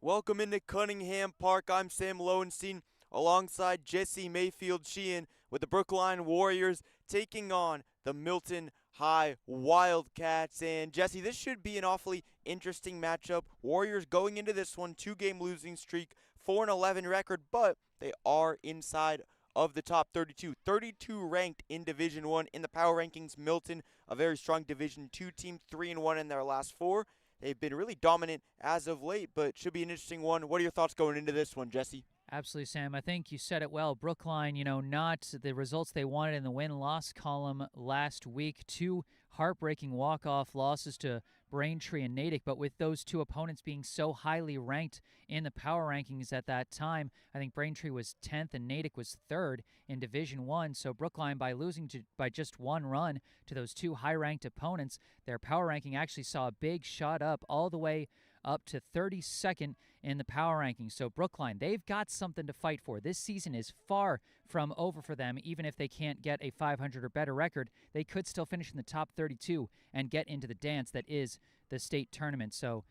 Welcome into Cunningham Park. I'm Sam Lowenstein alongside Jesse Mayfield-Sheehan with the Brookline Warriors taking on the Milton High Wildcats. And Jesse, this should be an awfully interesting matchup. Warriors going into this one, 2-game losing streak, 4-11 record, but they are inside of the top 32. 32 ranked in Division 1 in the power rankings. Milton, a very strong Division 2 team, 3-1 in their last 4. They've been really dominant as of late, but should be an interesting one. What are your thoughts going into this one, Jesse? Absolutely, Sam. I think you said it well. Brookline, not the results they wanted in the win-loss column last week. Two heartbreaking walk-off losses to Braintree and Natick, but with those two opponents being so highly ranked in the power rankings at that time, I think Braintree was 10th and Natick was 3rd in Division 1. So Brookline, by losing by just one run to those two high-ranked opponents, their power ranking actually saw a big shot up all the way up to 32nd in the power rankings. So Brookline, they've got something to fight for. This season is far from over for them. Even if they can't get a 500 or better record, they could still finish in the top 32 and get into the dance that is the state tournament. So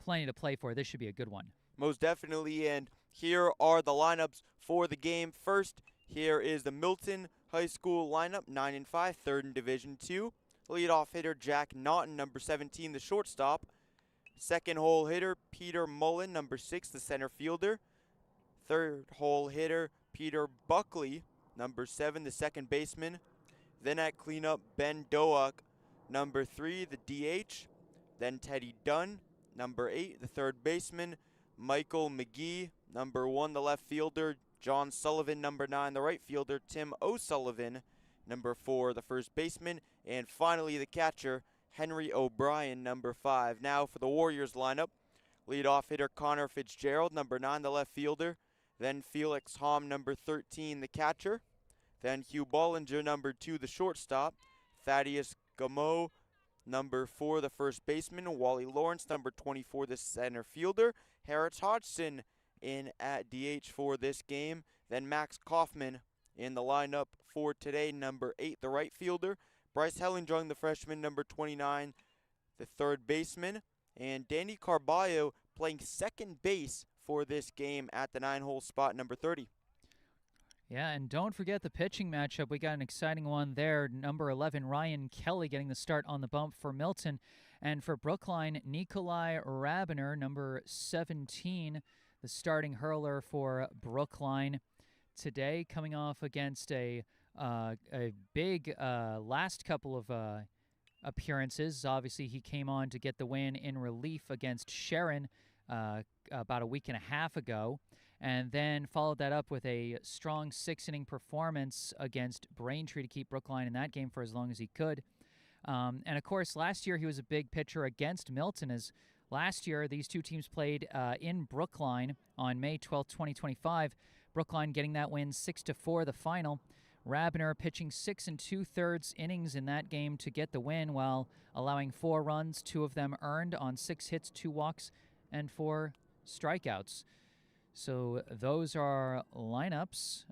plenty to play for. This should be a good one. Most definitely, and here are the lineups for the game. First, here is the Milton High School lineup, 9-5, 3rd in Division 2. Leadoff hitter Jack Naughton, number 17, the shortstop. Second hole hitter, Peter Mullen, number 6, the center fielder. Third hole hitter, Peter Buckley, number 7, the second baseman. Then at cleanup, Ben Doak, number 3, the DH. Then Teddy Dunn, number 8, the third baseman. Michael McGee, number 1, the left fielder. John Sullivan, number 9, the right fielder. Tim O'Sullivan, number 4, the first baseman. And finally, the catcher, Henry O'Brien, number 5. Now for the Warriors lineup, leadoff hitter Connor Fitzgerald, number 9, the left fielder. Then Felix Hom, number 13, the catcher. Then Hugh Bollinger, number 2, the shortstop. Thaddeus Gameau, number 4, the first baseman. Wally Lawrence, number 24, the center fielder. Harris Hodgson in at DH for this game. Then Max Kaufman in the lineup for today, number 8, the right fielder. Bryce Hellendrung, the freshman, number 29, the third baseman. And Danny Carballo playing second base for this game at the 9-hole spot, number 30. Yeah, and don't forget the pitching matchup. We got an exciting one there. Number 11, Ryan Kelly, getting the start on the bump for Milton. And for Brookline, Nikolai Rabiner, number 17, the starting hurler for Brookline today, coming off against a big last couple of appearances. Obviously, he came on to get the win in relief against Sharon about a week and a half ago, and then followed that up with a strong 6-inning performance against Braintree to keep Brookline in that game for as long as he could. And, of course, last year he was a big pitcher against Milton, as last year these two teams played in Brookline on May 12th, 2025. Brookline getting that win 6-4, the final. Rabiner pitching 6 2/3 innings in that game to get the win, while allowing 4 runs, 2 of them earned on 6 hits, 2 walks, and 4 strikeouts. So those are lineups,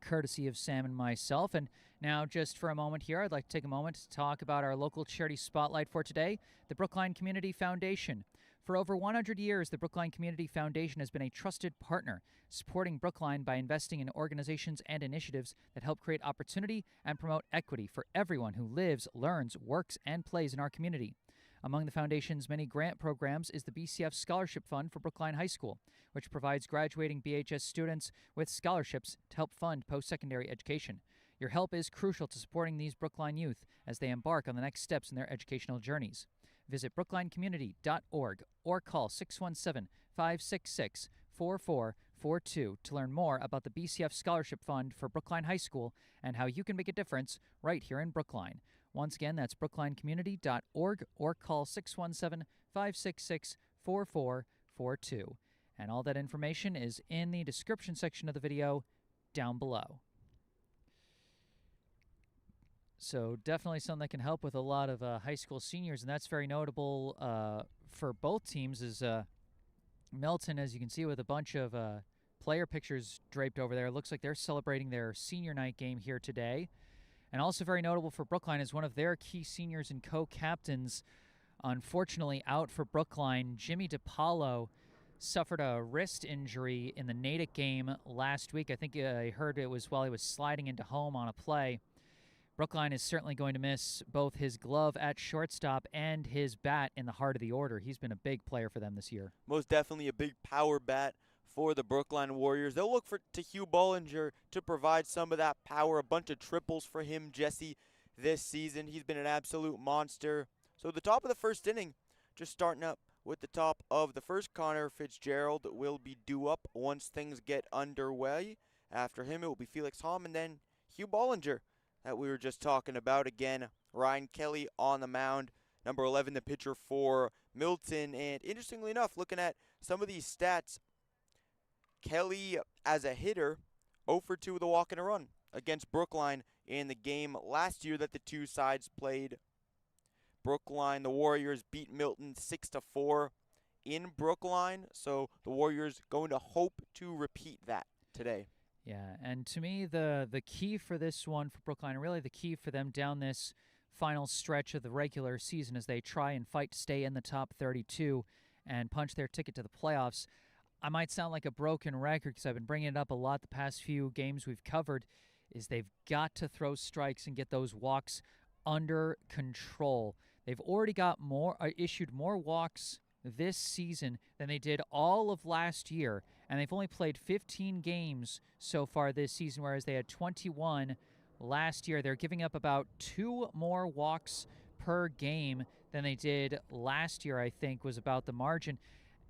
courtesy of Sam and myself. And now, just for a moment here, I'd like to take a moment to talk about our local charity spotlight for today, the Brookline Community Foundation. For over 100 years, the Brookline Community Foundation has been a trusted partner, supporting Brookline by investing in organizations and initiatives that help create opportunity and promote equity for everyone who lives, learns, works, and plays in our community. Among the foundation's many grant programs is the BCF Scholarship Fund for Brookline High School, which provides graduating BHS students with scholarships to help fund post-secondary education. Your help is crucial to supporting these Brookline youth as they embark on the next steps in their educational journeys. Visit brooklinecommunity.org or call 617-566-4442 to learn more about the BCF Scholarship Fund for Brookline High School and how you can make a difference right here in Brookline. Once again, that's brooklinecommunity.org or call 617-566-4442. And all that information is in the description section of the video down below. So definitely something that can help with a lot of high school seniors, and that's very notable for both teams. Is Milton, as you can see, with a bunch of player pictures draped over there. It looks like they're celebrating their senior night game here today. And also very notable for Brookline is one of their key seniors and co-captains unfortunately out for Brookline. Jimmy DiPaolo suffered a wrist injury in the Natick game last week. I think I heard it was while he was sliding into home on a play. Brookline is certainly going to miss both his glove at shortstop and his bat in the heart of the order. He's been a big player for them this year. Most definitely a big power bat for the Brookline Warriors. They'll look to Hugh Bollinger to provide some of that power. A bunch of triples for him, Jesse, this season. He's been an absolute monster. So the top of the first inning, just starting up with the top of the first. Connor Fitzgerald will be due up once things get underway. After him, it will be Felix Hom and then Hugh Bollinger that we were just talking about. Again, Ryan Kelly on the mound. Number 11, the pitcher for Milton. And interestingly enough, looking at some of these stats, Kelly, as a hitter, 0 for 2 with a walk and a run against Brookline in the game last year that the two sides played. Brookline, the Warriors beat Milton 6-4 in Brookline, so the Warriors going to hope to repeat that today. Yeah, and to me, the key for this one for Brookline, really the key for them down this final stretch of the regular season as they try and fight to stay in the top 32 and punch their ticket to the playoffs. I might sound like a broken record because I've been bringing it up a lot the past few games we've covered, is they've got to throw strikes and get those walks under control. They've already got issued more walks this season than they did all of last year, and they've only played 15 games so far this season, whereas they had 21 last year. They're giving up about 2 more walks per game than they did last year, I think, was about the margin.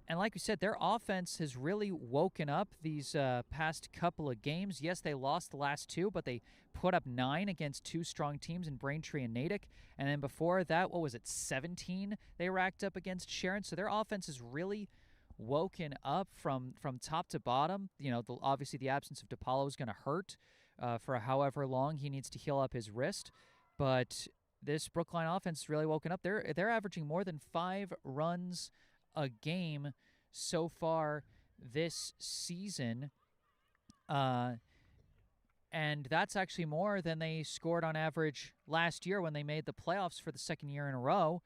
And like we said, their offense has really woken up these past couple of games. Yes, they lost the last 2, but they put up 9 against 2 strong teams in Braintree and Natick. And then before that, 17 they racked up against Sharon. So their offense has really woken up from top to bottom. You know, obviously the absence of DiPaolo is going to hurt for however long he needs to heal up his wrist. But this Brookline offense has really woken up. They're averaging more than 5 runs a game so far this season, and that's actually more than they scored on average last year when they made the playoffs for the second year in a row.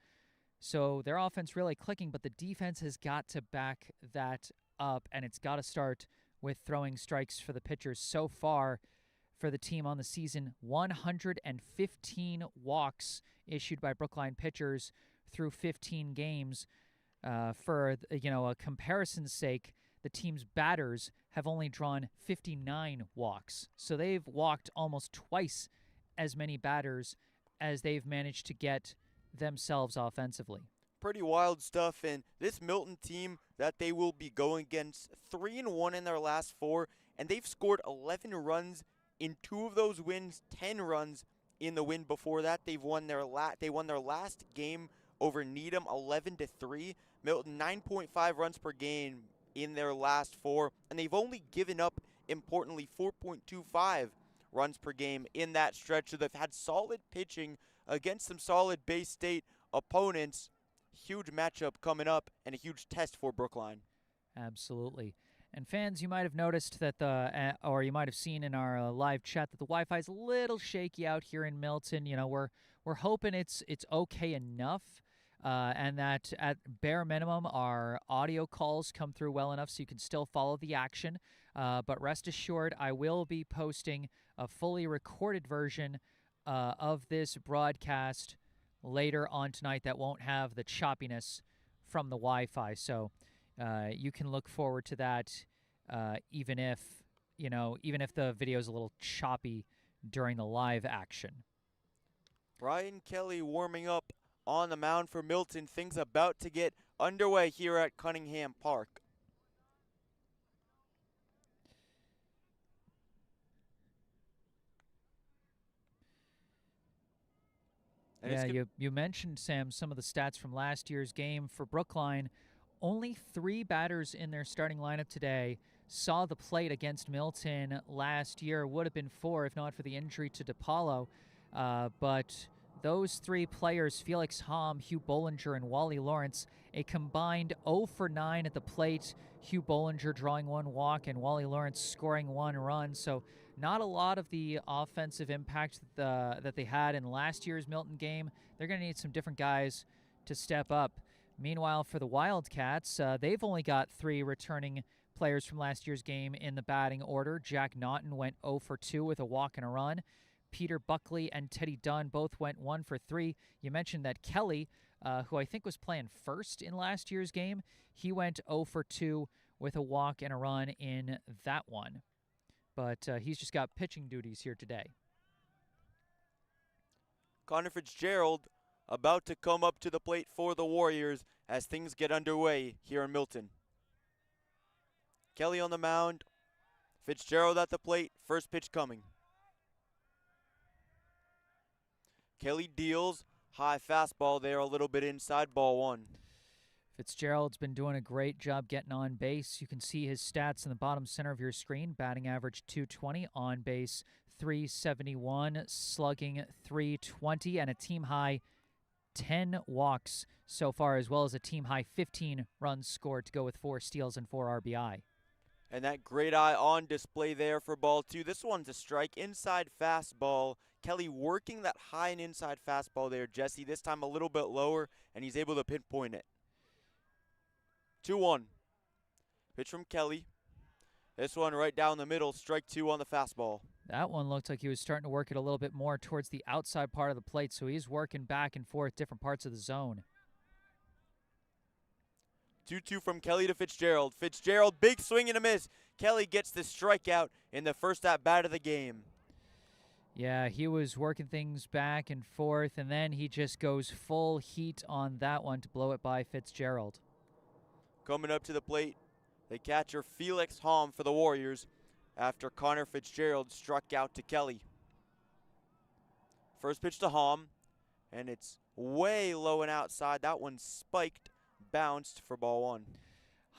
So their offense really clicking, but the defense has got to back that up, and it's got to start with throwing strikes for the pitchers. So far for the team on the season, 115 walks issued by Brookline pitchers through 15 games. For a comparison's sake, the team's batters have only drawn 59 walks. So they've walked almost twice as many batters as they've managed to get themselves offensively. Pretty wild stuff, and this Milton team that they will be going against, 3-1 in their last 4, and they've scored 11 runs in 2 of those wins, 10 runs in the win before that. They won their last game over Needham 11-3. Milton 9.5 runs per game in their last 4, and they've only given up, importantly, 4.25 runs per game in that stretch. So they've had solid pitching against some solid Bay State opponents. Huge matchup coming up and a huge test for Brookline. Absolutely. And fans, you might have noticed that or you might have seen in our live chat that the Wi-Fi is a little shaky out here in Milton. You know, we're hoping it's okay enough. And that at bare minimum, our audio calls come through well enough so you can still follow the action. But rest assured, I will be posting a fully recorded version of this broadcast later on tonight that won't have the choppiness from the Wi-Fi. So you can look forward to that, even if the video is a little choppy during the live action. Ryan Kelly warming up on the mound for Milton. Things about to get underway here at Cunningham Park. And you mentioned, Sam, some of the stats from last year's game for Brookline. Only 3 batters in their starting lineup today saw the plate against Milton last year. Would have been 4 if not for the injury to DiPaolo. But those 3 players, Felix Hom, Hugh Bollinger, and Wally Lawrence, a combined 0 for 9 at the plate. Hugh Bollinger drawing 1 walk and Wally Lawrence scoring 1 run. So not a lot of the offensive impact that they had in last year's Milton game. They're going to need some different guys to step up. Meanwhile, for the Wildcats, they've only got 3 returning players from last year's game in the batting order. Jack Naughton went 0 for 2 with a walk and a run. Peter Buckley and Teddy Dunn both went 1 for 3. You mentioned that Kelly, who I think was playing first in last year's game, he went 0 for 2 with a walk and a run in that one. But he's just got pitching duties here today. Connor Fitzgerald about to come up to the plate for the Warriors as things get underway here in Milton. Kelly on the mound, Fitzgerald at the plate, first pitch coming. Kelly deals, high fastball there, a little bit inside, ball 1. Fitzgerald's been doing a great job getting on base. You can see his stats in the bottom center of your screen. Batting average .220, on base .371, slugging .320, and a team high 10 walks so far, as well as a team high 15 runs scored to go with 4 steals and 4 RBI. And that great eye on display there for ball 2. This one's a strike, inside fastball. Kelly working that high and inside fastball there, Jesse. This time a little bit lower, and he's able to pinpoint it. 2-1. Pitch from Kelly. This one right down the middle, strike 2 on the fastball. That one looked like he was starting to work it a little bit more towards the outside part of the plate, so he's working back and forth different parts of the zone. 2-2 from Kelly to Fitzgerald. Fitzgerald, big swing and a miss. Kelly gets the strikeout in the first at-bat of the game. Yeah, he was working things back and forth, and then he just goes full heat on that one to blow it by Fitzgerald. Coming up to the plate, the catcher Felix Hom for the Warriors after Connor Fitzgerald struck out to Kelly. First pitch to Hom, and it's way low and outside. That one spiked, bounced for ball 1.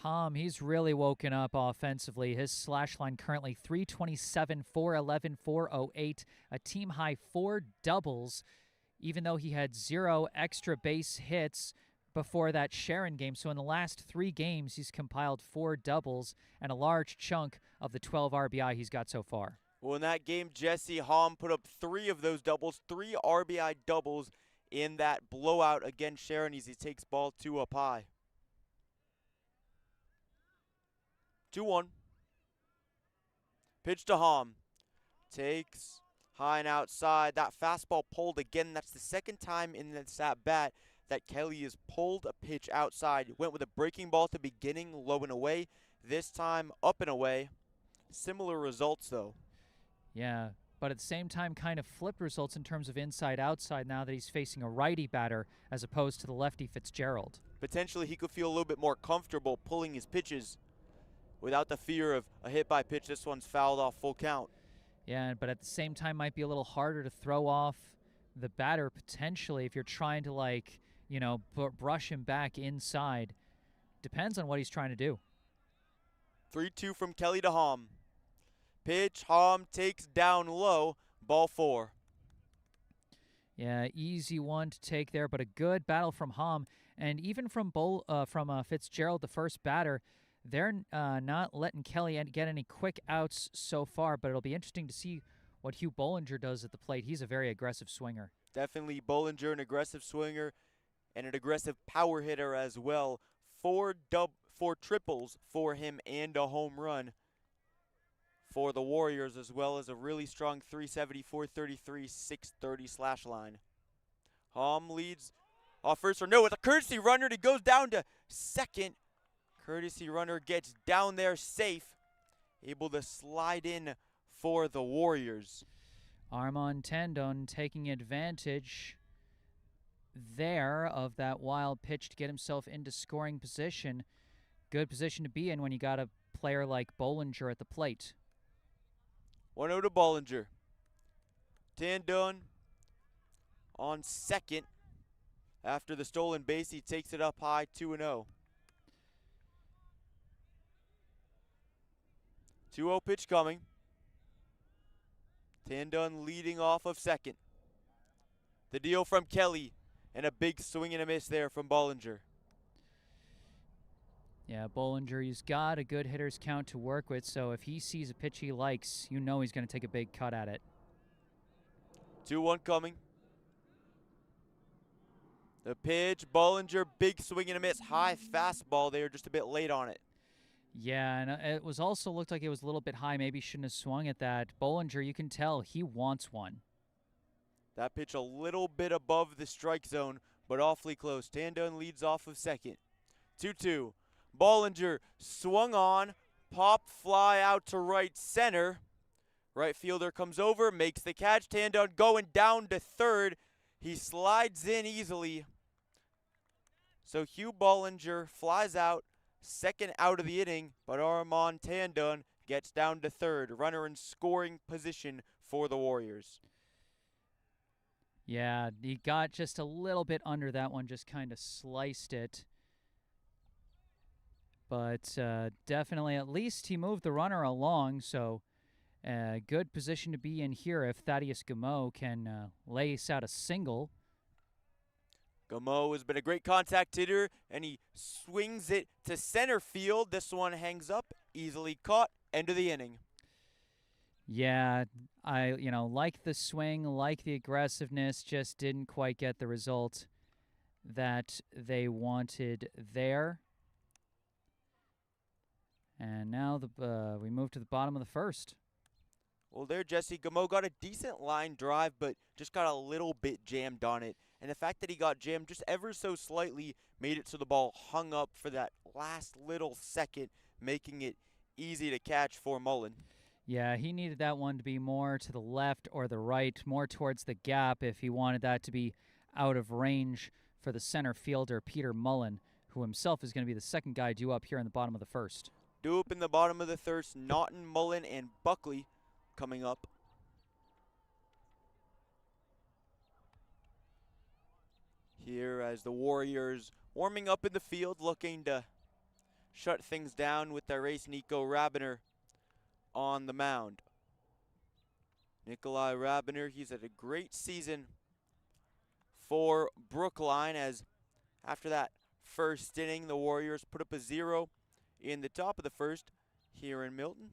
Hom, he's really woken up offensively. His slash line currently .327, .411, .408, a team high 4 doubles, even though he had 0 extra base hits before that Sharon game. So in the last 3 games, he's compiled 4 doubles and a large chunk of the 12 RBI he's got so far. Well, in that game, Jesse Hom put up 3 of those doubles, 3 RBI doubles in that blowout against Sharon as he takes ball 2 up high. 2-1. Pitch to Hom. Takes high and outside. That fastball pulled again. That's the second time in this at-bat that Kelly has pulled a pitch outside. Went with a breaking ball at the beginning, low and away. This time up and away. Similar results, though. Yeah, but at the same time kind of flipped results in terms of inside-outside now that he's facing a righty batter as opposed to the lefty Fitzgerald. Potentially he could feel a little bit more comfortable pulling his pitches without the fear of a hit by pitch. This one's fouled off full count. Yeah, but at the same time might be a little harder to throw off the batter potentially if you're trying to, like, you know, brush him back inside. Depends on what he's trying to do. 3-2 from Kelly to Hom. Pitch, Hom takes down low, ball 4. Yeah, easy one to take there, but a good battle from Hom. And even from Fitzgerald, the first batter, they're not letting Kelly get any quick outs so far, but it'll be interesting to see what Hugh Bollinger does at the plate. He's a very aggressive swinger. Definitely Bollinger, an aggressive swinger and an aggressive power hitter as well. 4 triples for him and a home run for the Warriors, as well as a really strong 370, 433, 630 slash line. Hom leads off first, or no, with a courtesy runner. He goes down to second. Courtesy runner gets down there safe, able to slide in for the Warriors. Armand Tendon taking advantage there of that wild pitch to get himself into scoring position. Good position to be in when you got a player like Bollinger at the plate. 1-0 to Bollinger. Tandon on second. After the stolen base, he takes it up high, 2-0. 2-0 pitch coming. Tandon leading off of second. The deal from Kelly, and a big swing and a miss there from Bollinger. Yeah, Bollinger, he's got a good hitter's count to work with, so if he sees a pitch he likes, you know he's going to take a big cut at it. 2-1 coming. The pitch, Bollinger, big swing and a miss. High fastball there, just a bit late on it. Yeah, and it was also looked like it was a little bit high. Maybe shouldn't have swung at that. Bollinger, you can tell he wants one. That pitch a little bit above the strike zone, but awfully close. Tandon leads off of second. 2-2. Bollinger swung on, pop fly out to right center. Right fielder comes over, makes the catch. Tandon going down to third. He slides in easily. So Hugh Bollinger flies out, second out of the inning, but Armand Tandon gets down to third. Runner in scoring position for the Warriors. Yeah, he got just a little bit under that one, just kind of sliced it. But definitely, at least he moved the runner along, so good position to be in here if Thaddeus Gameau can lace out a single. Gameau has been a great contact hitter, and he swings it to center field. This one hangs up, easily caught, end of the inning. Yeah, I like the swing, like the aggressiveness, just didn't quite get the result that they wanted there. And now we move to the bottom of the first. Well, there, Jesse, Gameau got a decent line drive, but just got a little bit jammed on it. And the fact that he got jammed just ever so slightly made it so the ball hung up for that last little second, making it easy to catch for Mullen. Yeah, he needed that one to be more to the left or the right, more towards the gap if he wanted that to be out of range for the center fielder, Peter Mullen, who himself is going to be the second guy due up here in the bottom of the first. Due up in the bottom of the first, Naughton, Mullen, and Buckley coming up. Here as the Warriors warming up in the field, looking to shut things down with their ace Nico Rabiner on the mound. Nikolai Rabiner, he's had a great season for Brookline, as after that first inning, the Warriors put up a 0 in the top of the first here in Milton.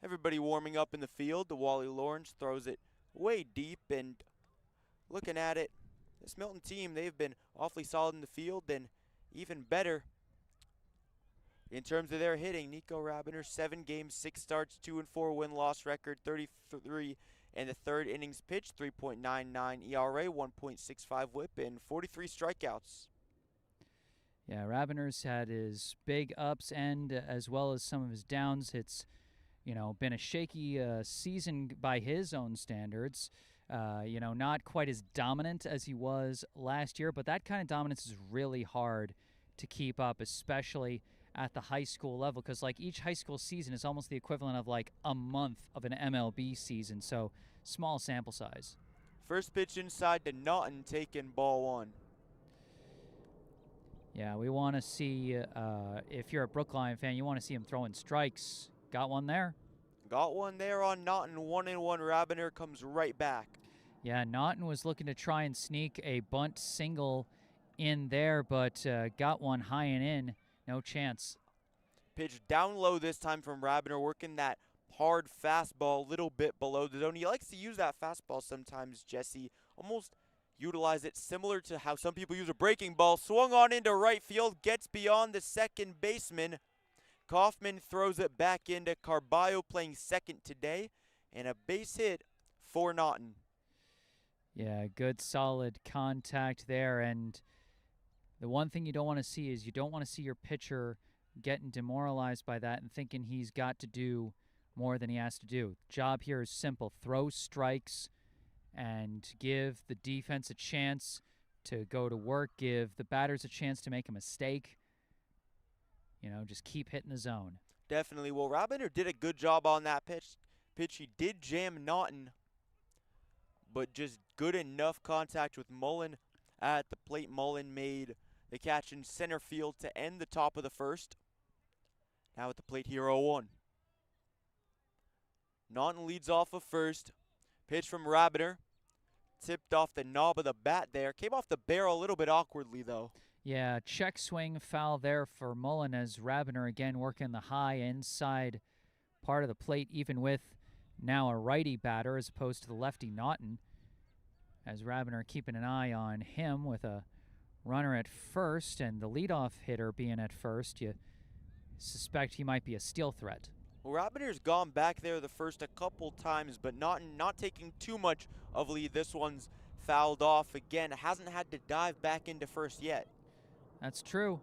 Everybody warming up in the field. The Wally Lawrence throws it way deep, and looking at it, this Milton team, they've been awfully solid in the field and even better in terms of their hitting. Nico Rabiner, 7 games, 6 starts, 2-4 win-loss record, 33 in the third innings pitched, 3.99 ERA, 1.65 whip, and 43 strikeouts. Yeah, Rabiner's had his big ups and as well as some of his downs. It's, been a shaky season by his own standards. Not quite as dominant as he was last year, but that kind of dominance is really hard to keep up, especially at the high school level, because each high school season is almost the equivalent of a month of an MLB season, so small sample size. First pitch inside to Naughton, taking ball 1. Yeah, we want to see, if you're a Brookline fan, you want to see him throwing strikes. Got one there. Got one there on Naughton, 1-1. Rabiner comes right back. Yeah, Naughton was looking to try and sneak a bunt single in there, but got one high and in. No chance. Pitch down low this time from Rabiner, working that hard fastball a little bit below the zone. He likes to use that fastball sometimes, Jesse. Almost utilize it similar to how some people use a breaking ball. Swung on into right field, gets beyond the second baseman. Kaufman throws it back into Carballo, playing second today, and a base hit for Naughton. Yeah, good solid contact there, and the one thing you don't want to see is you don't want to see your pitcher getting demoralized by that and thinking he's got to do more than he has to do. Job here is simple. Throw strikes and give the defense a chance to go to work, give the batters a chance to make a mistake. Just keep hitting the zone. Definitely. Well, Rabiner did a good job on that pitch. He did jam Naughton, but just good enough contact with Mullen at the plate. Mullen made the catch in center field to end the top of the first. Now at the plate here, 0-1. Naughton leads off of first. Pitch from Rabiner. Tipped off the knob of the bat there. Came off the barrel a little bit awkwardly, though. Yeah, check swing foul there for Mullen as Rabiner again working the high inside part of the plate, even with now a righty batter as opposed to the lefty Naughton. As Rabiner keeping an eye on him with a runner at first and the leadoff hitter being at first, you suspect he might be a steal threat. Well, Rabiner's gone back there the first a couple times, but not taking too much of lead. This one's fouled off again. Hasn't had to dive back into first yet. That's true.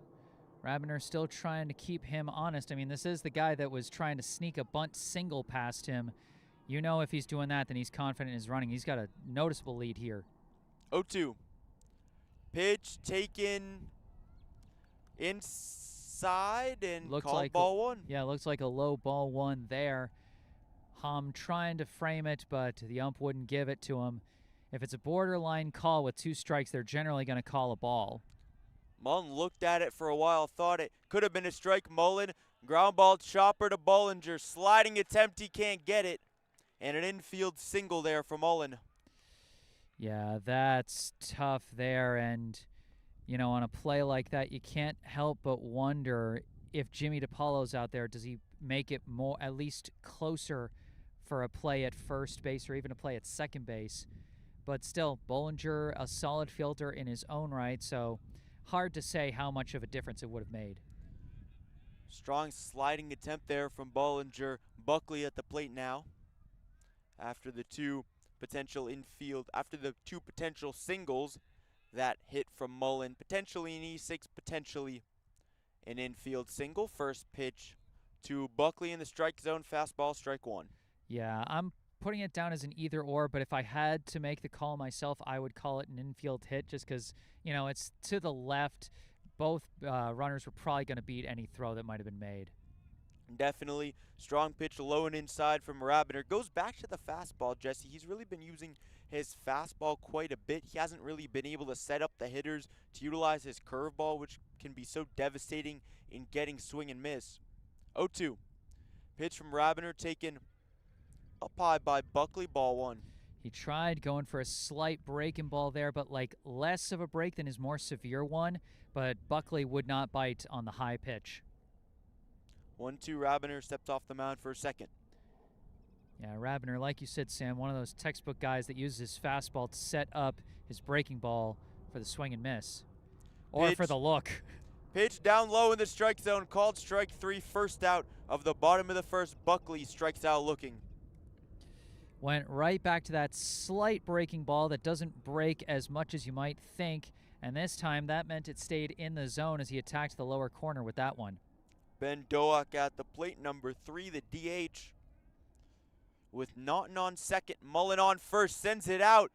Rabiner still trying to keep him honest. I mean, this is the guy that was trying to sneak a bunt single past him. You know, if he's doing that, then he's confident in his running. He's got a noticeable lead here. 0-2. Pitch taken inside and Looks called like ball one. Yeah, looks like a low ball one there. Hum trying to frame it, but the ump wouldn't give it to him. If it's a borderline call with 2 strikes, they're generally going to call a ball. Mullen looked at it for a while, thought it could have been a strike. Mullen, ground ball chopper to Bollinger. Sliding attempt, he can't get it. And an infield single there for Mullen. Yeah, that's tough there. And, you know, on a play like that, you can't help but wonder if Jimmy DePaulo's out there, does he make it more, at least closer for a play at first base or even a play at second base? But still, Bollinger, a solid fielder in his own right, so hard to say how much of a difference it would have made. Strong sliding attempt there from Bollinger. Buckley at the plate now. After the two potential singles that hit from Mullen. Potentially an E6, potentially an infield single. First pitch to Buckley in the strike zone. Fastball, strike one. Yeah, I'm putting it down as an either or, but if I had to make the call myself, I would call it an infield hit just because, you know, it's to the left. Both runners were probably going to beat any throw that might have been made. Definitely. Strong pitch low and inside from Rabiner. Goes back to the fastball, Jesse. He's really been using his fastball quite a bit. He hasn't really been able to set up the hitters to utilize his curveball, which can be so devastating in getting swing and miss. 0-2. Pitch from Rabiner taken up high by Buckley, ball one. He tried going for a slight breaking ball there, but like less of a break than his more severe one, but Buckley would not bite on the high pitch. 1-2, Rabiner steps off the mound for a second. Yeah, Rabiner, like you said, Sam, one of those textbook guys that uses his fastball to set up his breaking ball for the swing and miss. Or for the look. Pitch down low in the strike zone, called strike 3, first out of the bottom of the first. Buckley strikes out looking. Went right back to that slight breaking ball that doesn't break as much as you might think, and this time that meant it stayed in the zone as he attacked the lower corner with that one. Ben Doak at the plate, number 3, the DH. With Naughton on second, Mullen on first, sends it out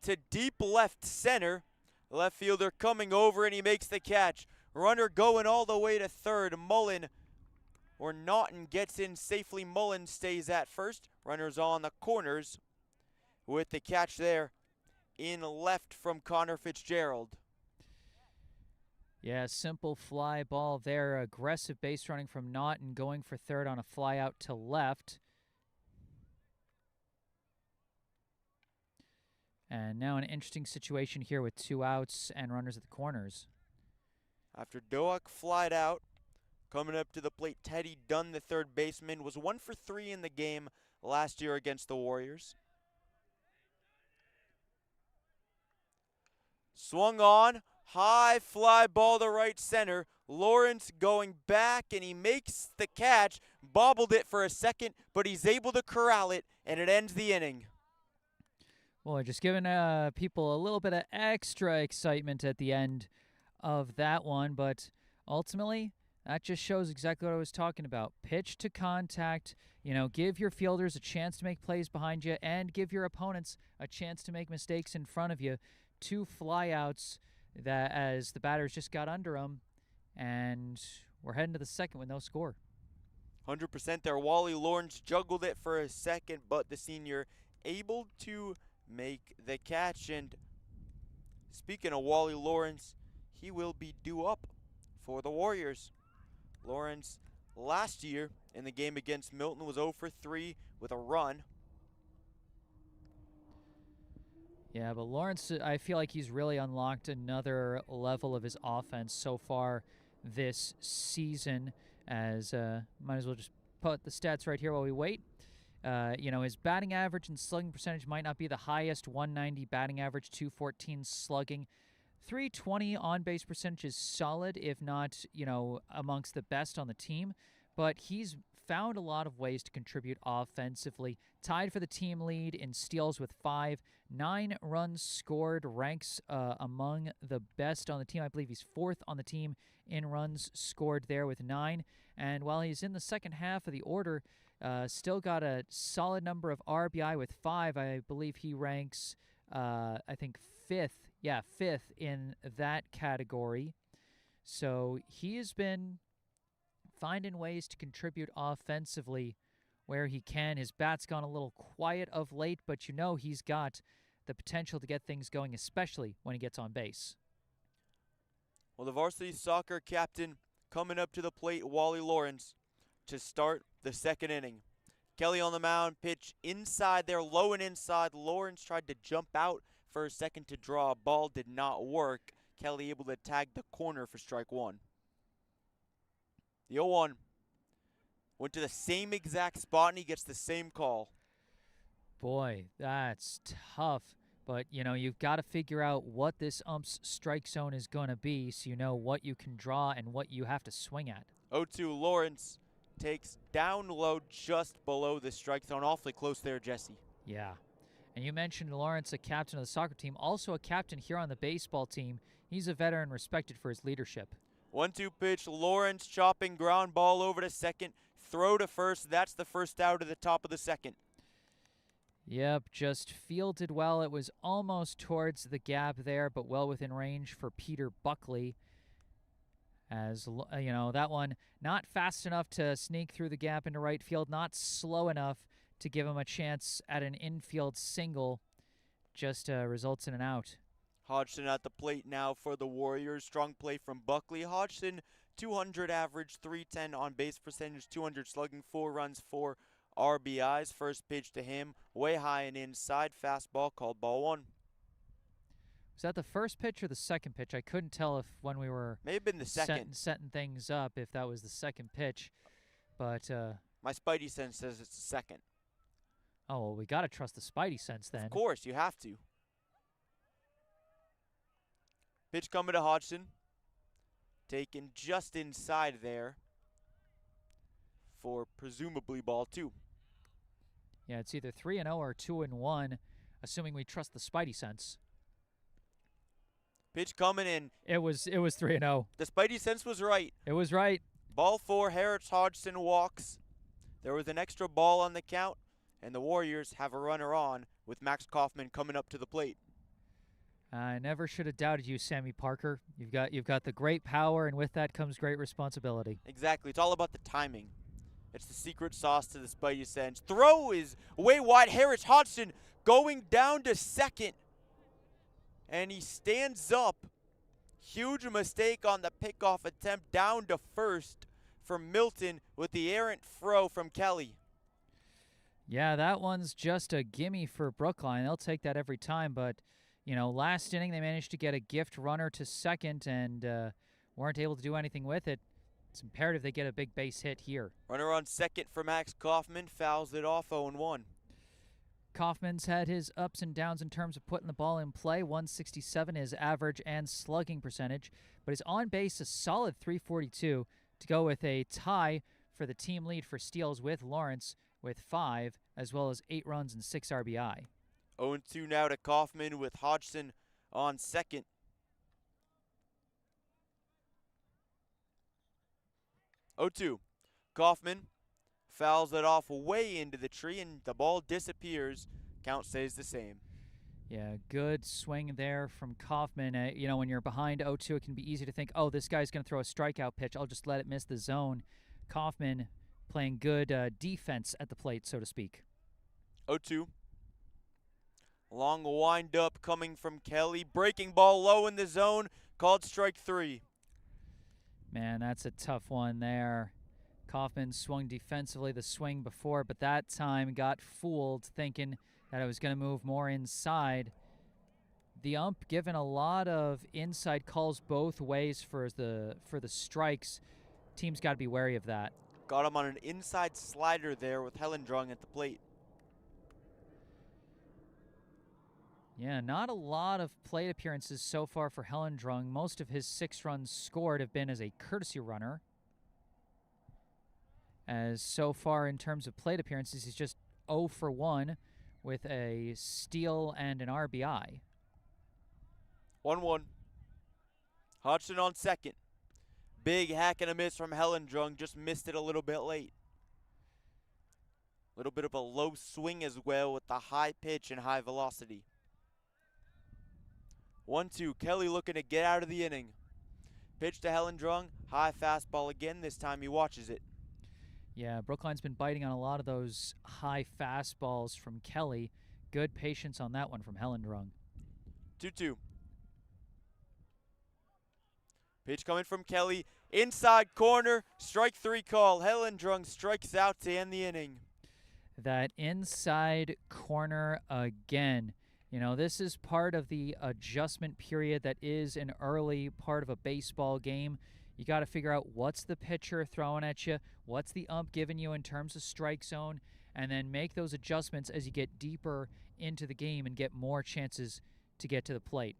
to deep left center. Left fielder coming over and he makes the catch. Runner going all the way to third. Mullen, or Naughton, gets in safely. Mullen stays at first. Runners on the corners with the catch there in left from Connor Fitzgerald. Yeah, simple fly ball there. Aggressive base running from Naughton, going for third on a fly out to left. And now an interesting situation here with 2 outs and runners at the corners. After Doak flied out, coming up to the plate, Teddy Dunn, the third baseman, was 1 for 3 in the game last year against the Warriors. Swung on. High fly ball to right center. Lawrence going back, and he makes the catch. Bobbled it for a second, but he's able to corral it, and it ends the inning. Well, just giving people a little bit of extra excitement at the end of that one, but ultimately, that just shows exactly what I was talking about. Pitch to contact, you know, give your fielders a chance to make plays behind you and give your opponents a chance to make mistakes in front of you. 2 flyouts that as the batters just got under them, and we're heading to the second with no score. 100% there. Wally Lawrence juggled it for a second, but the senior able to make the catch. And speaking of Wally Lawrence, he will be due up for the Warriors. Lawrence last year in the game against Milton was 0 for 3 with a run. Yeah, but Lawrence, I feel like he's really unlocked another level of his offense so far this season, as might as well just put the stats right here while we wait. You know, his batting average and slugging percentage might not be the highest, 190 batting average, 214 slugging, .320 on-base percentage is solid, if not, amongst the best on the team. But he's found a lot of ways to contribute offensively. Tied for the team lead in steals with 5. 9 runs scored, ranks among the best on the team. I believe he's 4th on the team in runs scored there with 9. And while he's in the second half of the order, still got a solid number of RBI with 5. I believe he ranks, I think, 5th. Yeah, 5th in that category. So he has been finding ways to contribute offensively where he can. His bat's gone a little quiet of late, but he's got the potential to get things going, especially when he gets on base. Well, the varsity soccer captain coming up to the plate, Wally Lawrence, to start the second inning. Kelly on the mound, pitch inside there, low and inside. Lawrence tried to jump out for a second to draw a ball, did not work. Kelly able to tag the corner for strike 1. The 0-1 went to the same exact spot, and he gets the same call. Boy, that's tough. But, you've got to figure out what this ump's strike zone is going to be so you know what you can draw and what you have to swing at. 0-2, Lawrence takes down low just below the strike zone. Awfully close there, Jesse. Yeah. And you mentioned Lawrence, a captain of the soccer team, also a captain here on the baseball team. He's a veteran respected for his leadership. 1-2 pitch, Lawrence chopping ground ball over to second. Throw to first. That's the first out at the top of the second. Yep, just fielded well. It was almost towards the gap there, but well within range for Peter Buckley. As, that one not fast enough to sneak through the gap into right field, not slow enough to give him a chance at an infield single. Just results in an out. Hodgson at the plate now for the Warriors. Strong play from Buckley. Hodgson, 200 average, 310 on base percentage, 200 slugging, 4 runs, 4 RBIs. First pitch to him, way high and inside. Fastball called ball 1. Was that the first pitch or the second pitch? I couldn't tell if when we were may have been the second. Setting things up, if that was the second pitch. But my spidey sense says it's the second. Oh, well, we got to trust the spidey sense then. Of course, you have to. Pitch coming to Hodgson. Taken just inside there for presumably ball 2. Yeah, it's either 3-0 or 2-1, assuming we trust the spidey sense. Pitch coming in. It was 3-0. The spidey sense was right. It was right. Ball 4, Harris Hodgson walks. There was an extra ball on the count, and the Warriors have a runner on with Max Kaufman coming up to the plate. I never should have doubted you, Sammy Parker. You've got the great power, and with that comes great responsibility. Exactly. It's all about the timing. It's the secret sauce to the spidey sense. Throw is way wide. Harris Hodgson going down to second. And he stands up. Huge mistake on the pickoff attempt down to first from Milton with the errant throw from Kelly. Yeah, that one's just a gimme for Brookline. They'll take that every time, but last inning they managed to get a gift runner to second and weren't able to do anything with it. It's imperative they get a big base hit here. Runner on second for Max Kaufman, fouls it off 0-1. Kaufman's had his ups and downs in terms of putting the ball in play. 167 is average and slugging percentage, but his on base a solid 342 to go with a tie for the team lead for steals with Lawrence with 5, as well as 8 runs and 6 RBI. 0-2 now to Kaufman with Hodgson on second. Kaufman fouls it off way into the tree, and the ball disappears. Count stays the same. Yeah, good swing there from Kaufman. When you're behind 0-2, it can be easy to think, oh, this guy's going to throw a strikeout pitch. I'll just let it miss the zone. Kaufman playing good defense at the plate, so to speak. 0-2. Long wind-up coming from Kelly. Breaking ball low in the zone. Called strike 3. Man, that's a tough one there. Kaufman swung defensively the swing before, but that time got fooled thinking that it was going to move more inside. The ump given a lot of inside calls both ways for the strikes. Team's got to be wary of that. Got him on an inside slider there with Helen drawing at the plate. Yeah, not a lot of plate appearances so far for Hellendrung. Most of his 6 runs scored have been as a courtesy runner. As so far in terms of plate appearances, he's just 0 for 1 with a steal and an RBI. 1-1. Hodgson on second. Big hack and a miss from Hellendrung. Just missed it a little bit late. A little bit of a low swing as well with the high pitch and high velocity. 1-2. Kelly looking to get out of the inning. Pitch to Hellendrung. High fastball again. This time he watches it. Yeah, Brookline's been biting on a lot of those high fastballs from Kelly. Good patience on that one from Hellendrung. 2-2. Pitch coming from Kelly. Inside corner. Strike 3 call. Hellendrung strikes out to end the inning. That inside corner again. You know, this is part of the adjustment period that is an early part of a baseball game. You got to figure out what's the pitcher throwing at you, what's the ump giving you in terms of strike zone, and then make those adjustments as you get deeper into the game and get more chances to get to the plate.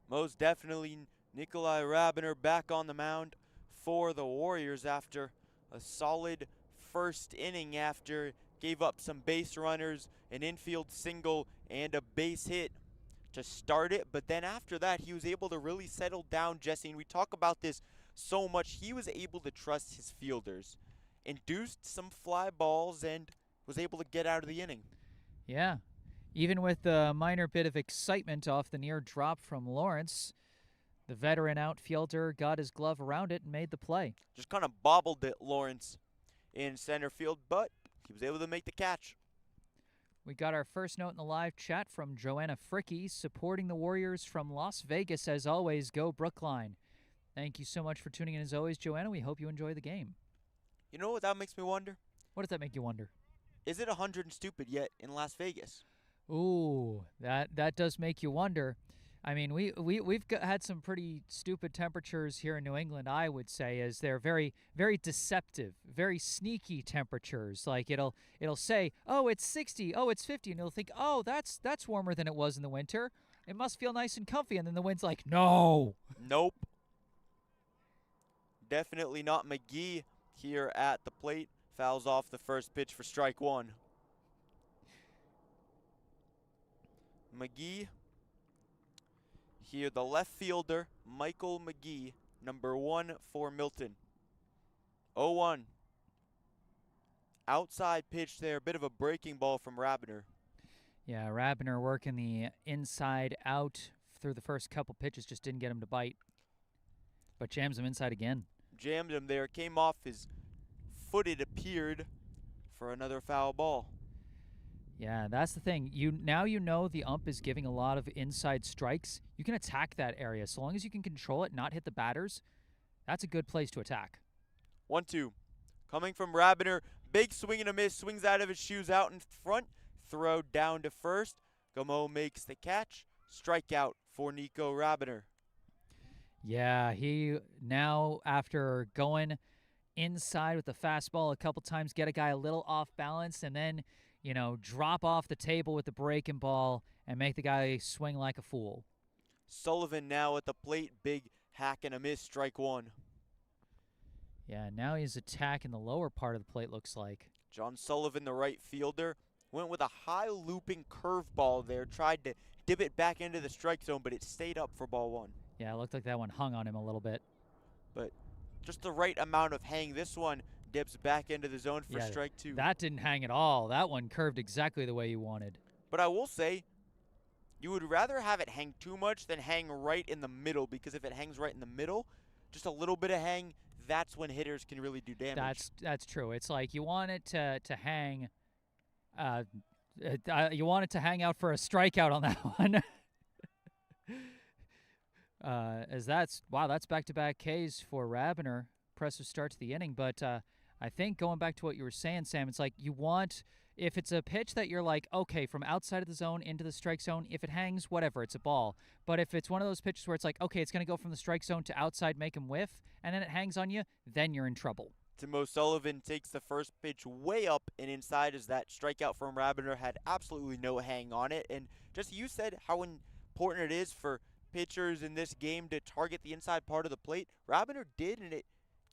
Most definitely Nikolai Rabiner back on the mound for the Warriors after a solid first inning after gave up some base runners, an infield single, and a base hit to start it. But then after that, he was able to really settle down, Jesse. And we talk about this so much. He was able to trust his fielders, induced some fly balls, and was able to get out of the inning. Yeah. Even with a minor bit of excitement off the near drop from Lawrence, the veteran outfielder got his glove around it and made the play. Just kind of bobbled it, Lawrence, in center field, but he was able to make the catch. We got our first note in the live chat from Joanna Fricky, supporting the Warriors from Las Vegas. As always, go Brookline. Thank you so much for tuning in as always, Joanna. We hope you enjoy the game. You know what that makes me wonder? What does that make you wonder? Is it 100 and stupid yet in Las Vegas? Ooh, that does make you wonder. I mean, we've had some pretty stupid temperatures here in New England, I would say, as they're very, very deceptive, very sneaky temperatures. Like it'll say, oh, it's 60, oh, it's 50, and you'll think, oh, that's warmer than it was in the winter. It must feel nice and comfy, and then the wind's like, no. Nope. Definitely not. McGee here at the plate. Fouls off the first pitch for strike 1. McGee here, the left fielder, Michael McGee, number 1 for Milton. 0-1. Outside pitch there, a bit of a breaking ball from Rabiner. Yeah, Rabiner working the inside out through the first couple pitches, just didn't get him to bite. But jams him inside again. Jammed him there, came off his foot, it appeared, for another foul ball. Yeah, that's the thing. Now you know the ump is giving a lot of inside strikes. You can attack that area. So long as you can control it, not hit the batters, that's a good place to attack. 1-2. Coming from Rabiner. Big swing and a miss. Swings out of his shoes out in front. Throw down to first. Gamo makes the catch. Strikeout for Nico Rabiner. Yeah, he now, after going inside with the fastball a couple times, get a guy a little off balance, and then drop off the table with the breaking ball and make the guy swing like a fool. Sullivan now at the plate. Big hack and a miss. Strike 1. Yeah, now he's attacking the lower part of the plate, looks like. John Sullivan, the right fielder, went with a high looping curveball there. Tried to dip it back into the strike zone, but it stayed up for ball 1. Yeah, it looked like that one hung on him a little bit. But just the right amount of hang. This one dips back into the zone for strike 2. That didn't hang at all. That one curved exactly the way you wanted. But I will say, you would rather have it hang too much than hang right in the middle, because if it hangs right in the middle, just a little bit of hang, that's when hitters can really do damage. That's true. It's like you want it to hang. You want it to hang out for a strikeout on that one. That's back-to-back Ks for Rabiner. Impressive start to the inning, but I think going back to what you were saying, Sam, it's like you want, if it's a pitch that you're like, okay, from outside of the zone into the strike zone, if it hangs, whatever, it's a ball. But if it's one of those pitches where it's like, okay, it's going to go from the strike zone to outside, make him whiff, and then it hangs on you, then you're in trouble. Tim O'Sullivan takes the first pitch way up and inside as that strikeout from Rabiner had absolutely no hang on it. And just you said how important it is for pitchers in this game to target the inside part of the plate. Rabiner did, and it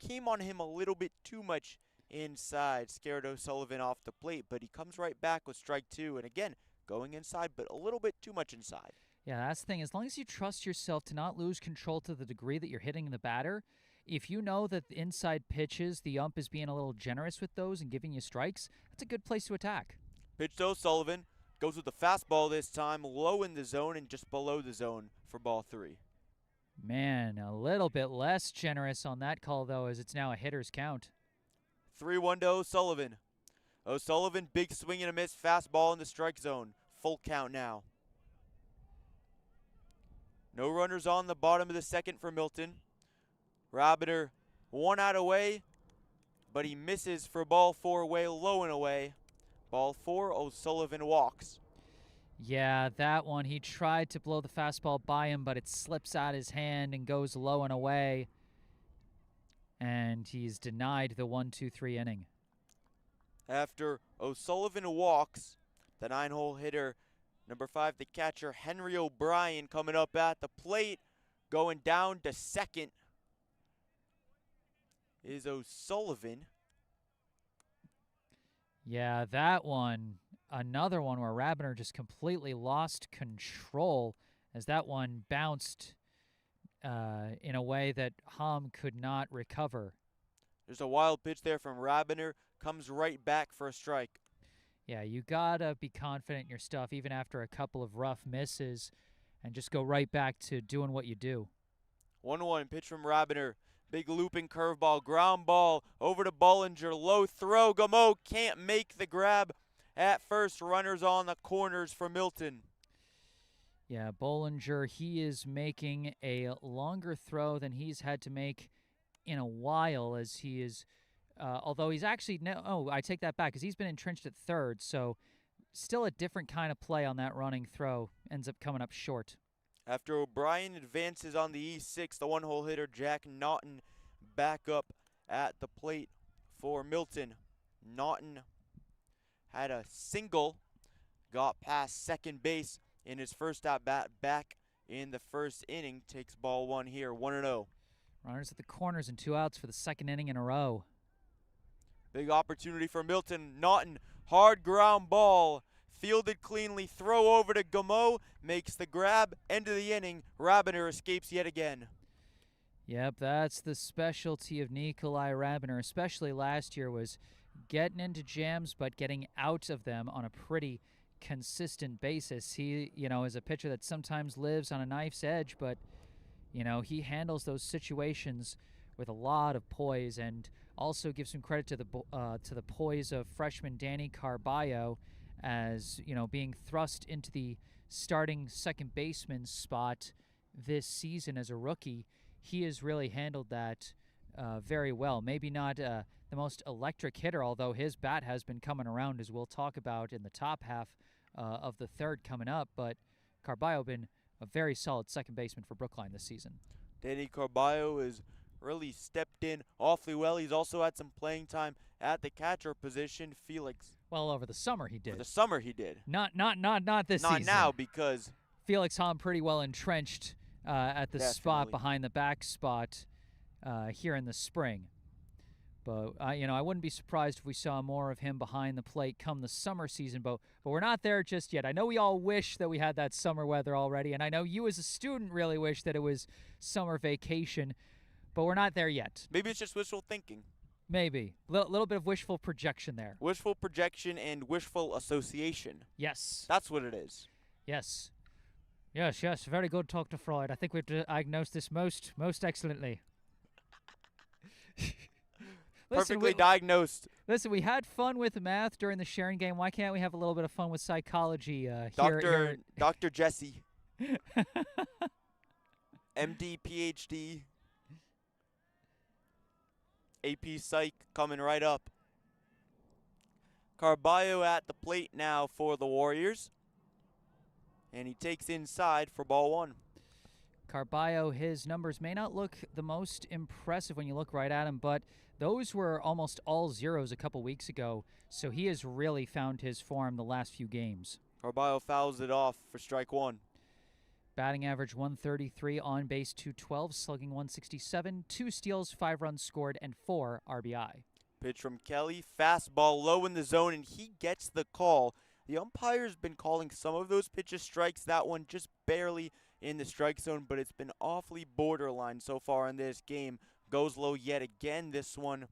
came on him a little bit too much inside. Scared O'Sullivan off the plate, but he comes right back with strike two. And again, going inside, but a little bit too much inside. Yeah, that's the thing. As long as you trust yourself to not lose control to the degree that you're hitting the batter, if you know that the inside pitches, the ump is being a little generous with those and giving you strikes, that's a good place to attack. Pitch to O'Sullivan. Goes with the fastball this time, low in the zone and just below the zone for ball three. Man, a little bit less generous on that call, though, as it's now a hitter's count. 3-1 to O'Sullivan. O'Sullivan, big swing and a miss, fastball in the strike zone. Full count now. No runners on the bottom of the second for Milton. Rabiner 1 out away, but he misses for ball four way low and away. Ball four, O'Sullivan walks. Yeah, that one, he tried to blow the fastball by him, but it slips out his hand and goes low and away. And he's denied the 1-2-3 inning. After O'Sullivan walks, the 9-hole hitter, number 5, the catcher, Henry O'Brien, coming up at the plate, going down to second is O'Sullivan. Yeah, that one, another one where Rabiner just completely lost control as that one bounced in a way that Hom could not recover. There's a wild pitch there from Rabiner, comes right back for a strike. Yeah, you gotta be confident in your stuff even after a couple of rough misses and just go right back to doing what you do. 1-1 pitch from Rabiner. Big looping curveball, ground ball over to Bollinger, low throw. Gameau can't make the grab at first. Runners on the corners for Milton. Yeah, Bollinger, he is making a longer throw than he's had to make in a while as he is, although he's actually, I take that back because he's been entrenched at third, so still a different kind of play on that running throw. Ends up coming up short. After O'Brien advances on the E6, the 1-hole hitter Jack Naughton back up at the plate for Milton. Naughton had a single, got past second base in his first at-bat back in the first inning. Takes ball one here, 1-0. Runners at the corners and 2 outs for the second inning in a row. Big opportunity for Milton. Naughton, hard ground ball. Fielded cleanly, throw over to Gameau, makes the grab, end of the inning. Rabiner escapes yet again. Yep, that's the specialty of Nikolai Rabiner, especially last year, was getting into jams but getting out of them on a pretty consistent basis. He, is a pitcher that sometimes lives on a knife's edge, but, he handles those situations with a lot of poise and also gives some credit to the poise of freshman Danny Carballo, as being thrust into the starting second baseman spot this season as a rookie. He has really handled that very well. Maybe not the most electric hitter, although his bat has been coming around, as we'll talk about in the top half of the third coming up. But Carballo been a very solid second baseman for Brookline this season. Danny Carballo has really stepped in awfully well. He's also had some playing time at the catcher position. Felix. Well, over the summer he did. For the summer he did. Not this season. Not now, because Felix Hom pretty well entrenched at the spot behind the back spot here in the spring. But I wouldn't be surprised if we saw more of him behind the plate come the summer season. But we're not there just yet. I know we all wish that we had that summer weather already, and I know you as a student really wish that it was summer vacation. But we're not there yet. Maybe it's just wishful thinking. Maybe. A little bit of wishful projection there. Wishful projection and wishful association. Yes. That's what it is. Yes. Yes. Very good, Dr. Freud. I think we've diagnosed this most excellently. Perfectly diagnosed. Listen, we had fun with math during the sharing game. Why can't we have a little bit of fun with psychology here? Dr. Jesse. MD, PhD. AP Psych coming right up. Carballo at the plate now for the Warriors. And he takes inside for ball one. Carballo, his numbers may not look the most impressive when you look right at him, but those were almost all zeros a couple weeks ago, so he has really found his form the last few games. Carballo fouls it off for strike one. Batting average 133, on base 212, slugging 167, 2 steals, 5 runs scored, and 4 RBI. Pitch from Kelly, fastball low in the zone, and he gets the call. The umpire's been calling some of those pitches strikes, that one just barely in the strike zone, but it's been awfully borderline so far in this game. Goes low yet again, this one,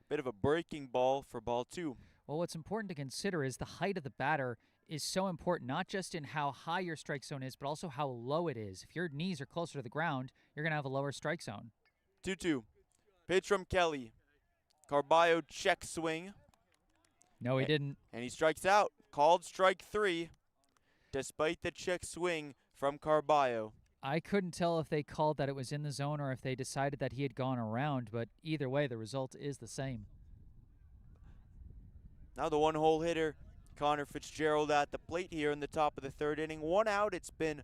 bit of a breaking ball for ball two. Well, what's important to consider is the height of the batter is so important, not just in how high your strike zone is, but also how low it is. If your knees are closer to the ground, you're going to have a lower strike zone. 2-2. Pitch from Kelly. Carballo check swing. No, he didn't. And he strikes out. Called strike three, despite the check swing from Carballo. I couldn't tell if they called that it was in the zone or if they decided that he had gone around, but either way, the result is the same. Now the one-hole hitter, Connor Fitzgerald at the plate here in the top of the third inning. 1 out. It's been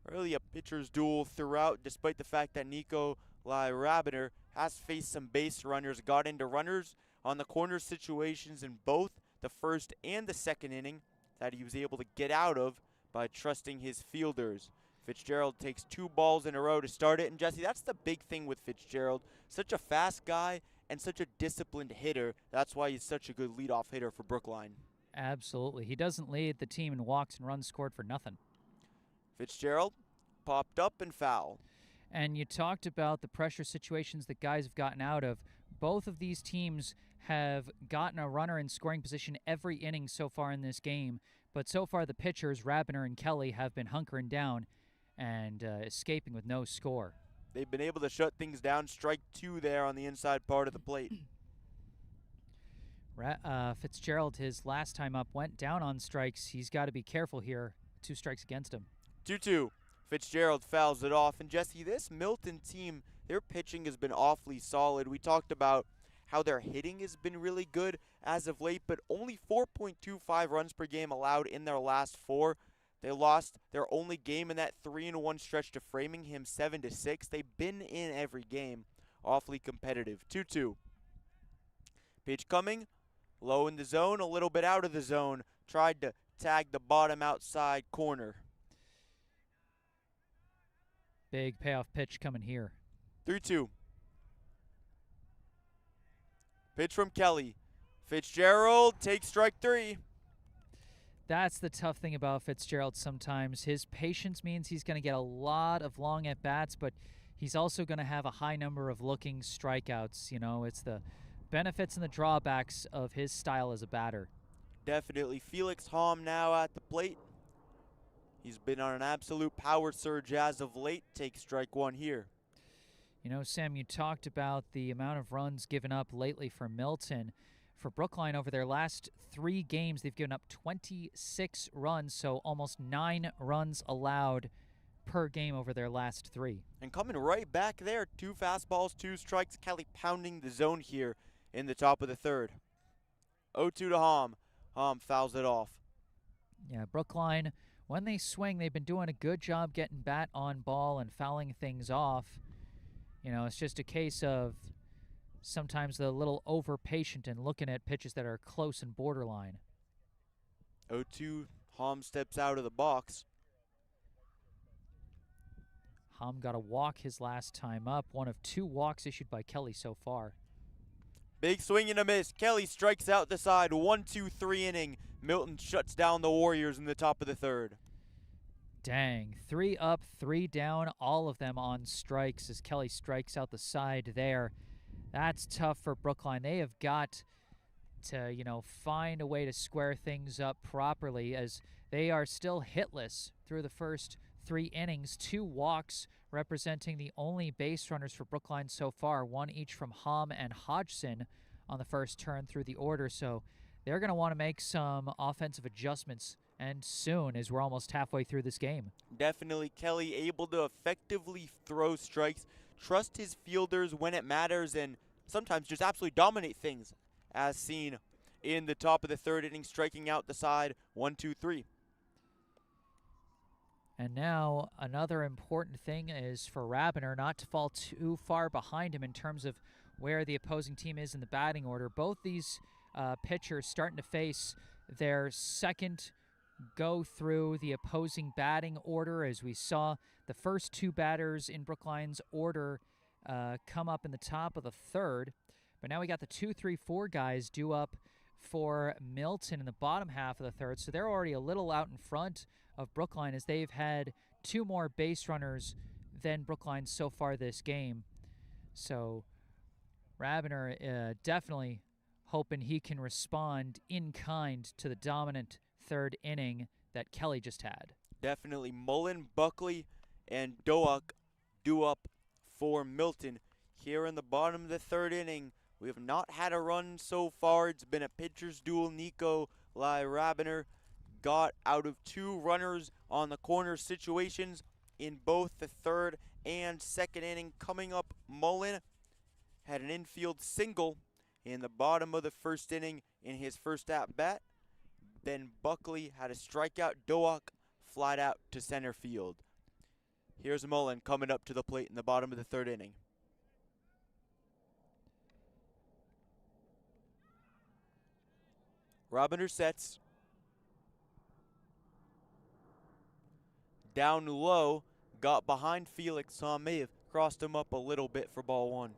really a pitcher's duel throughout, despite the fact that Nikolai Rabiner has faced some base runners, got into runners on the corner situations in both the first and the second inning that he was able to get out of by trusting his fielders. Fitzgerald takes 2 balls in a row to start it, and Jesse, that's the big thing with Fitzgerald. Such a fast guy and such a disciplined hitter. That's why he's such a good leadoff hitter for Brookline. Absolutely. He doesn't lead the team in walks and runs scored for nothing. Fitzgerald popped up and foul. And you talked about the pressure situations that guys have gotten out of. Both of these teams have gotten a runner in scoring position every inning so far in this game. But so far the pitchers, Rabiner and Kelly, have been hunkering down and escaping with no score. They've been able to shut things down. Strike 2 there on the inside part of the plate. Fitzgerald, his last time up, went down on strikes. He's got to be careful here. 2 strikes against him. 2-2. Fitzgerald fouls it off. And Jesse, this Milton team, their pitching has been awfully solid. We talked about how their hitting has been really good as of late, but only 4.25 runs per game allowed in their last 4. They lost their only game in that 3-1 stretch to Framingham 7-6. They've been in every game. Awfully competitive. 2-2. Pitch coming. Low in the zone, a little bit out of the zone. Tried to tag the bottom outside corner. Big payoff pitch coming here. 3-2. Pitch from Kelly. Fitzgerald takes strike 3. That's the tough thing about Fitzgerald sometimes. His patience means he's going to get a lot of long at-bats, but he's also going to have a high number of looking strikeouts. You know, it's the benefits and the drawbacks of his style as a batter. Definitely. Felix Hamm now at the plate. He's been on an absolute power surge as of late. Takes strike 1 here. You know, Sam, you talked about the amount of runs given up lately for Milton. For Brookline, over their last 3 games, they've given up 26 runs, so almost 9 runs allowed per game over their last 3. And coming right back there, 2 fastballs, 2 strikes. Kelly pounding the zone here in the top of the third. 0-2 to Hamm. Hamm fouls it off. Yeah, Brookline, when they swing, they've been doing a good job getting bat on ball and fouling things off. You know, it's just a case of sometimes they're a little over-patient and looking at pitches that are close and borderline. 0-2, Hamm steps out of the box. Hamm got a walk his last time up, one of 2 walks issued by Kelly so far. Big swing and a miss. Kelly strikes out the side. 1-2-3 inning. Milton shuts down the Warriors in the top of the third. Dang, 3 up, 3 down, all of them on strikes as Kelly strikes out the side there. That's tough for Brookline. They have got to, you know, find a way to square things up properly as they are still hitless through the first 3 innings. 2 walks representing the only base runners for Brookline so far, 1 each from Hamm and Hodgson on the first turn through the order. So they're going to want to make some offensive adjustments, and soon, as we're almost halfway through this game. Definitely Kelly able to effectively throw strikes, trust his fielders when it matters, and sometimes just absolutely dominate things, as seen in the top of the third inning, striking out the side. 1-2-3. And now another important thing is for Rabiner not to fall too far behind him in terms of where the opposing team is in the batting order. Both these pitchers starting to face their second go through the opposing batting order, as we saw the first two batters in Brookline's order come up in the top of the third. But now we got the 2, 3, 4 guys due up for Milton in the bottom half of the third. So they're already a little out in front of Brookline, as they've had 2 more base runners than Brookline so far this game. So Rabiner definitely hoping he can respond in kind to the dominant third inning that Kelly just had. Definitely. Mullen, Buckley, and Doak due up for Milton. Here in the bottom of the third inning, we have not had a run so far. It's been a pitcher's duel. Nikolai Rabiner got out of 2 runners on the corner situations in both the third and second inning. Coming up, Mullen had an infield single in the bottom of the first inning in his first at-bat. Then Buckley had a strikeout. Doak flied out to center field. Here's Mullen coming up to the plate in the bottom of the third inning. Rabiner sets. Down low, got behind Felix, saw may have crossed him up a little bit for ball 1.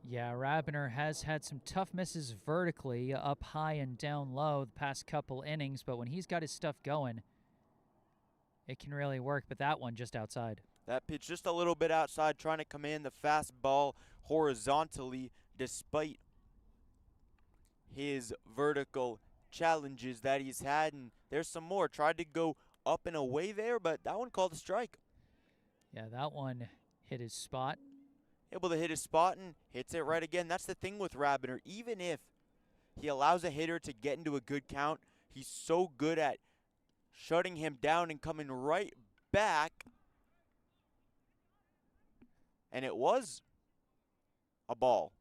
Yeah, Rabiner has had some tough misses vertically, up high and down low the past couple innings, but when he's got his stuff going, it can really work. But that one just outside. That pitch just a little bit outside, trying to command the fastball horizontally despite his vertical challenges that he's had. And there's some more. Tried to go up and away there, but that one called a strike. Yeah, that one hit his spot. Able to hit his spot and hits it right again. That's the thing with Rabiner. Even if he allows a hitter to get into a good count, he's so good at shutting him down and coming right back. And it was a ball.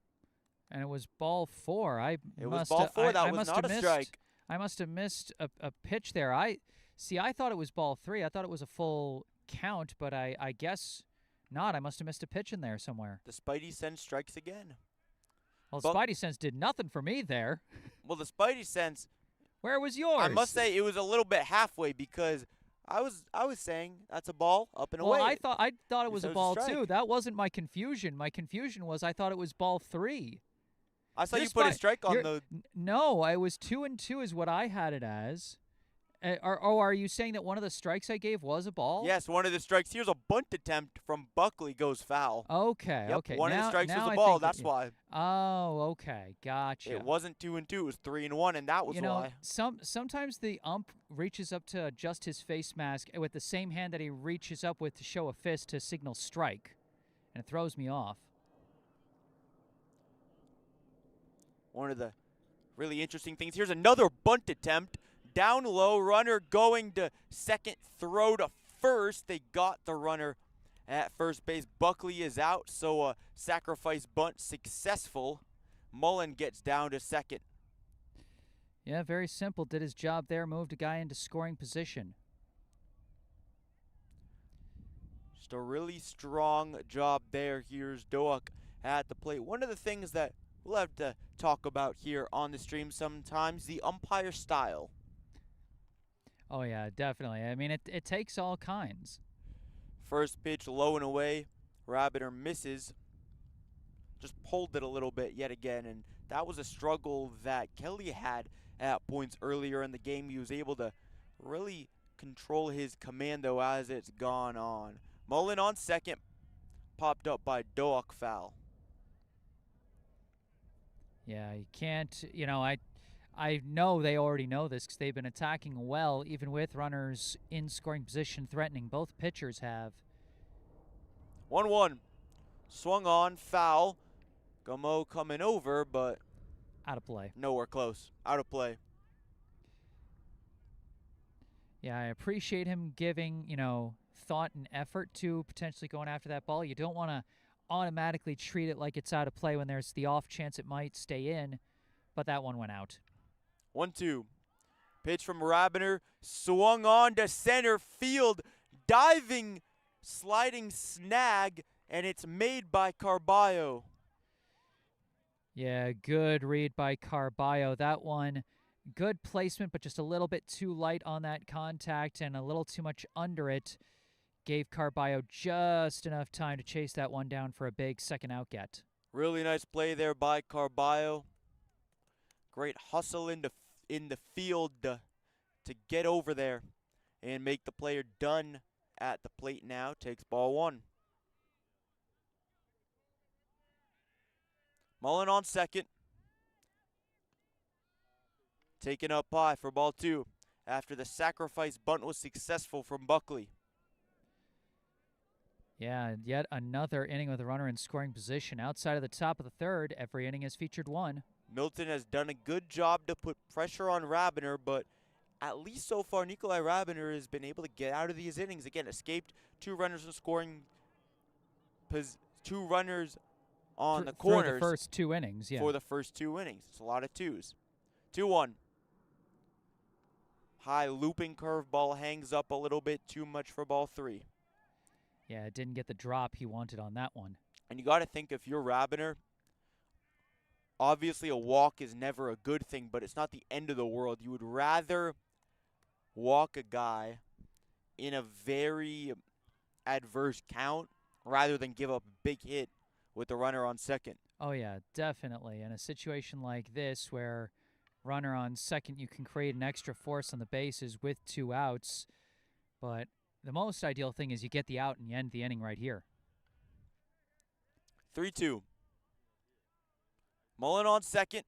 And it was ball 4. It was ball 4. That was not a strike. I must have missed a pitch there. I thought it was ball 3. I thought it was a full count, but I guess not. I must have missed a pitch in there somewhere. The Spidey sense strikes again. Well, Spidey sense did nothing for me there. Well, the Spidey sense. Where was yours? I must say it was a little bit halfway, because I was saying that's a ball up and away. Well, I thought it was a ball strike. too. That wasn't my confusion. My confusion was I thought it was ball 3. I saw you put a strike on the. No, I was 2-2 is what I had it as. Are you saying that one of the strikes I gave was a ball? Yes, one of the strikes. Here's a bunt attempt from Buckley, goes foul. Okay, yep, okay. One of the strikes was a I ball. think That's why. Oh, okay, gotcha. It wasn't 2-2. It was 3-1, and that was why. Sometimes the ump reaches up to adjust his face mask with the same hand that he reaches up with to show a fist to signal strike, and it throws me off. One of the really interesting things. Here's another bunt attempt. Down low, runner going to second, throw to first. They got the runner at first base. Buckley is out, so a sacrifice bunt successful. Mullen gets down to second. Yeah, very simple. Did his job there, moved a guy into scoring position. Just a really strong job there. Here's Doak at the plate. One of the things that we'll have to talk about here on the stream sometimes, the umpire style. Oh, yeah, definitely. I mean, it takes all kinds. First pitch low and away. Rabiner misses. Just pulled it a little bit yet again, and that was a struggle that Kelly had at points earlier in the game. He was able to really control his commando as it's gone on. Mullen on second, popped up by Doak, foul. Yeah, you can't, I know they already know this because they've been attacking well, even with runners in scoring position threatening. Both pitchers have. 1-1. Swung on, foul. Gomo coming over, but out of play. Nowhere close. Out of play. Yeah, I appreciate him giving, thought and effort to potentially going after that ball. You don't want to automatically treat it like it's out of play when there's the off chance it might stay in, but that one went out. 1-2. Pitch from Rabiner, swung on to center field. diving, sliding snag, and it's made by Carballo. Yeah, good read by Carballo. That one, good placement, but just a little bit too light on that contact and a little too much under it. Gave Carballo just enough time to chase that one down for a big second out get. Really nice play there by Carballo. Great hustle in the field to get over there and make the player done at the plate now. Takes ball one. Mullen on second. Taken up high for ball two after the sacrifice bunt was successful from Buckley. Yeah, yet another inning with a runner in scoring position. Outside of the top of the third, every inning has featured one. Milton has done a good job to put pressure on Rabiner, but at least so far, Nikolai Rabiner has been able to get out of these innings. Again, escaped two runners in scoring, two runners on the corners. For the first two innings, yeah. For the first two innings. It's a lot of twos. 2-1. High looping curveball hangs up a little bit too much for ball three. Yeah, it didn't get the drop he wanted on that one. And you got to think, if you're Rabiner, obviously a walk is never a good thing, but it's not the end of the world. You would rather walk a guy in a very adverse count rather than give up a big hit with the runner on second. Oh, yeah, definitely. In a situation like this where runner on second, you can create an extra force on the bases with two outs, but the most ideal thing is you get the out and you end the inning right here. 3-2. Mullen on second.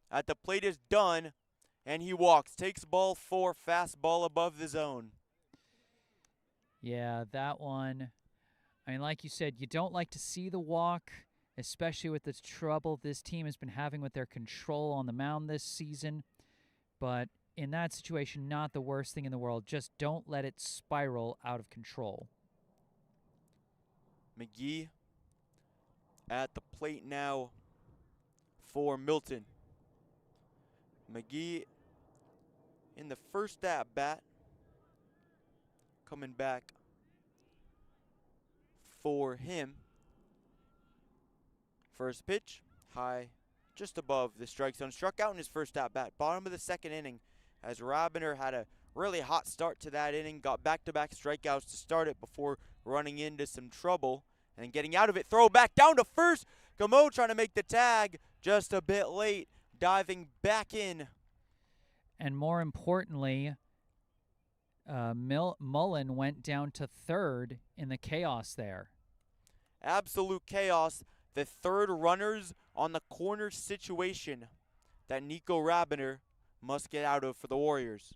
At the plate is done, and he walks. Takes ball four, fastball above the zone. Yeah, that one. I mean, like you said, you don't like to see the walk, especially with the trouble this team has been having with their control on the mound this season. But in that situation, not the worst thing in the world. Just don't let it spiral out of control. McGee at the plate now for Milton. McGee in the first at-bat, coming back for him. First pitch, high, just above the strike zone. Struck out in his first at-bat, bottom of the second inning, as Rabiner had a really hot start to that inning, got back-to-back strikeouts to start it before running into some trouble and getting out of it. Throw back down to first. Gamo trying to make the tag, just a bit late, diving back in. And more importantly, Mullen went down to third in the chaos there. Absolute chaos. The third runners on the corner situation that Nico Rabiner must get out of for the Warriors.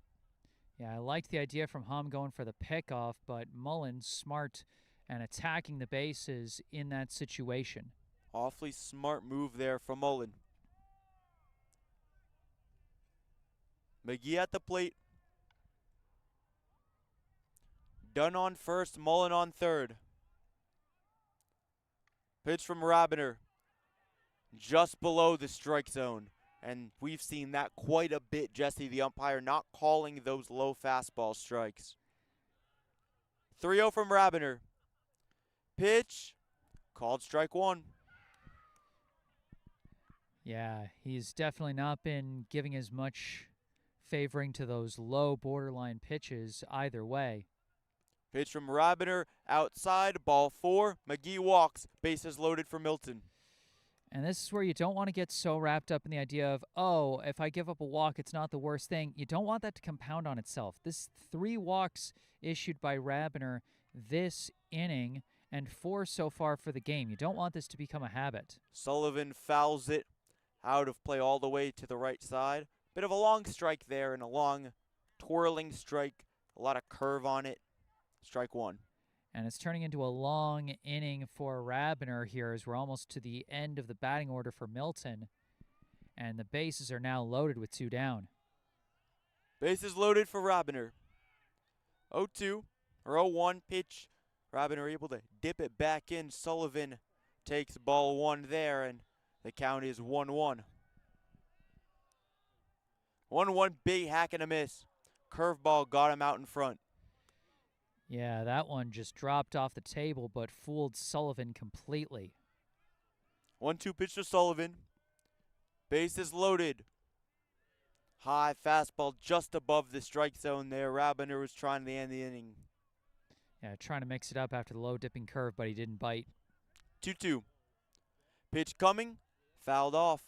Yeah, I liked the idea from Hum going for the pickoff, but Mullen smart and attacking the bases in that situation. Awfully smart move there from Mullen. McGee at the plate. Dunn on first, Mullen on third. Pitch from Rabiner, just below the strike zone. And we've seen that quite a bit, Jesse, the umpire not calling those low fastball strikes. 3-0 from Rabiner. Pitch, called strike one. Yeah, he's definitely not been giving as much favoring to those low borderline pitches either way. Pitch from Rabiner, outside, ball four. McGee walks, bases loaded for Milton. And this is where you don't want to get so wrapped up in the idea of, oh, if I give up a walk, it's not the worst thing. You don't want that to compound on itself. This 3 walks issued by Rabiner this inning and 4 so far for the game. You don't want this to become a habit. Sullivan fouls it out of play all the way to the right side. Bit of a long strike there and a long twirling strike. A lot of curve on it. Strike one. And it's turning into a long inning for Rabiner here as we're almost to the end of the batting order for Milton. And the bases are now loaded with 2 down. Bases loaded for Rabiner. 0-2 or 0-1 pitch. Rabiner able to dip it back in. Sullivan takes ball 1 there, and the count is 1-1. 1-1, big hack and a miss. Curveball got him out in front. Yeah, that one just dropped off the table but fooled Sullivan completely. 1-2 pitch to Sullivan. Bases loaded. High fastball just above the strike zone there. Rabiner was trying to end the inning. Yeah, trying to mix it up after the low dipping curve, but he didn't bite. 2-2. Pitch coming. Fouled off.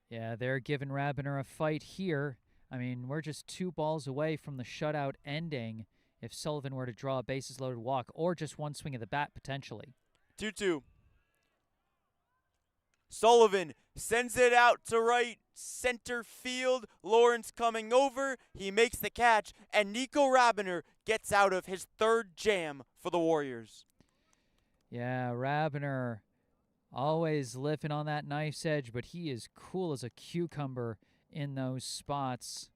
Yeah, they're giving Rabiner a fight here. I mean, we're just 2 balls away from the shutout ending if Sullivan were to draw a bases loaded walk or just one swing of the bat potentially. 2-2. Sullivan sends it out to right center field. Lawrence coming over. He makes the catch, and Nico Rabiner gets out of his 3rd jam for the Warriors. Yeah, Rabiner always living on that knife's edge, but he is cool as a cucumber in those spots.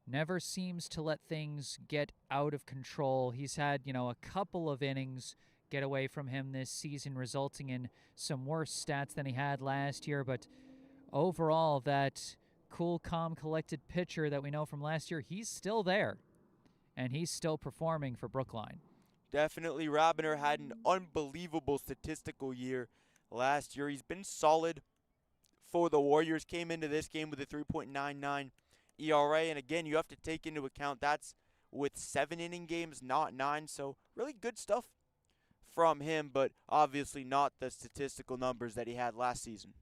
Never seems to let things get out of control. He's had, a couple of innings get away from him this season, resulting in some worse stats than he had last year. But overall, that cool, calm, collected pitcher that we know from last year, he's still there, and he's still performing for Brookline. Definitely, Rabiner had an unbelievable statistical year last year. He's been solid for the Warriors. Came into this game with a 3.99 ERA, and again, you have to take into account that's with 7-inning games, not 9, so really good stuff from him, but obviously not the statistical numbers that he had last season.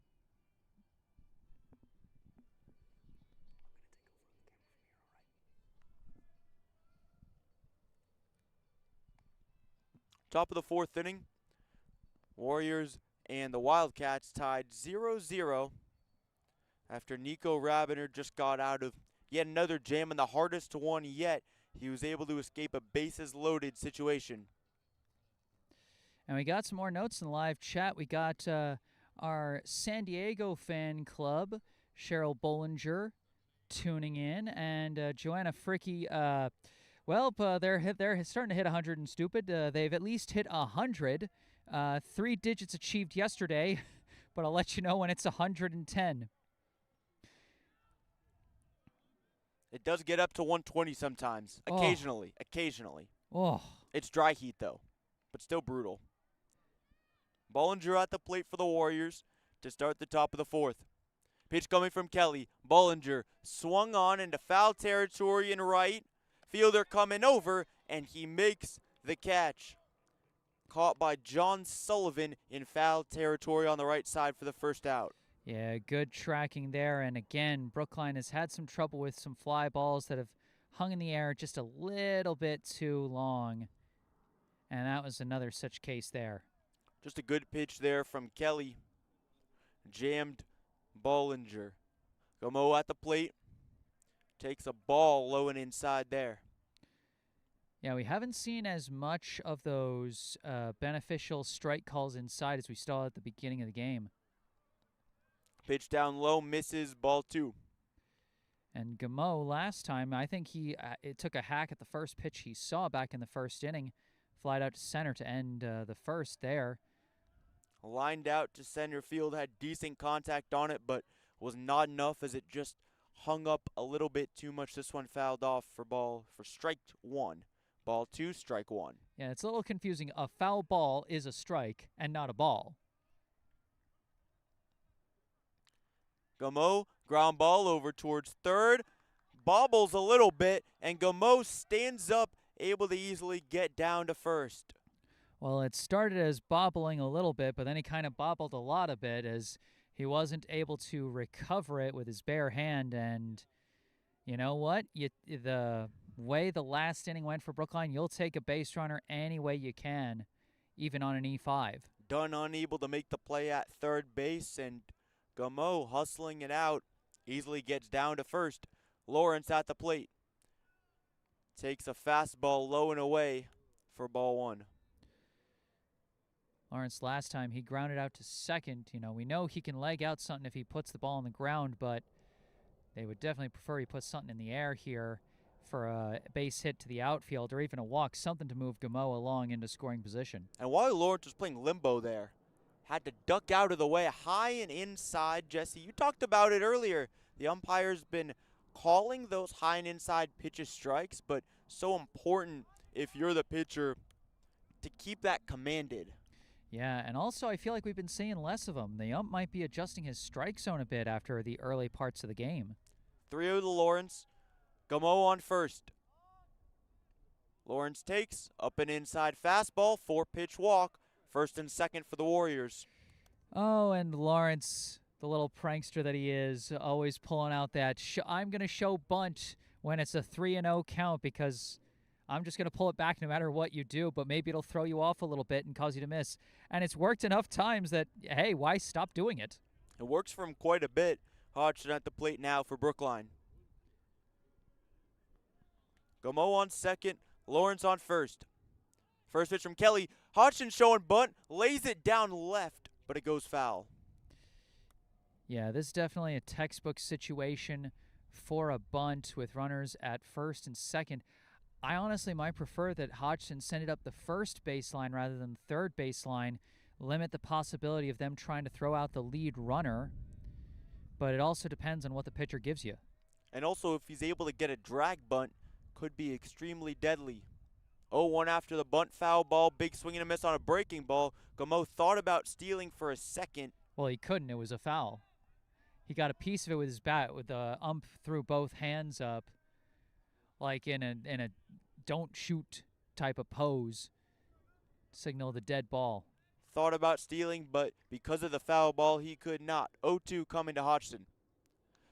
Top of the 4th inning, Warriors and the Wildcats tied 0-0 after Nico Rabiner just got out of yet another jam, and the hardest one yet. He was able to escape a bases-loaded situation. And we got some more notes in the live chat. We got our San Diego fan club, Cheryl Bollinger, tuning in, and Joanna Fricky. They're starting to hit 100 and stupid. They've at least hit 100. 3 digits achieved yesterday, but I'll let you know when it's 110. It does get up to 120 sometimes. Occasionally. Oh. It's dry heat, though, but still brutal. Bollinger at the plate for the Warriors to start the top of the 4th. Pitch coming from Kelly. Bollinger swung on into foul territory in right. Fielder coming over, and he makes the catch. Caught by John Sullivan in foul territory on the right side for the first out. Yeah, good tracking there. And again, Brookline has had some trouble with some fly balls that have hung in the air just a little bit too long. And that was another such case there. Just a good pitch there from Kelly. Jammed Bollinger. Gomo at the plate. Takes a ball low and inside there. Yeah, we haven't seen as much of those beneficial strike calls inside as we saw at the beginning of the game. Pitch down low, misses, ball 2. And Gameau last time, I think it took a hack at the first pitch he saw back in the first inning. Flied out to center to end the first there. Lined out to center field, had decent contact on it, but was not enough as it just hung up a little bit too much. This one fouled off for strike 1. Ball 2, strike 1. Yeah, it's a little confusing. A foul ball is a strike and not a ball. Gameau, ground ball over towards third, bobbles a little bit, and Gameau stands up, able to easily get down to first. Well, it started as bobbling a little bit, but then he kind of bobbled a lot of it as he wasn't able to recover it with his bare hand. And you know what? The way the last inning went for Brookline, you'll take a base runner any way you can, even on an E5. Dunn unable to make the play at third base, and Gameau hustling it out, easily gets down to first. Lawrence at the plate. Takes a fastball low and away for ball 1. Lawrence last time, he grounded out to second. We know he can leg out something if he puts the ball on the ground, but they would definitely prefer he put something in the air here for a base hit to the outfield or even a walk, something to move Gameau along into scoring position. And while Lawrence was playing limbo there, had to duck out of the way, high and inside. Jesse, you talked about it earlier. The umpire's been calling those high and inside pitches strikes, but so important if you're the pitcher to keep that commanded. Yeah, and also I feel like we've been seeing less of him. The ump might be adjusting his strike zone a bit after the early parts of the game. 3-0 to Lawrence. Gameau on first. Lawrence takes up and inside fastball, 4-pitch walk, first and second for the Warriors. Oh, and Lawrence, the little prankster that he is, always pulling out that I'm going to show bunt when it's a 3-0 count because I'm just going to pull it back no matter what you do, but maybe it'll throw you off a little bit and cause you to miss. And it's worked enough times that, hey, why stop doing it? It works for him quite a bit. Hodgson at the plate now for Brookline. Gameau on second, Lawrence on first. First pitch from Kelly. Hodgson showing bunt, lays it down left, but it goes foul. Yeah, this is definitely a textbook situation for a bunt with runners at first and second. I honestly might prefer that Hodgson send it up the first baseline rather than third baseline, limit the possibility of them trying to throw out the lead runner, but it also depends on what the pitcher gives you. And also, if he's able to get a drag bunt, could be extremely deadly. 0-1 after the bunt foul ball, big swing and a miss on a breaking ball. Gameau thought about stealing for a second. Well, he couldn't. It was a foul. He got a piece of it with his bat, with the ump threw both hands up, like in a don't shoot type of pose, signal the dead ball. Thought about stealing, but because of the foul ball, he could not. 0-2 coming to Hodgson.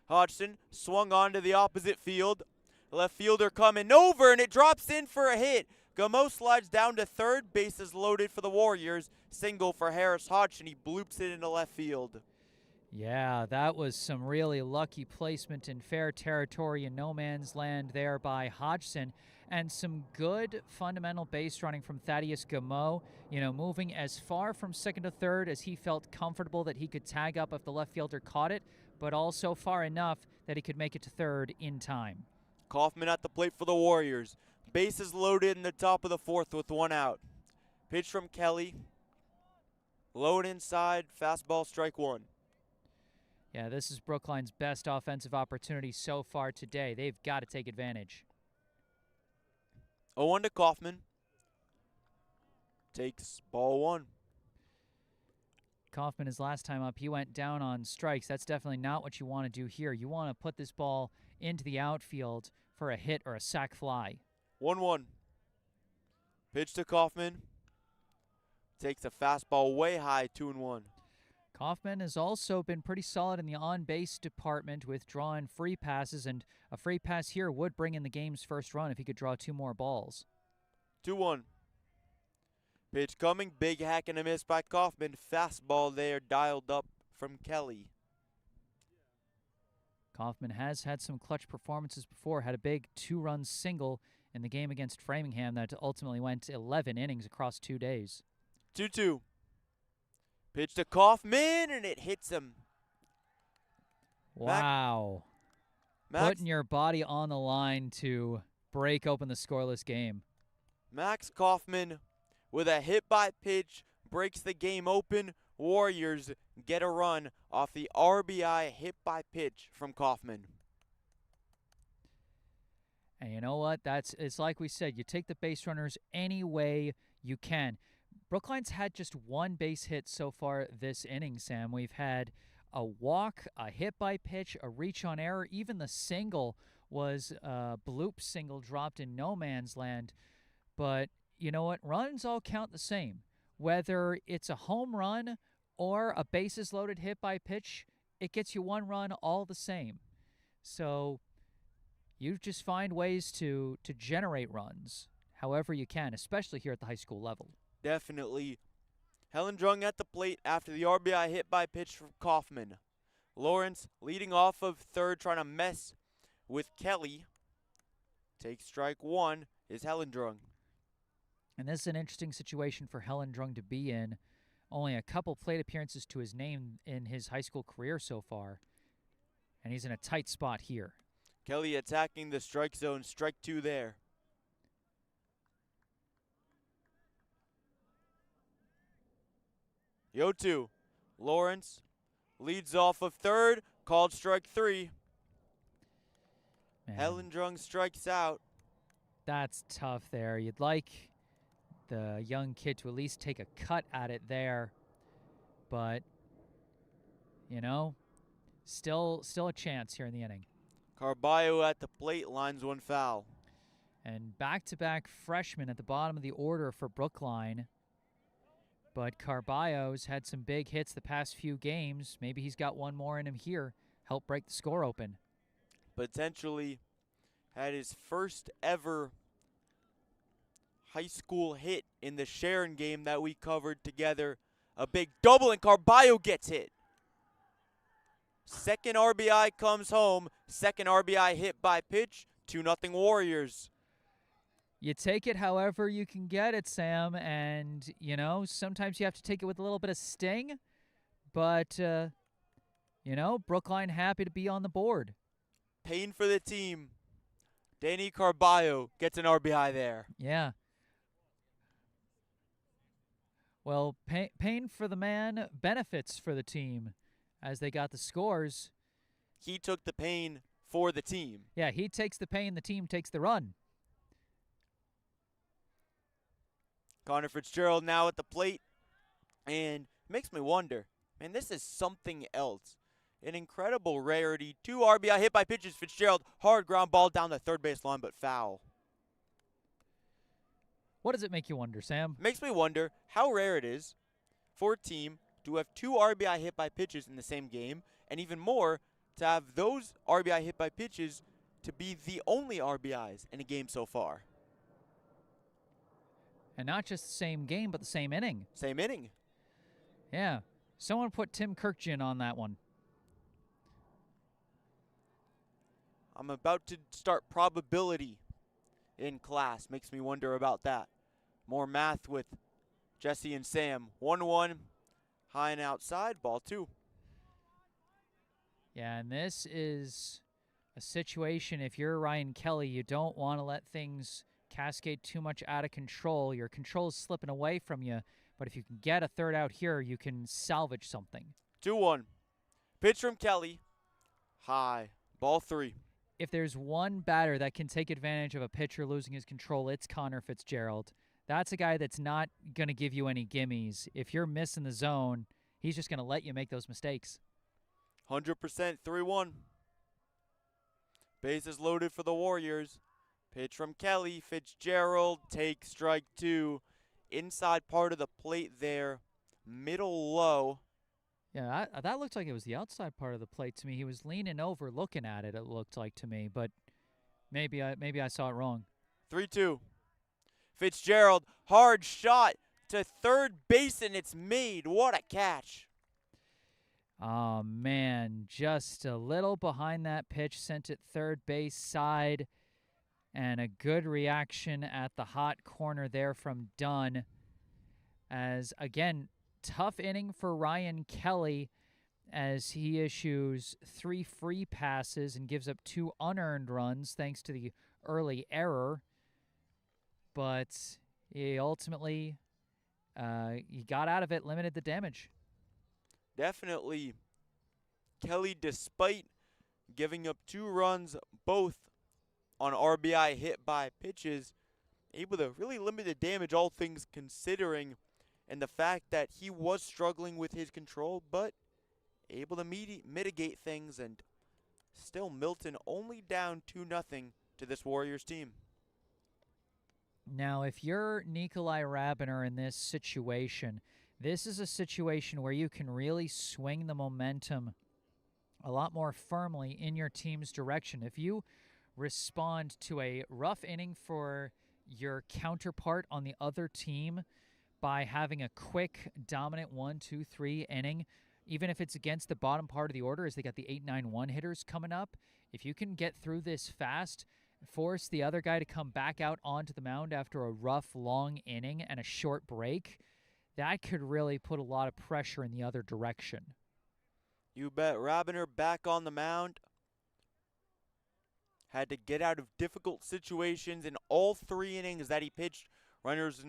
Hodgson swung onto the opposite field. Left fielder coming over, and it drops in for a hit. Gameau slides down to third, bases loaded for the Warriors. Single for Harris Hodgson. He bloops it into left field. Yeah, that was some really lucky placement in fair territory in no man's land there by Hodgson. And some good fundamental base running from Thaddeus Gameau, moving as far from second to third as he felt comfortable that he could tag up if the left fielder caught it, but also far enough that he could make it to third in time. Kaufman at the plate for the Warriors. Bases loaded in the top of the fourth with one out. Pitch from Kelly. Low and inside, fastball, strike one. Yeah, this is Brookline's best offensive opportunity so far today. They've got to take advantage. 0-1 to Kaufman. Takes ball one. Kaufman, his last time up, he went down on strikes. That's definitely not what you want to do here. You want to put this ball into the outfield for a hit or a sac fly. 1-1. Pitch to Kaufman. Takes a fastball way high, 2-1. Kaufman has also been pretty solid in the on-base department with drawing free passes, and a free pass here would bring in the game's first run if he could draw two more balls. 2-1. Pitch coming, big hack and a miss by Kaufman. Fastball there, dialed up from Kelly. Kaufman has had some clutch performances before, had a big two-run single in the game against Framingham that ultimately went 11 innings across 2 days. 2-2. Pitch to Kaufman, and it hits him. Wow. Putting your body on the line to break open the scoreless game. Max Kaufman with a hit by pitch breaks the game open. Warriors get a run off the RBI hit by pitch from Kaufman. And you know what? It's like we said, you take the base runners any way you can. Brookline's had just one base hit so far this inning, Sam. We've had a walk, a hit by pitch, a reach on error. Even the single was a bloop single dropped in no man's land. But you know what? Runs all count the same. Whether it's a home run or a bases loaded hit by pitch, it gets you one run all the same. So you just find ways to generate runs however you can, especially here at the high school level. Definitely. Hellendrung at the plate after the RBI hit by pitch from Kaufman. Lawrence leading off of third, trying to mess with Kelly. Takes strike one is Hellendrung. And this is an interesting situation for Hellendrung to be in. Only a couple plate appearances to his name in his high school career so far. And he's in a tight spot here. Kelly attacking the strike zone. Strike two there. The 0-2. Lawrence leads off of third. Called strike three. Man. Hellendrung strikes out. That's tough there. You'd like the young kid to at least take a cut at it there, but you know, still a chance here in the inning. Carballo at the plate, lines one foul. And back-to-back freshmen at the bottom of the order for Brookline. But Carballo's had some big hits the past few games. Maybe he's got one more in him here. Help break the score open. Potentially had his first ever high school hit in the Sharon game that we covered together. A big double, and Carballo gets hit. Second RBI comes home. Second RBI hit by pitch. 2-0 Warriors. You take it however you can get it, Sam, and, you know, sometimes you have to take it with a little bit of sting, but, you know, Brookline happy to be on the board. Pain for the team. Danny Carballo gets an RBI there. Yeah. Well, pain for the man, benefits for the team as they got the scores. He took the pain for the team. Yeah, he takes the pain, the team takes the run. Connor Fitzgerald now at the plate, and makes me wonder, man, this is something else. An incredible rarity. 2 RBI hit by pitches. Fitzgerald, hard ground ball down the third base line, but foul. What does it make you wonder, Sam? Makes me wonder how rare it is for a team to have 2 RBI hit by pitches in the same game, and even more, to have those RBI hit by pitches to be the only RBIs in a game so far. And not just the same game, but the same inning. Same inning. Yeah. Someone put Tim Kirkjian on that one. I'm about to start probability in class. Makes me wonder about that. More math with Jesse and Sam. 1-1, high and outside, ball 2. Yeah, and this is a situation, if you're Ryan Kelly, you don't want to let things cascade too much out of control. Your control is slipping away from you, but if you can get a third out here, you can salvage something. 2-1. Pitch from Kelly. High. Ball 3. If there's one batter that can take advantage of a pitcher losing his control, it's Connor Fitzgerald. That's a guy that's not going to give you any gimmies. If you're missing the zone, he's just going to let you make those mistakes. 100%, 3-1. Bases loaded for the Warriors. Pitch from Kelly. Fitzgerald takes strike 2. Inside part of the plate there. Middle low. Yeah, that looked like it was the outside part of the plate to me. He was leaning over looking at it, it looked like to me, but maybe I saw it wrong. 3-2. Fitzgerald, hard shot to third base, and it's made. What a catch. Oh, man, just a little behind that pitch, sent it third base side, and a good reaction at the hot corner there from Dunn. As, again, tough inning for Ryan Kelly as he issues 3 free passes and gives up 2 unearned runs thanks to the early error. But he ultimately he got out of it, limited the damage. Definitely. Kelly, despite giving up 2 runs, both on RBI hit by pitches, able to really limit the damage, all things considering, and the fact that he was struggling with his control, but able to mitigate things, and still Milton only down 2-0 to this Warriors team. Now, if you're Nikolai Rabiner in this situation, this is a situation where you can really swing the momentum a lot more firmly in your team's direction. If you respond to a rough inning for your counterpart on the other team by having a quick, dominant 1-2-3 inning, even if it's against the bottom part of the order as they got the 8-9-1 hitters coming up, if you can get through this fast, force the other guy to come back out onto the mound after a rough, long inning and a short break, that could really put a lot of pressure in the other direction. You bet. Rabiner back on the mound. Had to get out of difficult situations in all 3 innings that he pitched. Runners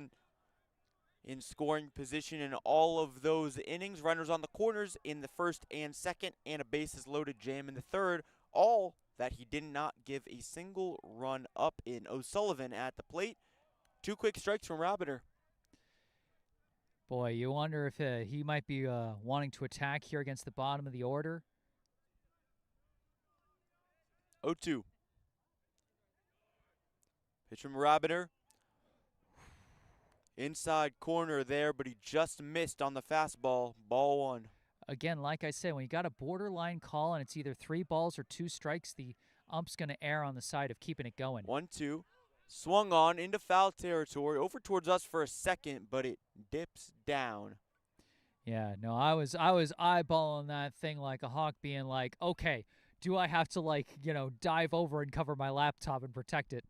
in scoring position in all of those innings. Runners on the corners in the first and second, and a bases loaded jam in the third. all that he did not give a single run up in. O'Sullivan at the plate. 2 quick strikes from Rabiner. Boy, you wonder if he might be wanting to attack here against the bottom of the order. 0-2. Pitch from Rabiner. Inside corner there, but he just missed on the fastball. Ball 1. Again, like I said, when you got a borderline call and it's either 3 balls or 2 strikes, the ump's going to err on the side of keeping it going. 1-2. Swung on into foul territory, over towards us for a second, but it dips down. Yeah, no, I was eyeballing that thing like a hawk, being like, okay, do I have to dive over and cover my laptop and protect it?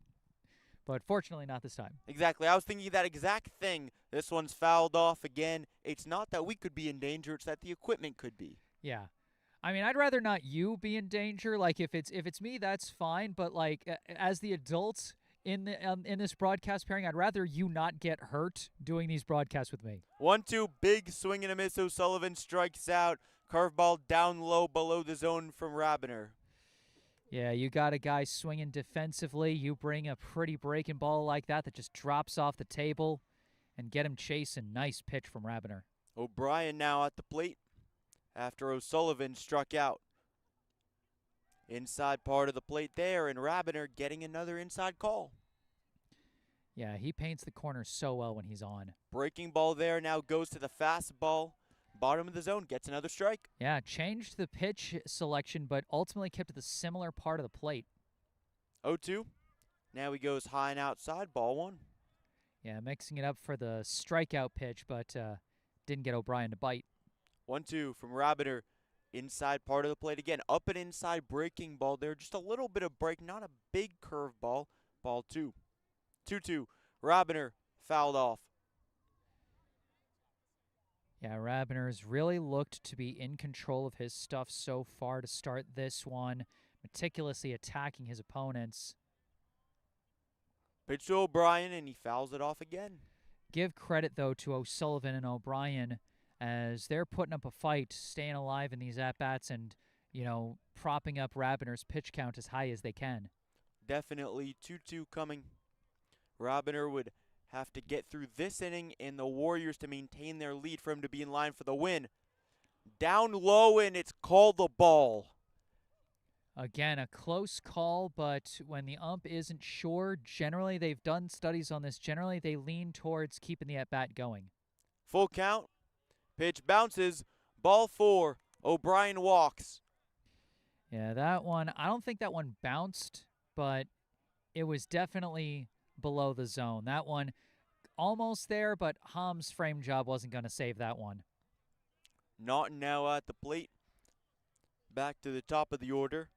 But fortunately, not this time. Exactly. I was thinking that exact thing. This one's fouled off again. It's not that we could be in danger, it's that the equipment could be. Yeah. I mean, I'd rather not you be in danger. Like, if it's me, that's fine. But, as the adults in this broadcast pairing, I'd rather you not get hurt doing these broadcasts with me. 1-2, big swing and a miss. O'Sullivan strikes out. Curveball down low below the zone from Rabiner. Yeah, you got a guy swinging defensively. You bring a pretty breaking ball like that just drops off the table and get him chasing. Nice pitch from Rabiner. O'Brien now at the plate after O'Sullivan struck out. Inside part of the plate there, and Rabiner getting another inside call. Yeah, he paints the corner so well when he's on. Breaking ball there now goes to the fastball. Bottom of the zone, gets another strike. Yeah, changed the pitch selection, but ultimately kept it the similar part of the plate. 0-2. Now he goes high and outside, ball 1. Yeah, mixing it up for the strikeout pitch, but didn't get O'Brien to bite. 1-2 from Rabiner. Inside part of the plate again. Up and inside breaking ball there. Just a little bit of break, not a big curveball. Ball 2. 2-2. Rabiner fouled off. Yeah, Rabiner's really looked to be in control of his stuff so far to start this one, meticulously attacking his opponents. Pitch to O'Brien, and he fouls it off again. Give credit, though, to O'Sullivan and O'Brien as they're putting up a fight, staying alive in these at-bats and, propping up Rabiner's pitch count as high as they can. Definitely 2-2 coming. Rabiner would have to get through this inning and the Warriors to maintain their lead for him to be in line for the win. Down low, and it's called the ball. Again, a close call, but when the ump isn't sure, generally they've done studies on this. Generally, they lean towards keeping the at-bat going. Full count. Pitch bounces. Ball 4. O'Brien walks. Yeah, that one, I don't think that one bounced, but it was definitely below the zone. That one almost there, but Ham's frame job wasn't going to save that one. Naughton now at the plate. Back to the top of the order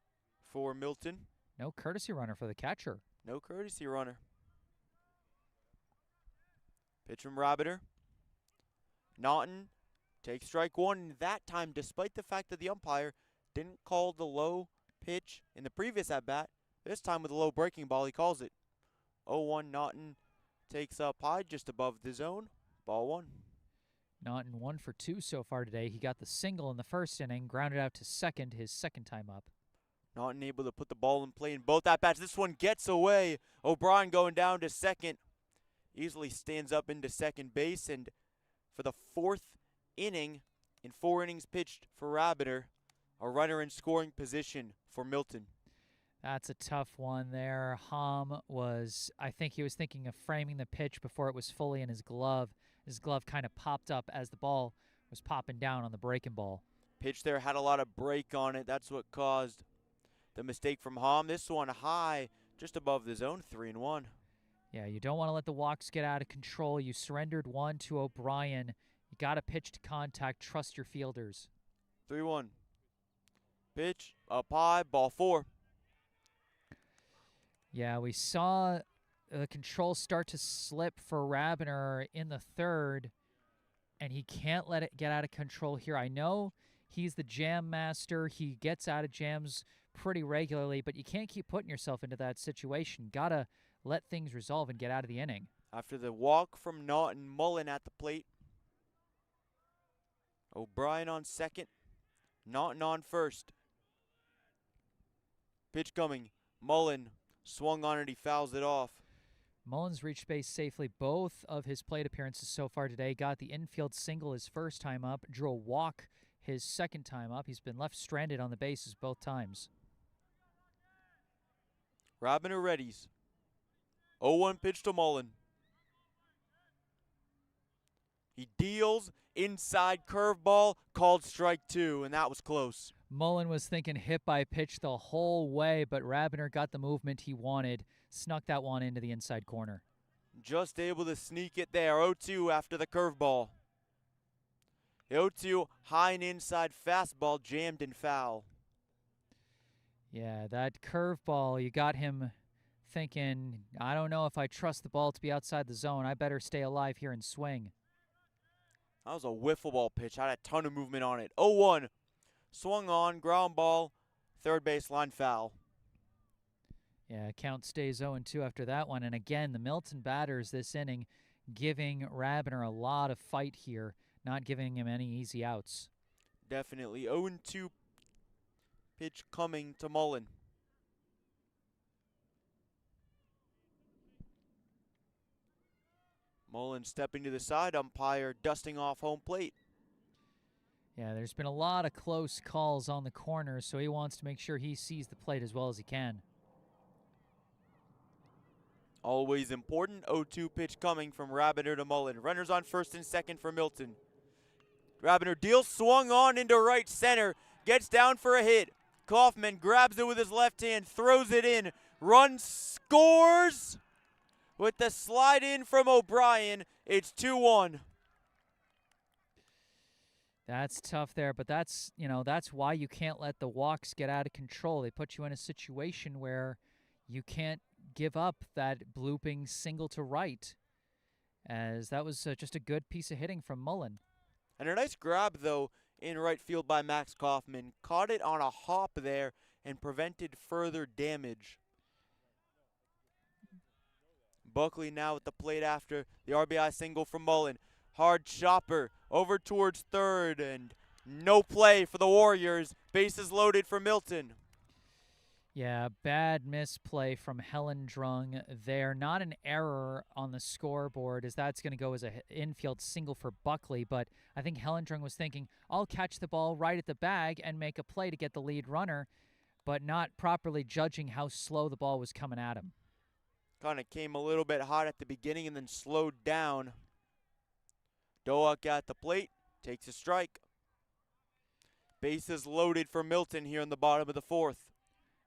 for Milton. No courtesy runner for the catcher. No courtesy runner. Pitch from Rabiner. Naughton takes strike 1, and that time, despite the fact that the umpire didn't call the low pitch in the previous at-bat, this time with a low breaking ball, he calls it. 0-1 Naughton takes up high just above the zone. Ball 1. Naughton 1 for 2 so far today. He got the single in the first inning, grounded out to second his second time up. Naughton able to put the ball in play in both at-bats. This one gets away. O'Brien going down to second. Easily stands up into second base, and for the 4th inning, in 4 innings pitched for Rabiner, a runner in scoring position for Milton. That's a tough one there. I think he was thinking of framing the pitch before it was fully in his glove. His glove kind of popped up as the ball was popping down on the breaking ball. Pitch there had a lot of break on it. That's what caused the mistake from Ham. This one high, just above the zone, 3-1. Yeah, you don't want to let the walks get out of control. You surrendered 1 to O'Brien. You got to pitch to contact. Trust your fielders. 3-1. Pitch up high, ball 4. Yeah, we saw the control start to slip for Rabiner in the 3rd, and he can't let it get out of control here. I know he's the jam master. He gets out of jams pretty regularly, but you can't keep putting yourself into that situation. Got to let things resolve and get out of the inning. After the walk from Naughton, Mullen at the plate. O'Brien on second. Naughton on first. Pitch coming. Mullen swung on it. He fouls it off. Mullins reached base safely both of his plate appearances so far today. Got the infield single his first time up. Drew a walk his second time up. He's been left stranded on the bases both times. Rabiner readies. 0-1 pitch to Mullen. He deals inside curveball, called strike 2, and that was close. Mullen was thinking hit by pitch the whole way, but Rabiner got the movement he wanted, snuck that one into the inside corner. Just able to sneak it there. 0-2 after the curveball. The 0-2 high and inside fastball jammed and foul. Yeah, that curveball, you got him thinking, I don't know if I trust the ball to be outside the zone. I better stay alive here and swing. That was a wiffle ball pitch. Had a ton of movement on it. 0-1. Swung on, ground ball, third baseline foul. Yeah, count stays 0-2 after that one. And again, the Milton batters this inning giving Rabiner a lot of fight here, not giving him any easy outs. Definitely. 0-2 pitch coming to Mullen. Mullen stepping to the side, umpire dusting off home plate. Yeah, there's been a lot of close calls on the corners, so he wants to make sure he sees the plate as well as he can. Always important. 0-2 pitch coming from Rabiner to Mullen. Runners on first and second for Milton. Rabiner deals, swung on into right center, gets down for a hit. Kaufman grabs it with his left hand, throws it in. Run scores with the slide in from O'Brien. It's 2-1. That's tough there, but that's why you can't let the walks get out of control. They put you in a situation where you can't give up that blooping single to right, as that was just a good piece of hitting from Mullen. And a nice grab, though, in right field by Max Kaufman. Caught it on a hop there and prevented further damage. Buckley now at the plate after the RBI single from Mullen. Hard chopper over towards third, and no play for the Warriors. Bases loaded for Milton. Yeah, bad misplay from Hellendrung there. Not an error on the scoreboard, as that's going to go as an infield single for Buckley, but I think Hellendrung was thinking, I'll catch the ball right at the bag and make a play to get the lead runner, but not properly judging how slow the ball was coming at him. Kind of came a little bit hot at the beginning and then slowed down. Doak at the plate, takes a strike. Bases loaded for Milton here in the bottom of the fourth.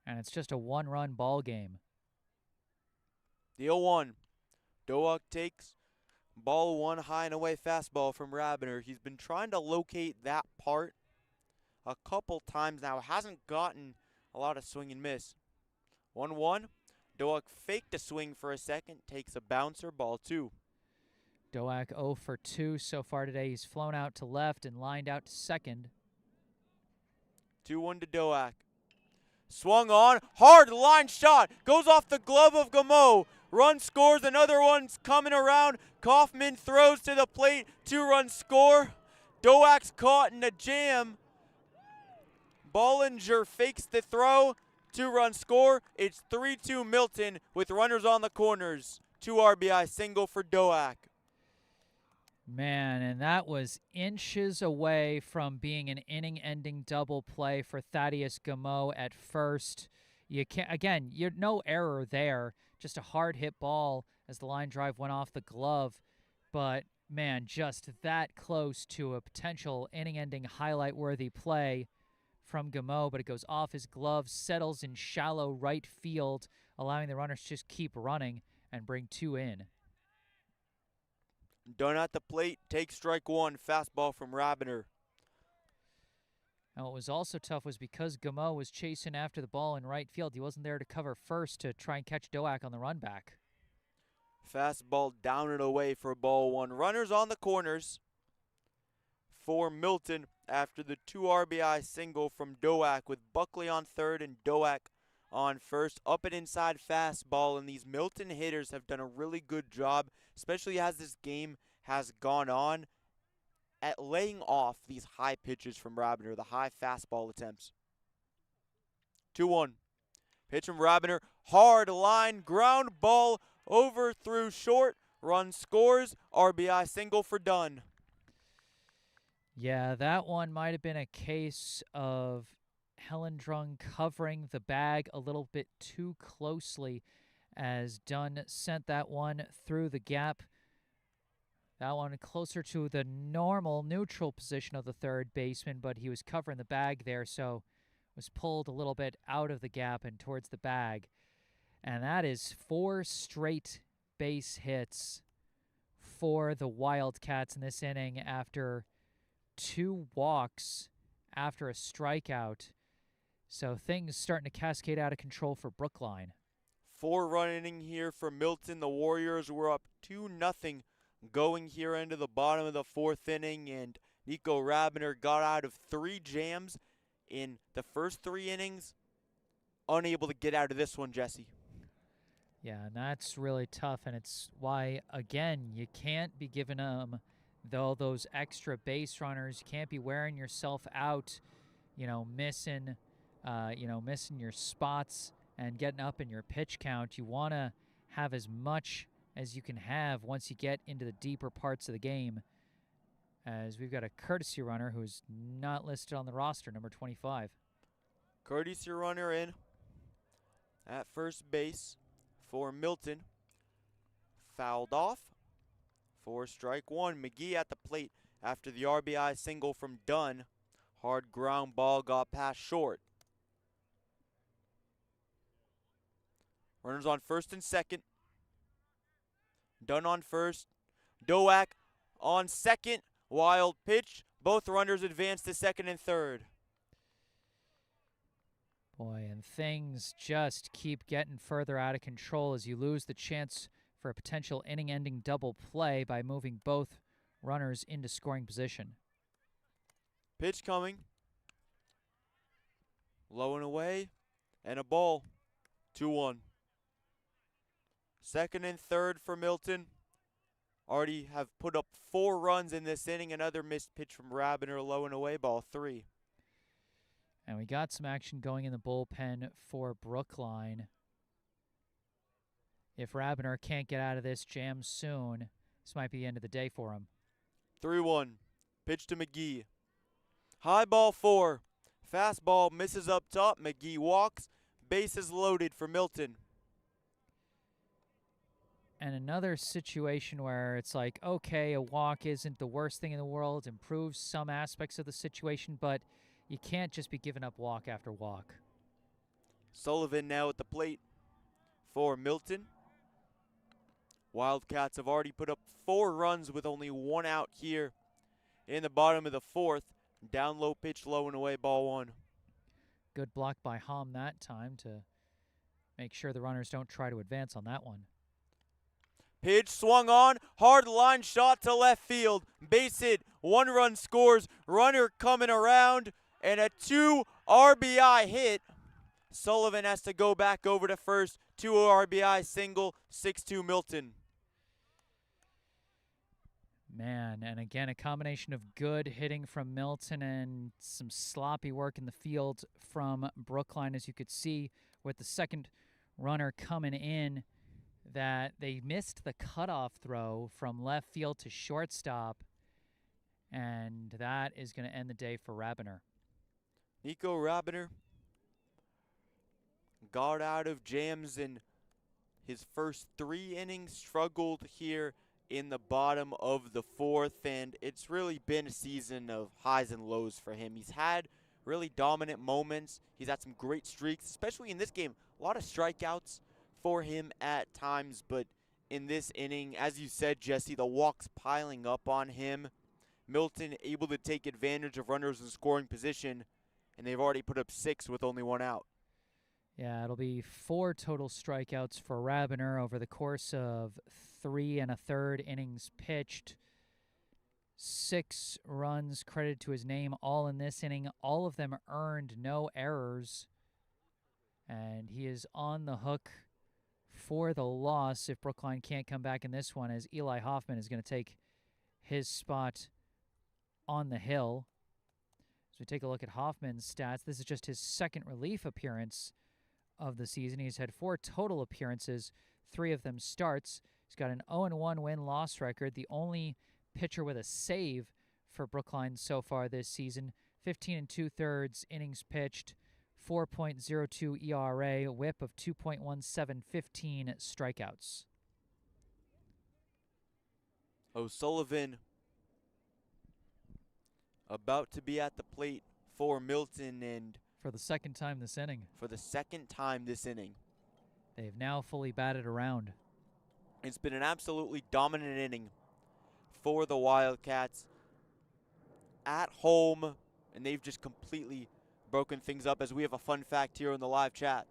And it's just a one-run ball game. The 0-1. Doak takes ball one, high and away fastball from Rabiner. He's been trying to locate that part a couple times now. Hasn't gotten a lot of swing and miss. 1-1. Doak faked a swing for a second, takes a bouncer, ball 2. Doak 0 for 2 so far today. He's flown out to left and lined out to second. 2-1 to Doak. Swung on, hard line shot, goes off the glove of Gameau. Run scores, another one's coming around. Kaufman throws to the plate, 2-run score. Doak's caught in a jam. Bollinger fakes the throw, 2-run score. It's 3-2 Milton with runners on the corners. 2 RBI single for Doak. Man, and that was inches away from being an inning-ending double play for Thaddeus Gameau at first. You can't, again, you're no error there. Just a hard hit ball as the line drive went off the glove. But, man, just that close to a potential inning-ending highlight-worthy play from Gameau, but it goes off his glove, settles in shallow right field, allowing the runners to just keep running and bring 2 in. Done at the plate, takes strike 1, fastball from Rabiner. And what was also tough was because Gameau was chasing after the ball in right field, he wasn't there to cover first to try and catch Doak on the run back. Fastball down and away for ball 1. Runners on the corners for Milton after the 2 RBI single from Doak, with Buckley on third and Doak on first. Up and inside fastball, and these Milton hitters have done a really good job, especially as this game has gone on, at laying off these high pitches from Rabiner, the high fastball attempts. 2-1. Pitch from Rabiner. Hard line. Ground ball over through short. Run scores. RBI single for Dunn. Yeah, that one might have been a case of Hellendrung covering the bag a little bit too closely as Dunn sent that one through the gap. That one closer to the normal neutral position of the third baseman, but he was covering the bag there, so was pulled a little bit out of the gap and towards the bag. And that is 4 straight base hits for the Wildcats in this inning after 2 walks after a strikeout. So things starting to cascade out of control for Brookline. 4-run inning here for Milton. The Warriors were up 2-0 going here into the bottom of the 4th inning, and Nico Rabiner got out of 3 jams in the first 3 innings. Unable to get out of this one, Jesse. Yeah, and that's really tough, and it's why, again, you can't be giving them those extra base runners. You can't be wearing yourself out, missing your spots and getting up in your pitch count. You want to have as much as you can have once you get into the deeper parts of the game, as we've got a courtesy runner who's not listed on the roster, number 25. Courtesy runner in at first base for Milton. Fouled off for strike 1. McGee at the plate after the RBI single from Dunn. Hard ground ball got past short. Runners on first and second. Dunn on first. Doak on second. Wild pitch. Both runners advance to second and third. Boy, and things just keep getting further out of control as you lose the chance for a potential inning-ending double play by moving both runners into scoring position. Pitch coming. Low and away. And a ball. 2-1. Second and third for Milton. Already have put up 4 runs in this inning. Another missed pitch from Rabiner, low and away, ball 3. And we got some action going in the bullpen for Brookline. If Rabiner can't get out of this jam soon, this might be the end of the day for him. 3-1. Pitch to McGee. High ball 4. Fastball misses up top. McGee walks. Bases loaded for Milton. And another situation where it's like, okay, a walk isn't the worst thing in the world, improves some aspects of the situation, but you can't just be giving up walk after walk. Sullivan now at the plate for Milton. Wildcats have already put up 4 runs with only 1 out here in the bottom of the 4th. Down low pitch, low and away, ball 1. Good block by Hom that time to make sure the runners don't try to advance on that one. Pitch swung on, hard line shot to left field. Base hit, 1 run scores, runner coming around, and a 2 RBI hit. Sullivan has to go back over to first. 2 RBI single, 6-2 Milton. Man, and again, a combination of good hitting from Milton and some sloppy work in the field from Brookline, as you could see with the second runner coming in, that they missed the cutoff throw from left field to shortstop, and that is going to end the day for Rabiner. Nico Rabiner got out of jams in his first 3 innings, struggled here in the bottom of the 4th, and it's really been a season of highs and lows for him. He's had really dominant moments. He's had some great streaks, especially in this game. A lot of strikeouts for him at times, but in this inning, as you said, Jesse, the walks piling up on him. Milton able to take advantage of runners in scoring position, and they've already put up 6 with only 1 out. Yeah, it'll be 4 total strikeouts for Rabiner over the course of 3 1/3 innings pitched. 6 runs credited to his name, all in this inning. All of them earned, no errors. And he is on the hook for the loss if Brookline can't come back in this one, as Eli Hoffman is going to take his spot on the hill. As we take a look at Hoffman's stats, this is just his second relief appearance of the season. He's had 4 total appearances, 3 of them starts. He's got an 0-1 win-loss record, the only pitcher with a save for Brookline so far this season. 15 2/3 innings pitched, 4.02 ERA, whip of 2.17, 15 strikeouts. O'Sullivan about to be at the plate for Milton, and For the second time this inning. for the second time this inning. They've now fully batted around. It's been an absolutely dominant inning for the Wildcats at home, and they've just completely broken things up, as we have a fun fact here in the live chat.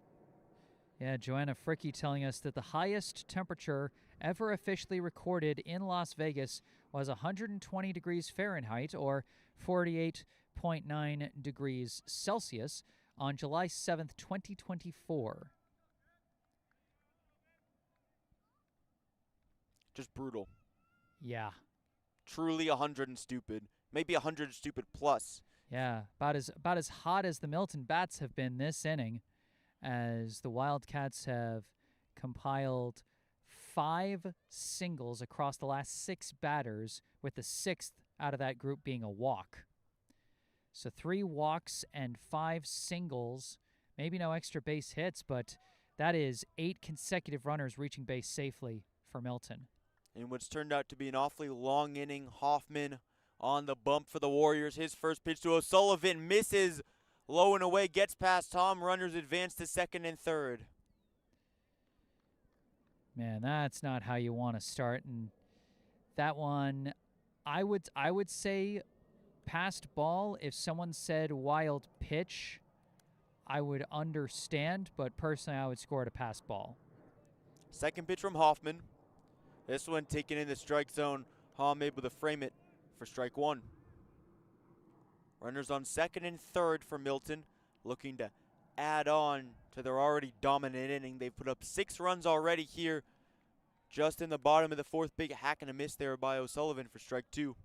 Yeah, Joanna Fricky telling us that the highest temperature ever officially recorded in Las Vegas was 120 degrees Fahrenheit, or 48.9 degrees Celsius, on July 7th, 2024. Just brutal. Yeah. Truly 100 and stupid. Maybe 100 and stupid plus. Yeah, about as hot as the Milton Bats have been this inning, as the Wildcats have compiled 5 singles across the last 6 batters, with the 6th out of that group being a walk. So 3 walks and 5 singles, maybe no extra base hits, but that is 8 consecutive runners reaching base safely for Milton. In what's turned out to be an awfully long inning, Hoffman on the bump for the Warriors. His first pitch to O'Sullivan misses, low and away, gets past Tom. Runners advance to second and third. Man, that's not how you want to start. And that one, I would say passed ball. If someone said wild pitch, I would understand, but personally I would score it a passed ball. Second pitch from Hoffman. This one taken in the strike zone. Hom able to frame it for strike 1. Runners on second and third for Milton, looking to add on to their already dominant inning. They've put up 6 runs already here, just in the bottom of the 4th. Big hack and a miss there by O'Sullivan for strike 2.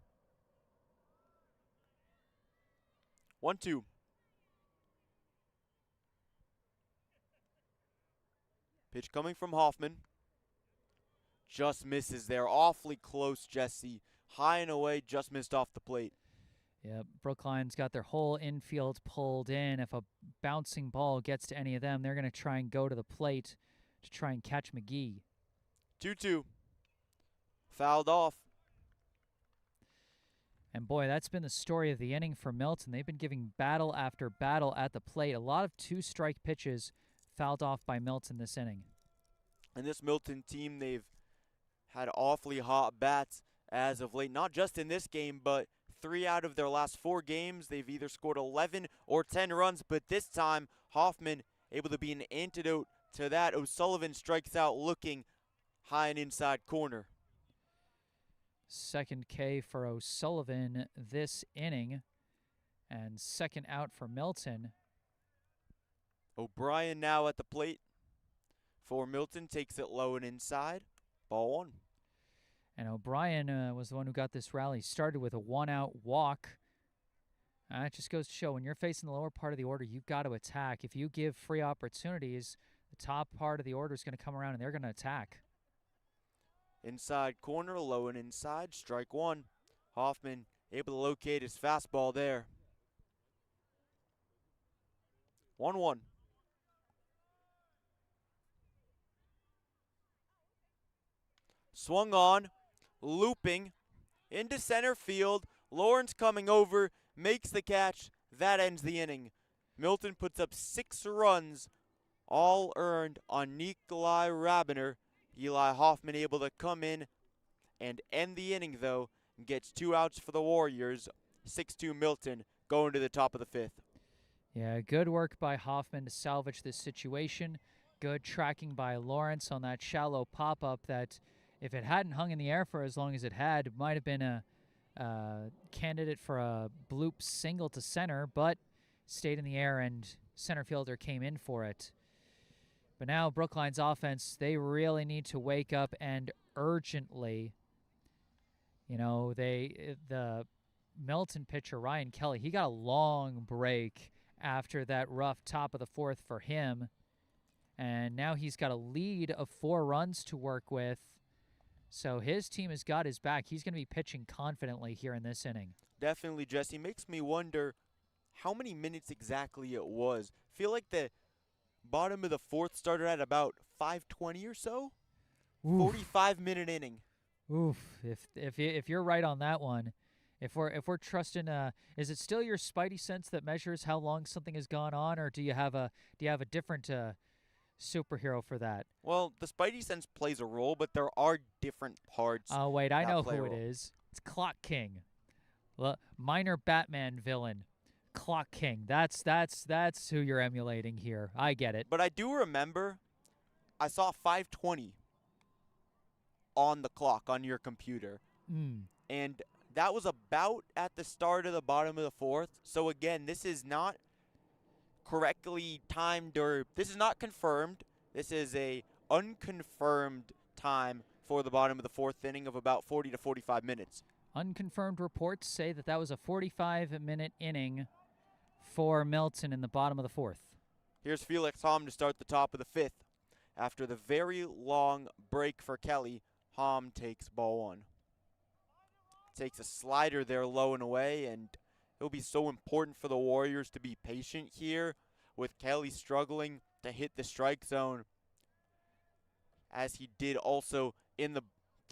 1-2. Pitch coming from Hoffman. Just misses there. Awfully close, Jesse. High and away, just missed off the plate. Yeah, Brookline's got their whole infield pulled in. If a bouncing ball gets to any of them, they're going to try and go to the plate to try and catch McGee. 2-2. Fouled off. And boy, that's been the story of the inning for Milton. They've been giving battle after battle at the plate. A lot of 2-strike pitches fouled off by Milton this inning. And this Milton team, they've had awfully hot bats as of late. Not just in this game, but 3 out of their last 4 games, they've either scored 11 or 10 runs. But this time, Hoffman able to be an antidote to that. O'Sullivan strikes out looking high and inside corner. Second K for O'Sullivan this inning, and second out for Milton. O'Brien now at the plate for Milton, takes it low and inside. Ball 1. And O'Brien was the one who got this rally started with a 1-out walk. It just goes to show, when you're facing the lower part of the order, you've got to attack. If you give free opportunities, the top part of the order is going to come around and they're going to attack. Inside corner, low and inside, strike 1. Hoffman able to locate his fastball there. 1-1. Swung on, looping into center field. Lawrence coming over, makes the catch. That ends the inning. Milton puts up 6 runs, all earned on Nikolai Rabiner. Eli Hoffman able to come in and end the inning, though, and gets 2 outs for the Warriors. 6-2 Milton going to the top of the 5th. Yeah, good work by Hoffman to salvage this situation. Good tracking by Lawrence on that shallow pop-up that, if it hadn't hung in the air for as long as it had, might have been a candidate for a bloop single to center, but stayed in the air and center fielder came in for it. But now Brookline's offense, they really need to wake up, and urgently. You know, the Milton pitcher, Ryan Kelly, he got a long break after that rough top of the 4th for him. And now he's got a lead of 4 runs to work with. So his team has got his back. He's going to be pitching confidently here in this inning. Definitely, Jesse. Makes me wonder how many minutes exactly it was. Feel like the bottom of the fourth started at about 5:20 or so. 45-minute inning. Oof. If you're right on that one, if we're trusting, is it still your spidey sense that measures how long something has gone on, or do you have a different superhero for that? Well, the spidey sense plays a role, but there are different parts. Oh wait, I that know play a who it role. is. It's Clock King, minor Batman villain. Clock King. That's who you're emulating here. I get it. But I do remember I saw 5:20 on the clock on your computer. And that was about at the start of the bottom of the fourth. So again, this is not correctly timed, or this is not confirmed. This is a unconfirmed time for the bottom of the fourth inning of about 40 to 45 minutes. Unconfirmed reports say that was a 45-minute inning for Milton in the bottom of the fourth. Here's Felix Hom to start the top of the fifth. After the very long break for Kelly, Hom takes ball 1. Takes a slider there low and away, and it'll be so important for the Warriors to be patient here with Kelly struggling to hit the strike zone, as he did also in the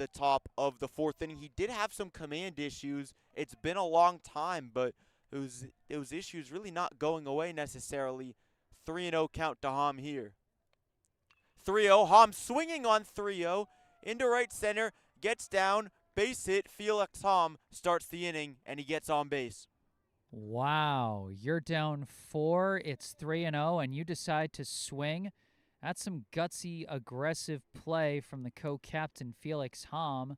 top of the fourth inning. He did have some command issues. It's been a long time, but those issues really not going away necessarily. 3-0 count to Hom here. 3-0, Hom swinging on 3-0 into right center, gets down, base hit. Felix Hom starts the inning, and he gets on base. Wow, you're down 4, it's 3-0, and you decide to swing. That's some gutsy, aggressive play from the co-captain Felix Hom.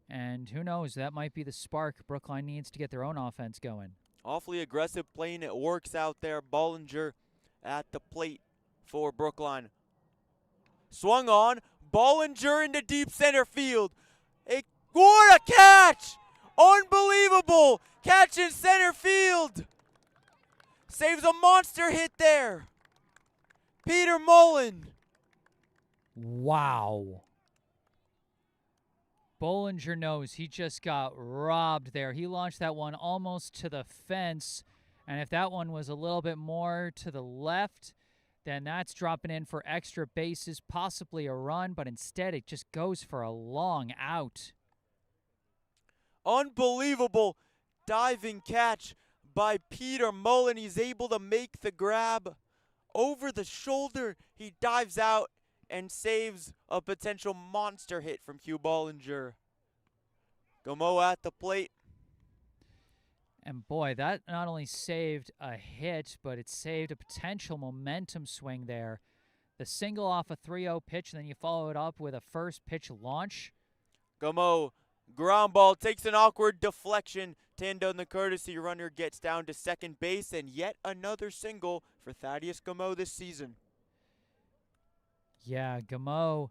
And who knows, that might be the spark Brookline needs to get their own offense going. Awfully aggressive playing. It works out there. Bollinger at the plate for Brookline. Swung on. Bollinger into deep center field. What a catch! Unbelievable! Catch in center field. Saves a monster hit there. Peter Mullen. Wow. Bollinger knows he just got robbed there. He launched that one almost to the fence. And if that one was a little bit more to the left, then that's dropping in for extra bases, possibly a run. But instead, it just goes for a long out. Unbelievable diving catch by Peter Mullen. He's able to make the grab over the shoulder. He dives out and saves a potential monster hit from Hugh Bollinger. Gameau at the plate. And boy, that not only saved a hit, but it saved a potential momentum swing there. The single off a 3-0 pitch, and then you follow it up with a first pitch launch. Gameau, ground ball, takes an awkward deflection. Tandon, the courtesy runner, gets down to second base, and yet another single for Thaddeus Gameau this season. Yeah, Gameau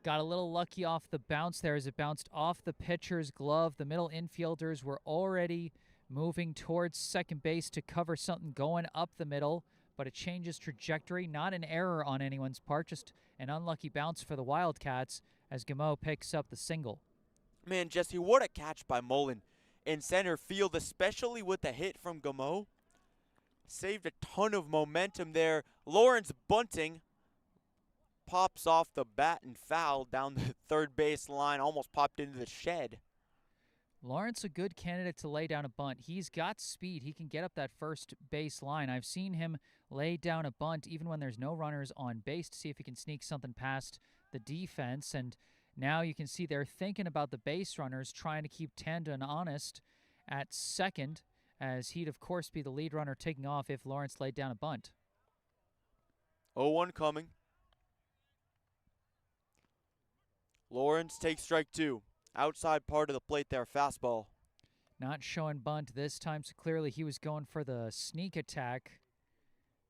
got a little lucky off the bounce there as it bounced off the pitcher's glove. The middle infielders were already moving towards second base to cover something going up the middle, but it changes trajectory. Not an error on anyone's part, just an unlucky bounce for the Wildcats as Gameau picks up the single. Man, Jesse, what a catch by Mullen in center field, especially with the hit from Gameau. Saved a ton of momentum there. Lawrence bunting pops off the bat and foul down the third base line, almost popped into the shed. Lawrence, a good candidate to lay down a bunt. He's got speed. He can get up that first base line. I've seen him lay down a bunt even when there's no runners on base to see if he can sneak something past the defense. And now you can see they're thinking about the base runners, trying to keep Tandon honest at second, as he'd, of course, be the lead runner taking off if Lawrence laid down a bunt. 0-1 coming. Lawrence takes strike 2. Outside part of the plate there, fastball. Not showing bunt this time, so clearly he was going for the sneak attack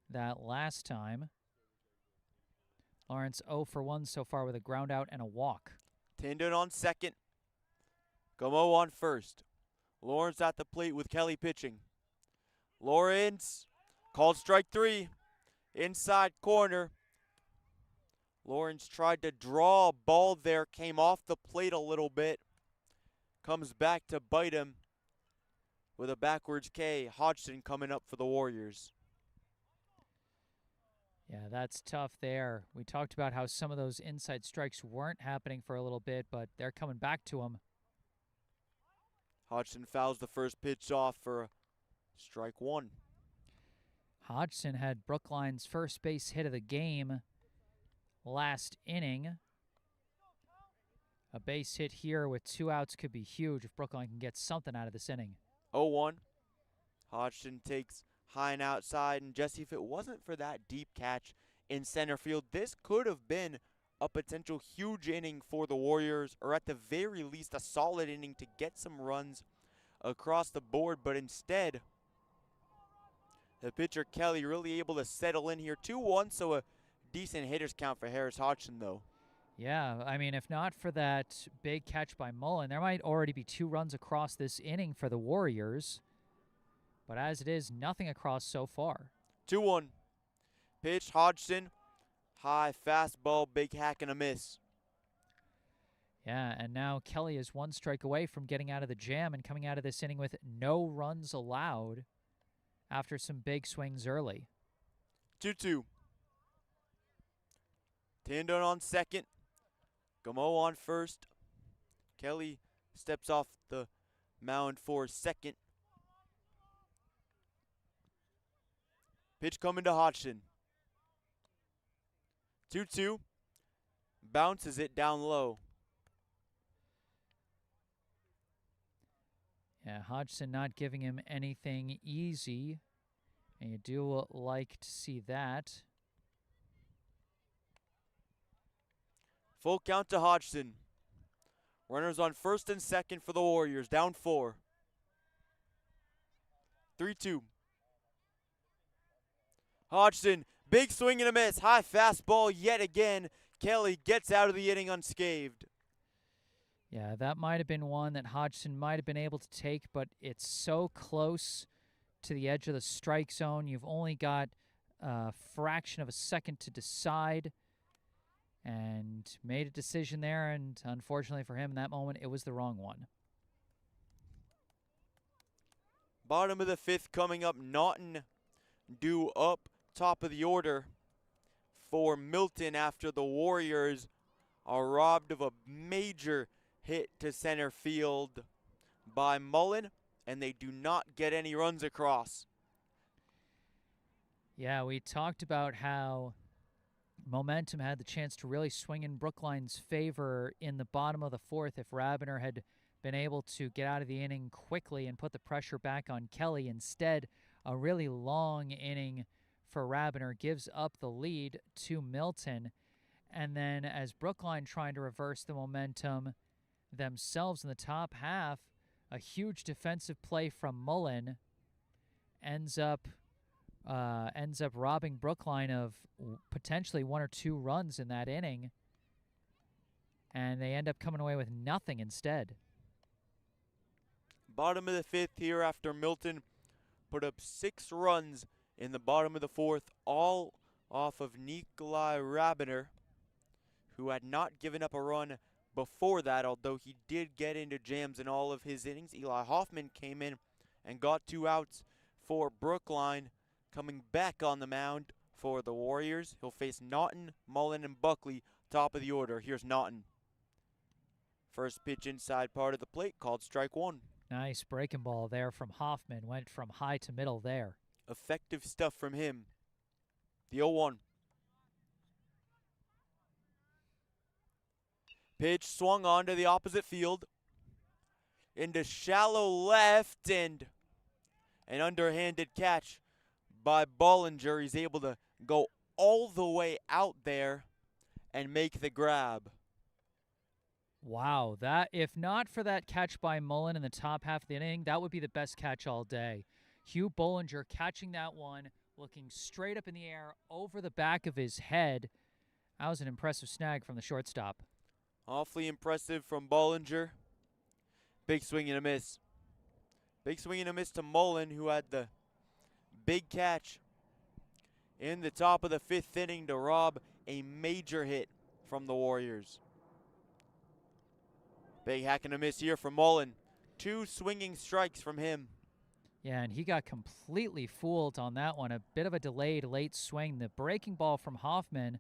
that last time. Lawrence 0 for 1 so far with a ground out and a walk. Tandon on second. Gameau on first. Lawrence at the plate with Kelly pitching. Lawrence called strike 3. Inside corner. Lawrence tried to draw a ball there, came off the plate a little bit. Comes back to bite him with a backwards K. Hodgson coming up for the Warriors. Yeah, that's tough there. We talked about how some of those inside strikes weren't happening for a little bit, but they're coming back to him. Hodgson fouls the first pitch off for strike one. Hodgson had Brookline's first base hit of the game last inning. A base hit here with 2 outs could be huge if Brookline can get something out of this inning. 0-1. Hodgson takes high and outside, and Jesse, if it wasn't for that deep catch in center field, this could have been a potential huge inning for the Warriors, or at the very least a solid inning to get some runs across the board, but instead the pitcher Kelly really able to settle in here. 2-1, so a decent hitter's count for Harris Hodgson though. Yeah, I mean, if not for that big catch by Mullen, there might already be 2 runs across this inning for the Warriors. But as it is, nothing across so far. 2-1. Pitch, Hodgson. High fastball, big hack and a miss. Yeah, and now Kelly is 1 strike away from getting out of the jam and coming out of this inning with no runs allowed after some big swings early. 2-2. Tandon on second. Gamo on first. Kelly steps off the mound for second. Pitch coming to Hodgson. 2-2. Bounces it down low. Yeah, Hodgson not giving him anything easy. And you do like to see that. Full count to Hodgson. Runners on first and second for the Warriors. Down 4. 3-2. Hodgson, big swing and a miss. High fastball yet again. Kelly gets out of the inning unscathed. Yeah, that might have been one that Hodgson might have been able to take, but it's so close to the edge of the strike zone. You've only got a fraction of a second to decide, and made a decision there, and unfortunately for him in that moment, it was the wrong one. Bottom of the 5th coming up. Naughton due up top of the order for Milton after the Warriors are robbed of a major hit to center field by Mullen, and they do not get any runs across. Yeah, we talked about how momentum had the chance to really swing in Brookline's favor in the bottom of the 4th if Rabiner had been able to get out of the inning quickly and put the pressure back on Kelly. Instead, a really long inning for Rabiner gives up the lead to Milton. And then as Brookline trying to reverse the momentum themselves in the top half, a huge defensive play from Mullen ends up robbing Brookline of potentially 1 or 2 runs in that inning, and they end up coming away with nothing instead. Bottom of the 5th here after Milton put up 6 runs in the bottom of the 4th, all off of Nikolai Rabiner, who had not given up a run before that, although he did get into jams in all of his innings. Eli Hoffman came in and got 2 outs for Brookline. Coming back on the mound for the Warriors, he'll face Naughton, Mullen, and Buckley, top of the order. Here's Naughton. First pitch inside part of the plate, called strike 1. Nice breaking ball there from Hoffman. Went from high to middle there. Effective stuff from him. The 0-1. Pitch swung on to the opposite field. Into shallow left, and an underhanded catch by Bollinger. He's able to go all the way out there and make the grab. Wow, that if not for that catch by Mullen in the top half of the inning, that would be the best catch all day. Hugh Bollinger catching that one, looking straight up in the air over the back of his head. That was an impressive snag from the shortstop. Awfully impressive from Bollinger. Big swing and a miss. Big swing and a miss to Mullen, who had the big catch in the top of the 5th inning to rob a major hit from the Warriors. Big hack and a miss here from Mullen. 2 swinging strikes from him. Yeah, and he got completely fooled on that one. A bit of a delayed late swing. The breaking ball from Hoffman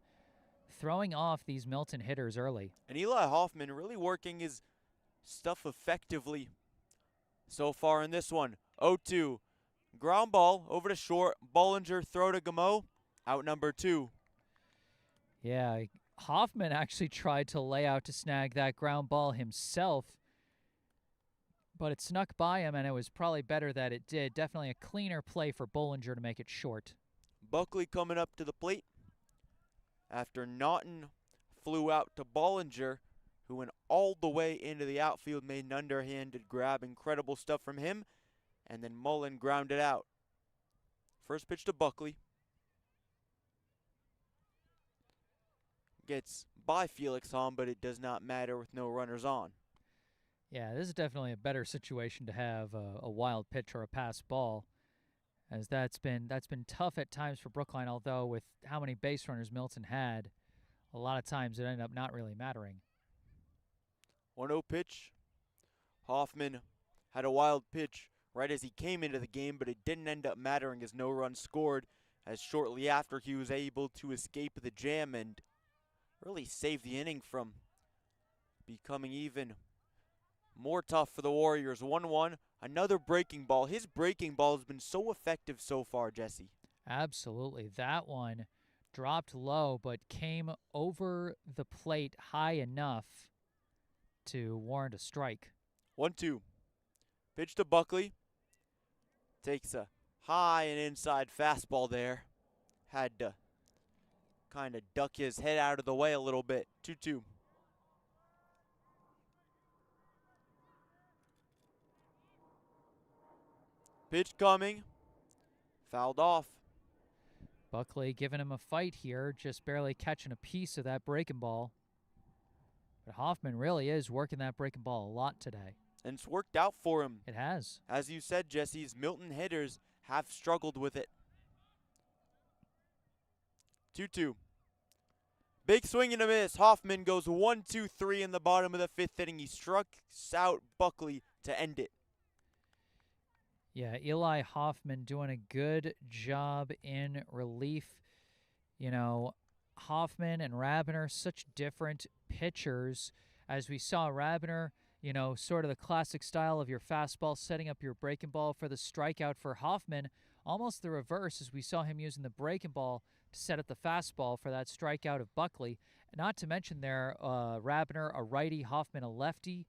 throwing off these Milton hitters early. And Eli Hoffman really working his stuff effectively so far in this one. 0-2. Ground ball over to short. Bollinger throw to Gameau. Out number 2. Yeah, Hoffman actually tried to lay out to snag that ground ball himself, but it snuck by him, and it was probably better that it did. Definitely a cleaner play for Bollinger to make it short. Buckley coming up to the plate after Naughton flew out to Bollinger, who went all the way into the outfield, made an underhanded grab. Incredible stuff from him. And then Mullen grounded out. First pitch to Buckley. Gets by Felix Hahn, but it does not matter with no runners on. Yeah, this is definitely a better situation to have a wild pitch or a pass ball, as that's been tough at times for Brookline, although with how many base runners Milton had, a lot of times it ended up not really mattering. 1-0 pitch. Hoffman had a wild pitch right as he came into the game, but it didn't end up mattering as no run scored, as shortly after he was able to escape the jam and really save the inning from becoming even more tough for the Warriors. 1-1, another breaking ball. His breaking ball has been so effective so far, Jesse. Absolutely. That one dropped low but came over the plate high enough to warrant a strike. 1-2. Pitch to Buckley. Takes a high and inside fastball there. Had to kind of duck his head out of the way a little bit. 2-2. Pitch coming. Fouled off. Buckley giving him a fight here, just barely catching a piece of that breaking ball. But Hoffman really is working that breaking ball a lot today. And it's worked out for him. It has. As you said, Jesse's Milton hitters have struggled with it. 2-2. Big swing and a miss. Hoffman goes 1-2-3 in the bottom of the 5th inning. He struck out Buckley to end it. Yeah, Eli Hoffman doing a good job in relief. You know, Hoffman and Rabiner, such different pitchers. As we saw Rabiner, you know, sort of the classic style of your fastball, setting up your breaking ball for the strikeout. For Hoffman, almost the reverse, as we saw him using the breaking ball to set up the fastball for that strikeout of Buckley. Not to mention there, Rabiner, a righty, Hoffman, a lefty.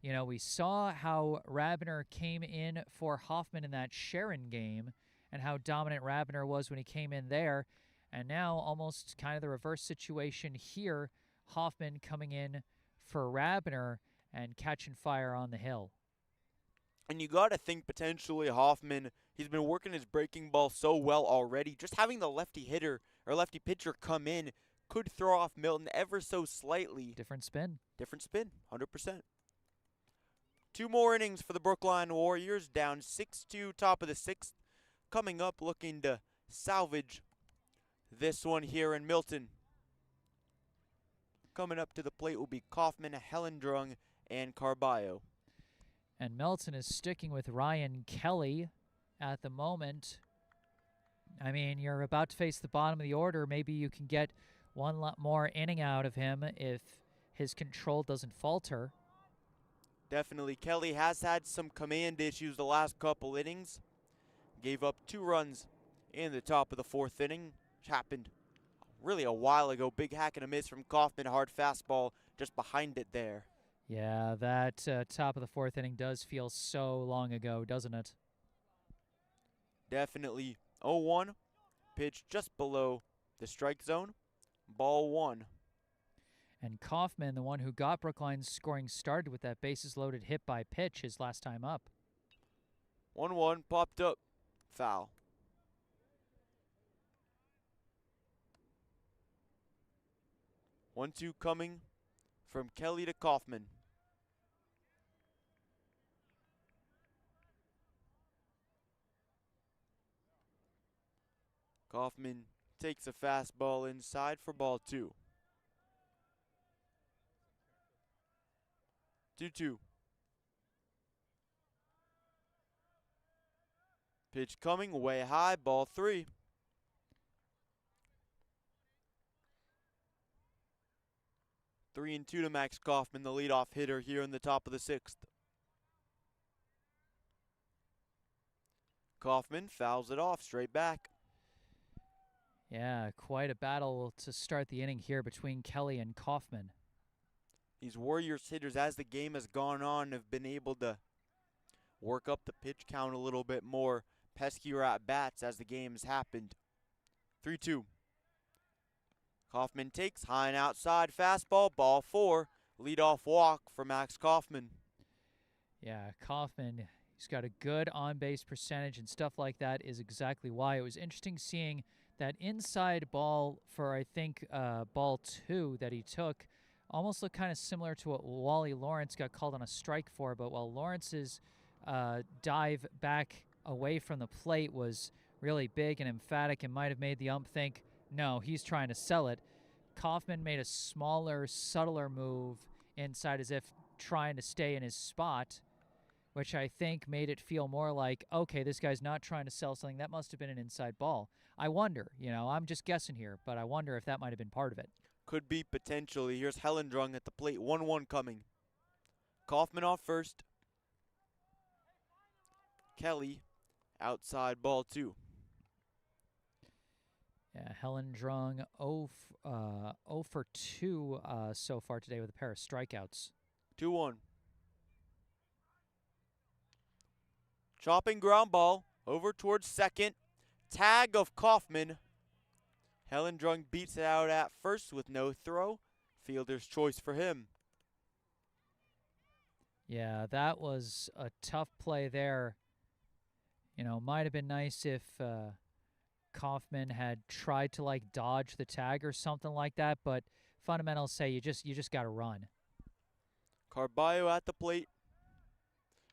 You know, we saw how Rabiner came in for Hoffman in that Sharon game and how dominant Rabiner was when he came in there. And now almost kind of the reverse situation here, Hoffman coming in for Rabiner and catching fire on the hill. And you got to think potentially Hoffman, he's been working his breaking ball so well already. Just having the lefty hitter or lefty pitcher come in could throw off Milton ever so slightly. Different spin. Different spin, 100%. 2 more innings for the Brookline Warriors, down 6-2, top of the 6th. Coming up, looking to salvage this one here in Milton. Coming up to the plate will be Kaufman, Hellendrung, and Carballo. And Milton is sticking with Ryan Kelly at the moment. I mean, you're about to face the bottom of the order. Maybe you can get one lot more inning out of him if his control doesn't falter. Definitely. Kelly has had some command issues the last couple innings. Gave up 2 runs in the top of the 4th inning, which happened really a while ago. Big hack and a miss from Kaufman, hard fastball just behind it there. Yeah, that top of the 4th inning does feel so long ago, doesn't it? Definitely. 0-1, pitch just below the strike zone. Ball 1. And Kaufman, the one who got Brookline's scoring started with that bases-loaded hit by pitch his last time up. 1-1, popped up, foul. One-two coming from Kelly to Kaufman. Kaufman takes a fastball inside for ball 2. 2-2. Pitch coming way high, ball 3. Three and 2 to Max Kaufman, the leadoff hitter here in the top of the 6th. Kaufman fouls it off straight back. Yeah, quite a battle to start the inning here between Kelly and Kaufman. These Warriors hitters, as the game has gone on, have been able to work up the pitch count a little bit more, peskier at bats as the game has happened. 3-2. Kaufman takes high and outside fastball, ball 4. Leadoff walk for Max Kaufman. Yeah, Kaufman, he's got a good on-base percentage and stuff like that is exactly why. It was interesting seeing that inside ball for, I think, ball 2 that he took almost looked kind of similar to what Wally Lawrence got called on a strike for, but while Lawrence's dive back away from the plate was really big and emphatic and might have made the ump think, no, he's trying to sell it, Kaufman made a smaller, subtler move inside as if trying to stay in his spot, which I think made it feel more like, okay, this guy's not trying to sell something. That must have been an inside ball. I wonder, I'm just guessing here, but I wonder if that might have been part of it. Could be potentially. Here's Hellendrung at the plate, 1-1 coming. Kaufman off first. Kelly outside ball 2. Yeah, Hellendrung 0 for 2 so far today with a pair of strikeouts. 2-1. Chopping ground ball over towards second. Tag of Kaufman. Hellendrung beats it out at first with no throw. Fielder's choice for him. Yeah, that was a tough play there. Might have been nice if Kaufman had tried to dodge the tag or something like that, but fundamentals say you just got to run. Carballo at the plate.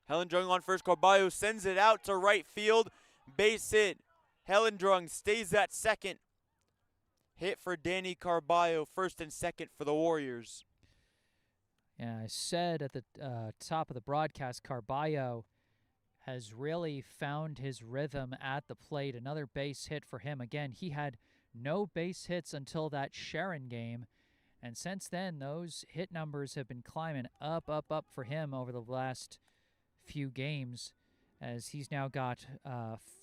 Hellendrung on first. Carballo sends it out to right field. Base hit. Hellendrung stays at second. Hit for Danny Carballo, first and second for the Warriors. Yeah, I said at the top of the broadcast, Carballo has really found his rhythm at the plate. Another base hit for him. Again, he had no base hits until that Sharon game, and since then, those hit numbers have been climbing up for him over the last few games, as he's now got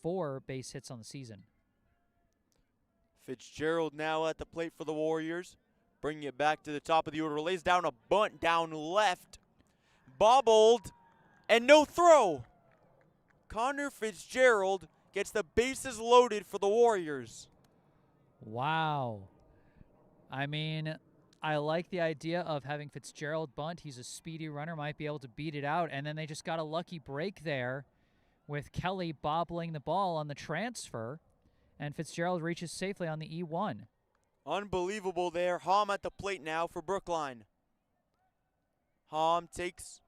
4 base hits on the season. Fitzgerald now at the plate for the Warriors. Bringing it back to the top of the order. Lays down a bunt down left. Bobbled and no throw. Connor Fitzgerald gets the bases loaded for the Warriors. Wow. I mean, I like the idea of having Fitzgerald bunt. He's a speedy runner, might be able to beat it out. And then they just got a lucky break there with Kelly bobbling the ball on the transfer. And Fitzgerald reaches safely on the E1. Unbelievable there. Hom at the plate now for Brookline. Hom takes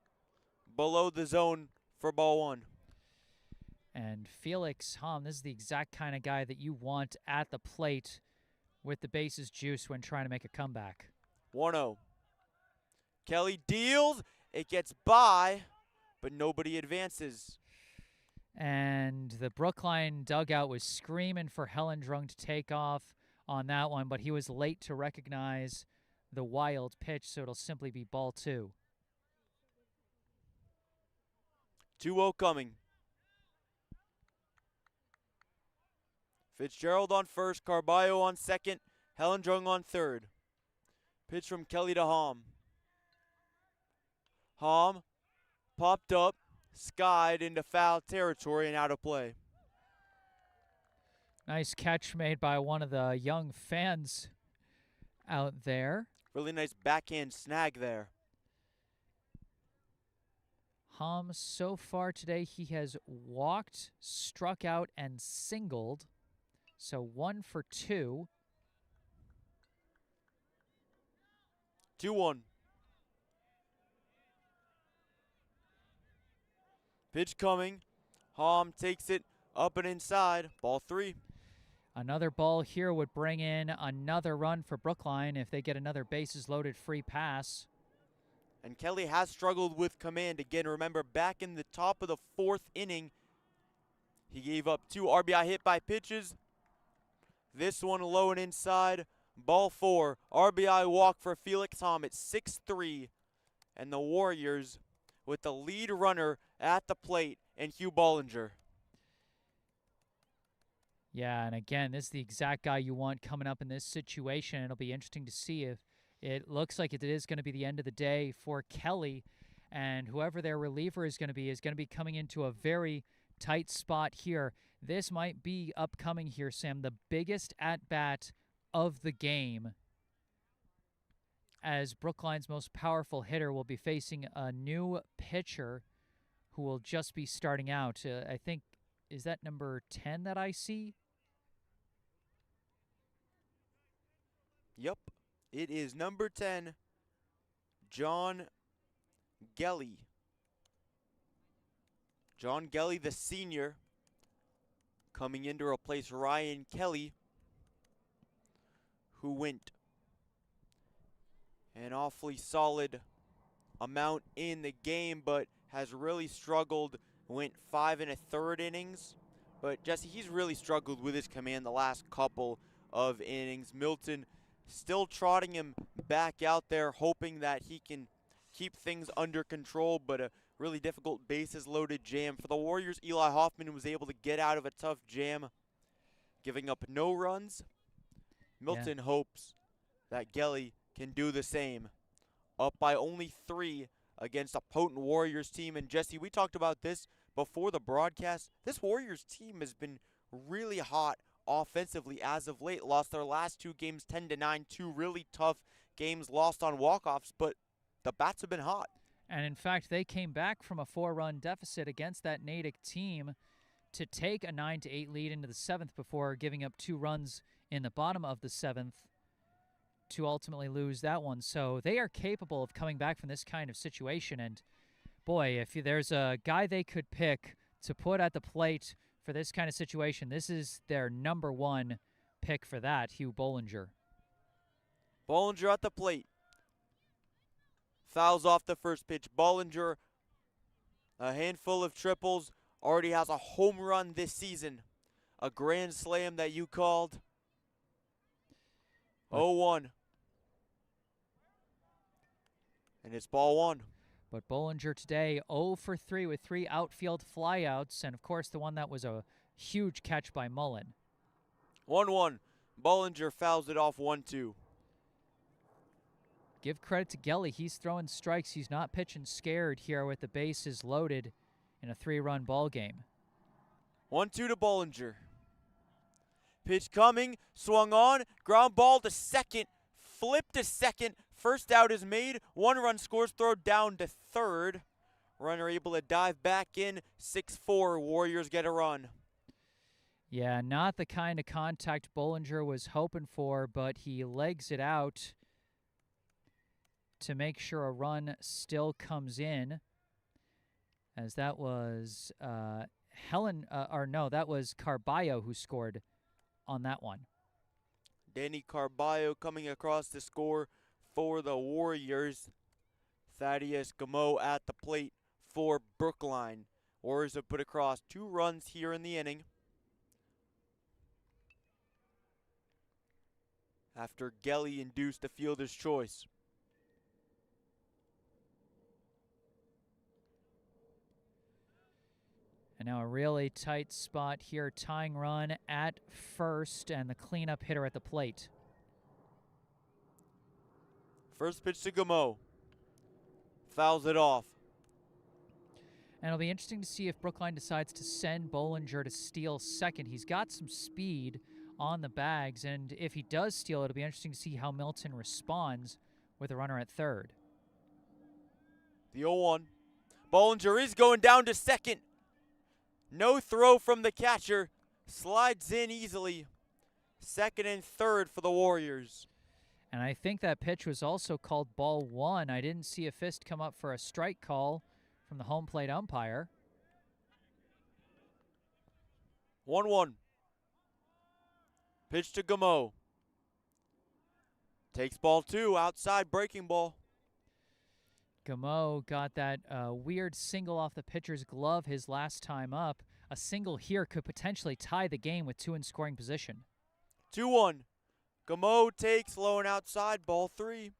below the zone for ball 1. And Felix Hom, this is the exact kind of guy that you want at the plate with the bases juice when trying to make a comeback. 1-0. Kelly deals. It gets by, but nobody advances. And the Brookline dugout was screaming for Hellendrung to take off on that one, but he was late to recognize the wild pitch, so it'll simply be ball 2. 2-0 coming. Fitzgerald on first, Carballo on second, Hellendrung on third. Pitch from Kelly to Hom. Hom popped up, skied into foul territory and out of play. Nice catch made by one of the young fans out there. Really nice backhand snag there. Hom, so far today, he has walked, struck out, and singled. So 1 for 2. 2-1. Pitch coming. Hom takes it up and inside. Ball 3. Another ball here would bring in another run for Brookline if they get another bases loaded free pass. And Kelly has struggled with command again. Remember, back in the top of the 4th inning, he gave up 2 RBI hit by pitches. This one low and inside. Ball 4. RBI walk for Felix Hom at 6-3. And the Warriors with the lead runner at the plate and Hugh Bollinger. Yeah, and again, this is the exact guy you want coming up in this situation. It'll be interesting to see if it looks like it is going to be the end of the day for Kelly, and whoever their reliever is going to be coming into a very tight spot here. This might be upcoming here, Sam, the biggest at-bat of the game, as Brookline's most powerful hitter will be facing a new pitcher who will just be starting out. I think, is that number 10 that I see? Yep, it is number 10, John Gelly. John Gelly, the senior, coming in to replace Ryan Kelly, who went an awfully solid amount in the game, but has really struggled. Went 5 1/3 innings. But Jesse, he's really struggled with his command the last couple of innings. Milton still trotting him back out there, hoping that he can keep things under control, but a really difficult bases loaded jam. For the Warriors, Eli Hoffman was able to get out of a tough jam, giving up no runs. Milton hopes that Gelly can do the same. Up by only 3 against a potent Warriors team. And Jesse, we talked about this before the broadcast. This Warriors team has been really hot offensively as of late. Lost their last 2 games 10-9, 2 really tough games lost on walk-offs, but the bats have been hot. And in fact, they came back from a 4-run deficit against that Natick team to take a 9-8 lead into the 7th before giving up 2 runs in the bottom of the 7th to ultimately lose that one. So they are capable of coming back from this kind of situation. And boy, if there's a guy they could pick to put at the plate for this kind of situation, this is their number 1 pick for that, Hugh Bollinger. Bollinger at the plate. Fouls off the first pitch. Bollinger, a handful of triples, already has a home run this season. A grand slam that you called. 0-1. And it's ball 1. But Bollinger today 0 for 3 with 3 outfield flyouts, and of course the one that was a huge catch by Mullen. 1-1. Bollinger fouls it off 1-2. Give credit to Gelly. He's throwing strikes. He's not pitching scared here with the bases loaded in a 3-run ball game. 1-2 to Bollinger. Pitch coming, swung on, ground ball to second, flip to second. First out is made. 1 run scores, throw down to third. Runner able to dive back in. 6-4. Warriors get a run. Yeah, not the kind of contact Bollinger was hoping for, but he legs it out to make sure a run still comes in. As that was that was Carballo who scored on that one. Danny Carballo coming across to score for the Warriors. Thaddeus Gameau at the plate for Brookline. Warriors have put across 2 runs here in the inning, after Gelly induced a fielder's choice. And now a really tight spot here. Tying run at first and the cleanup hitter at the plate. First pitch to Gameau. Fouls it off. And it'll be interesting to see if Brookline decides to send Bollinger to steal second. He's got some speed on the bags, and if he does steal, it'll be interesting to see how Milton responds with a runner at third. The 0-1. Bollinger is going down to second. No throw from the catcher. Slides in easily. Second and third for the Warriors. And I think that pitch was also called ball 1. I didn't see a fist come up for a strike call from the home plate umpire. 1-1. Pitch to Gameau. Takes ball 2, outside breaking ball. Gameau got that weird single off the pitcher's glove his last time up. A single here could potentially tie the game with 2 in scoring position. 2-1. Gameau takes low and outside, ball 3.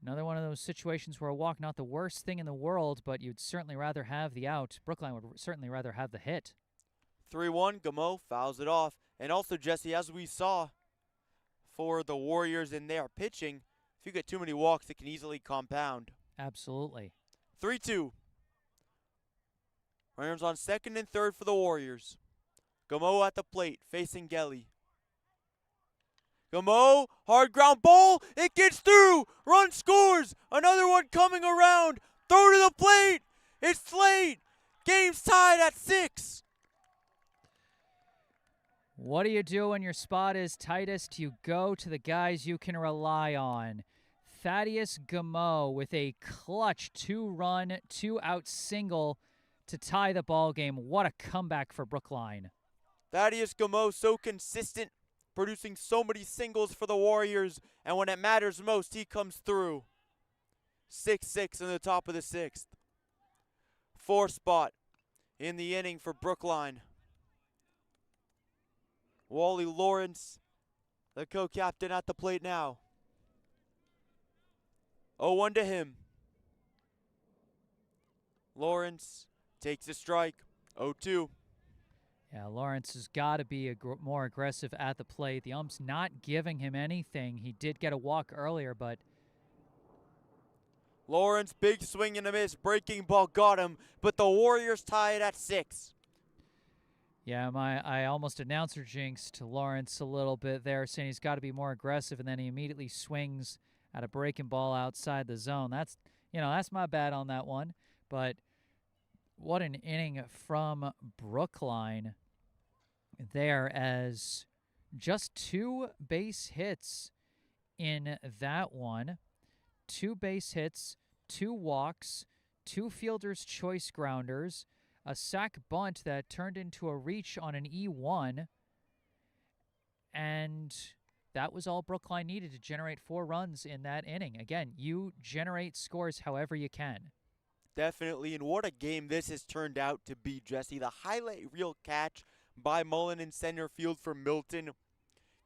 Another one of those situations where a walk, not the worst thing in the world, but you'd certainly rather have the out. Brookline would certainly rather have the hit. 3-1, Gameau fouls it off. And also, Jesse, as we saw for the Warriors in their pitching, if you get too many walks, it can easily compound. Absolutely. 3-2. Runners on second and third for the Warriors. Gameau at the plate, facing Gelly. Gameau, hard ground ball, it gets through, run scores, another one coming around, throw to the plate, it's late, game's tied at 6. What do you do when your spot is tightest? You go to the guys you can rely on. Thaddeus Gameau with a clutch 2-run, 2-out single to tie the ball game. What a comeback for Brookline. Thaddeus Gameau so consistent, producing so many singles for the Warriors, and when it matters most, he comes through. 6-6 in the top of the 6th. 4 spot in the inning for Brookline. Wally Lawrence, the co-captain at the plate now. 0-1 to him. Lawrence takes a strike. 0-2. Yeah, Lawrence has got to be more aggressive at the plate. The ump's not giving him anything. He did get a walk earlier, but... Lawrence, big swing and a miss. Breaking ball got him, but the Warriors tie it at 6. Yeah, I almost announcer jinxed Lawrence a little bit there, saying he's got to be more aggressive, and then he immediately swings at a breaking ball outside the zone. That's my bad on that one. But what an inning from Brookline there, as just 2 base hits in that one. 2 base hits, 2 walks, 2 fielder's choice grounders, a sac bunt that turned into a reach on an E1, and that was all Brookline needed to generate 4 runs in that inning. Again, you generate scores however you can. Definitely, and what a game this has turned out to be, Jesse. The highlight reel catch by Mullen in center field for Milton,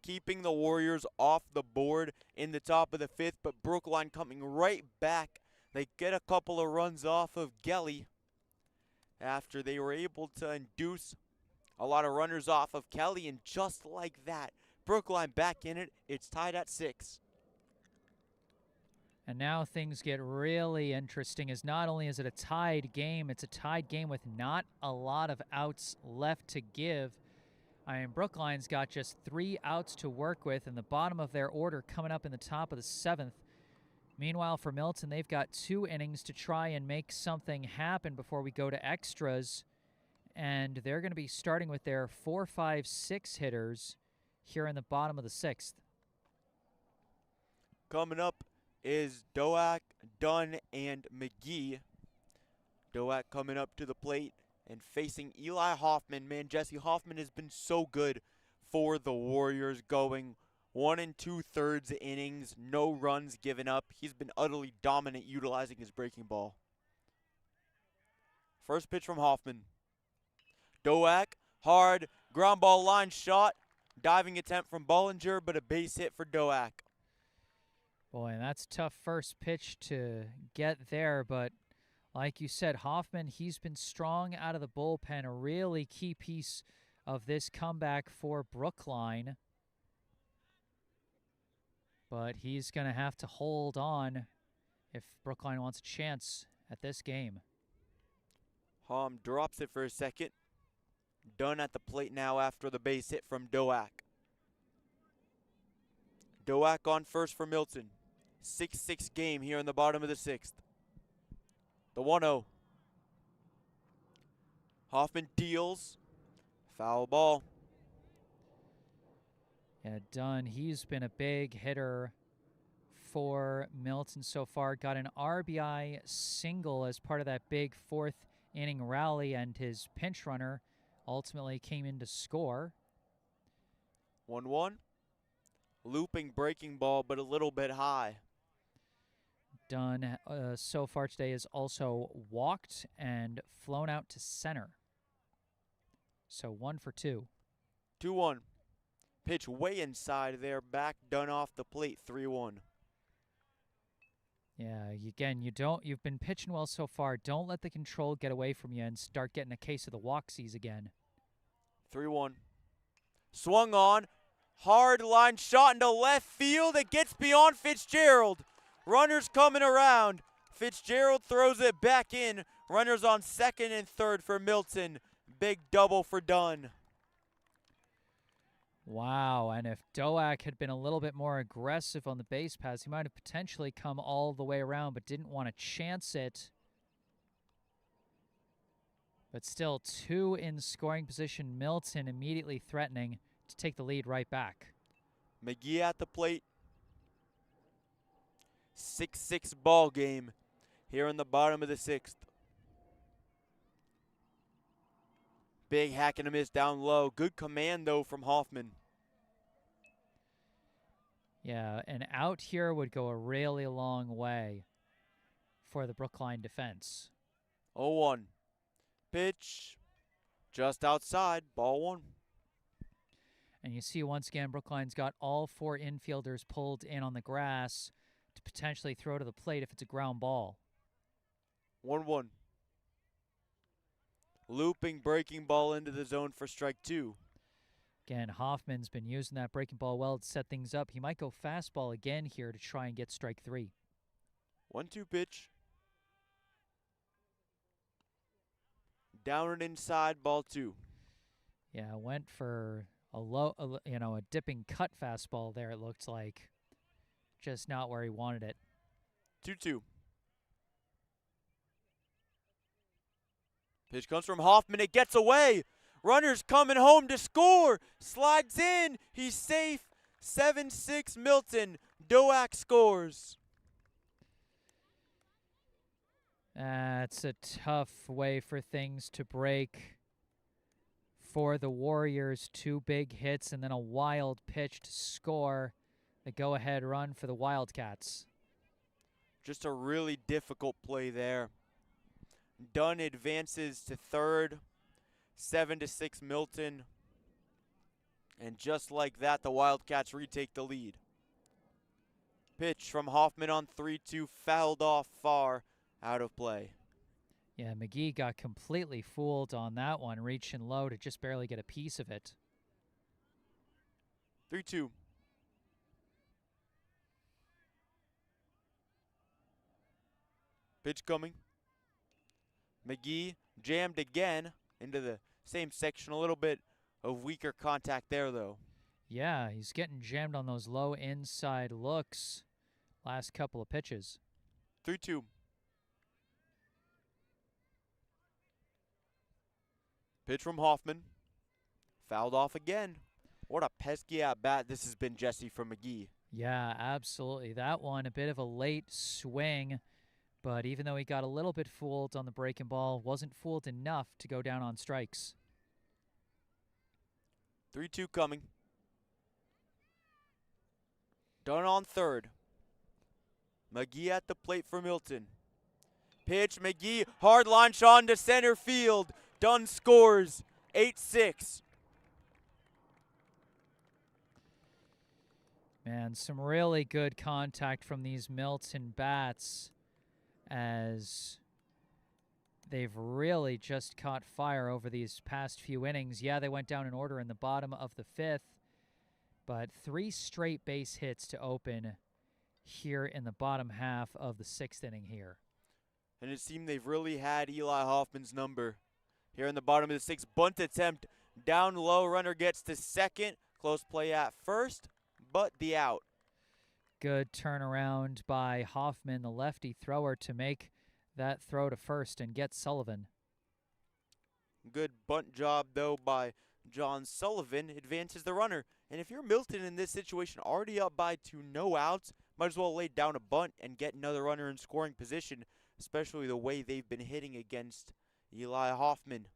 keeping the Warriors off the board in the top of the 5th, but Brookline coming right back. They get a couple of runs off of Gelly after they were able to induce a lot of runners off of Kelly, and just like that, Brookline back in it. It's tied at 6. And now things get really interesting, as not only is it a tied game, it's a tied game with not a lot of outs left to give. Brookline's got just 3 outs to work with, and the bottom of their order coming up in the top of the 7th. Meanwhile, for Milton, they've got 2 innings to try and make something happen before we go to extras. And they're going to be starting with their 4, 5, 6 hitters here in the bottom of the 6th. Coming up is Doak, Dunn, and McGee. Doak coming up to the plate and facing Eli Hoffman. Man, Jesse, Hoffman has been so good for the Warriors, going 1 2/3 innings, no runs given up. He's been utterly dominant utilizing his breaking ball. First pitch from Hoffman. Doak, hard, ground ball line shot. Diving attempt from Bollinger, but a base hit for Doak. Boy, and that's a tough first pitch to get there, but like you said, Hoffman, he's been strong out of the bullpen, a really key piece of this comeback for Brookline. But he's going to have to hold on if Brookline wants a chance at this game. Hom drops it for a second. Dunn at the plate now after the base hit from Doak. Doak on first for Milton. 6-6 game here in the bottom of the 6th. The 1-0. Hoffman deals. Foul ball. Yeah, Dunn, he's been a big hitter for Milton so far. Got an RBI single as part of that big 4th inning rally, and his pinch runner ultimately came in to score. 1-1. Looping breaking ball, but a little bit high. Done so far today is also walked and flown out to center. So 1 for 2. 2-1. Pitch way inside there, back done off the plate, 3-1. Yeah, again, you've been pitching well so far. Don't let the control get away from you and start getting a case of the walksies again. 3-1. Swung on. Hard line shot into left field. It gets beyond Fitzgerald. Runners coming around. Fitzgerald throws it back in. Runners on second and third for Milton. Big double for Dunn. Wow, and if Doak had been a little bit more aggressive on the base pass, he might have potentially come all the way around, but didn't want to chance it. But still, 2 in scoring position. Milton immediately threatening to take the lead right back. McGee at the plate. 6-6 ball game here in the bottom of the 6th. Big hack and a miss down low. Good command, though, from Hoffman. Yeah, and out here would go a really long way for the Brookline defense. 0-1. Pitch just outside, ball 1. And you see once again, Brookline's got all 4 infielders pulled in on the grass to potentially throw to the plate if it's a ground ball. 1-1. Looping breaking ball into the zone for strike 2. Again, Hoffman's been using that breaking ball well to set things up. He might go fastball again here to try and get strike 3. 1-2 pitch. Down and inside, ball 2. Yeah, went for a dipping cut fastball there, it looked like. Just not where he wanted it. 2-2. Pitch comes from Hoffman. It gets away. Runner's coming home to score. Slides in. He's safe. 7-6 Milton. Doak scores. It's a tough way for things to break for the Warriors. 2 big hits and then a wild pitch to score the go-ahead run for the Wildcats. Just a really difficult play there. Dunn advances to third. 7-6 Milton. And just like that, the Wildcats retake the lead. Pitch from Hoffman on 3-2, fouled off far, out of play. Yeah, McGee got completely fooled on that one, reaching low to just barely get a piece of it. 3-2. Pitch coming. McGee jammed again into the same section. A little bit of weaker contact there, though. Yeah, he's getting jammed on those low inside looks last couple of pitches. 3-2. Pitch from Hoffman. Fouled off again. What a pesky at-bat this has been, Jesse, from McGee. Yeah, absolutely. That one, a bit of a late swing. But even though he got a little bit fooled on the breaking ball, wasn't fooled enough to go down on strikes. 3-2 coming. Dunn on third. McGee at the plate for Milton. Pitch, McGee, hard line shot into center field. Dunn scores. 8-6. Man, some really good contact from these Milton bats, as they've really just caught fire over these past few innings. Yeah, they went down in order in the bottom of the 5th, but 3 straight base hits to open here in the bottom half of the 6th inning here. And it seemed they've really had Eli Hoffman's number. Here in the bottom of the 6th, bunt attempt down low. Runner gets to second. Close play at first, but the out. Good turnaround by Hoffman, the lefty thrower, to make that throw to first and get Sullivan. Good bunt job, though, by John Sullivan. Advances the runner. And if you're Milton in this situation, already up by 2, no outs, might as well lay down a bunt and get another runner in scoring position, especially the way they've been hitting against Eli Hoffman.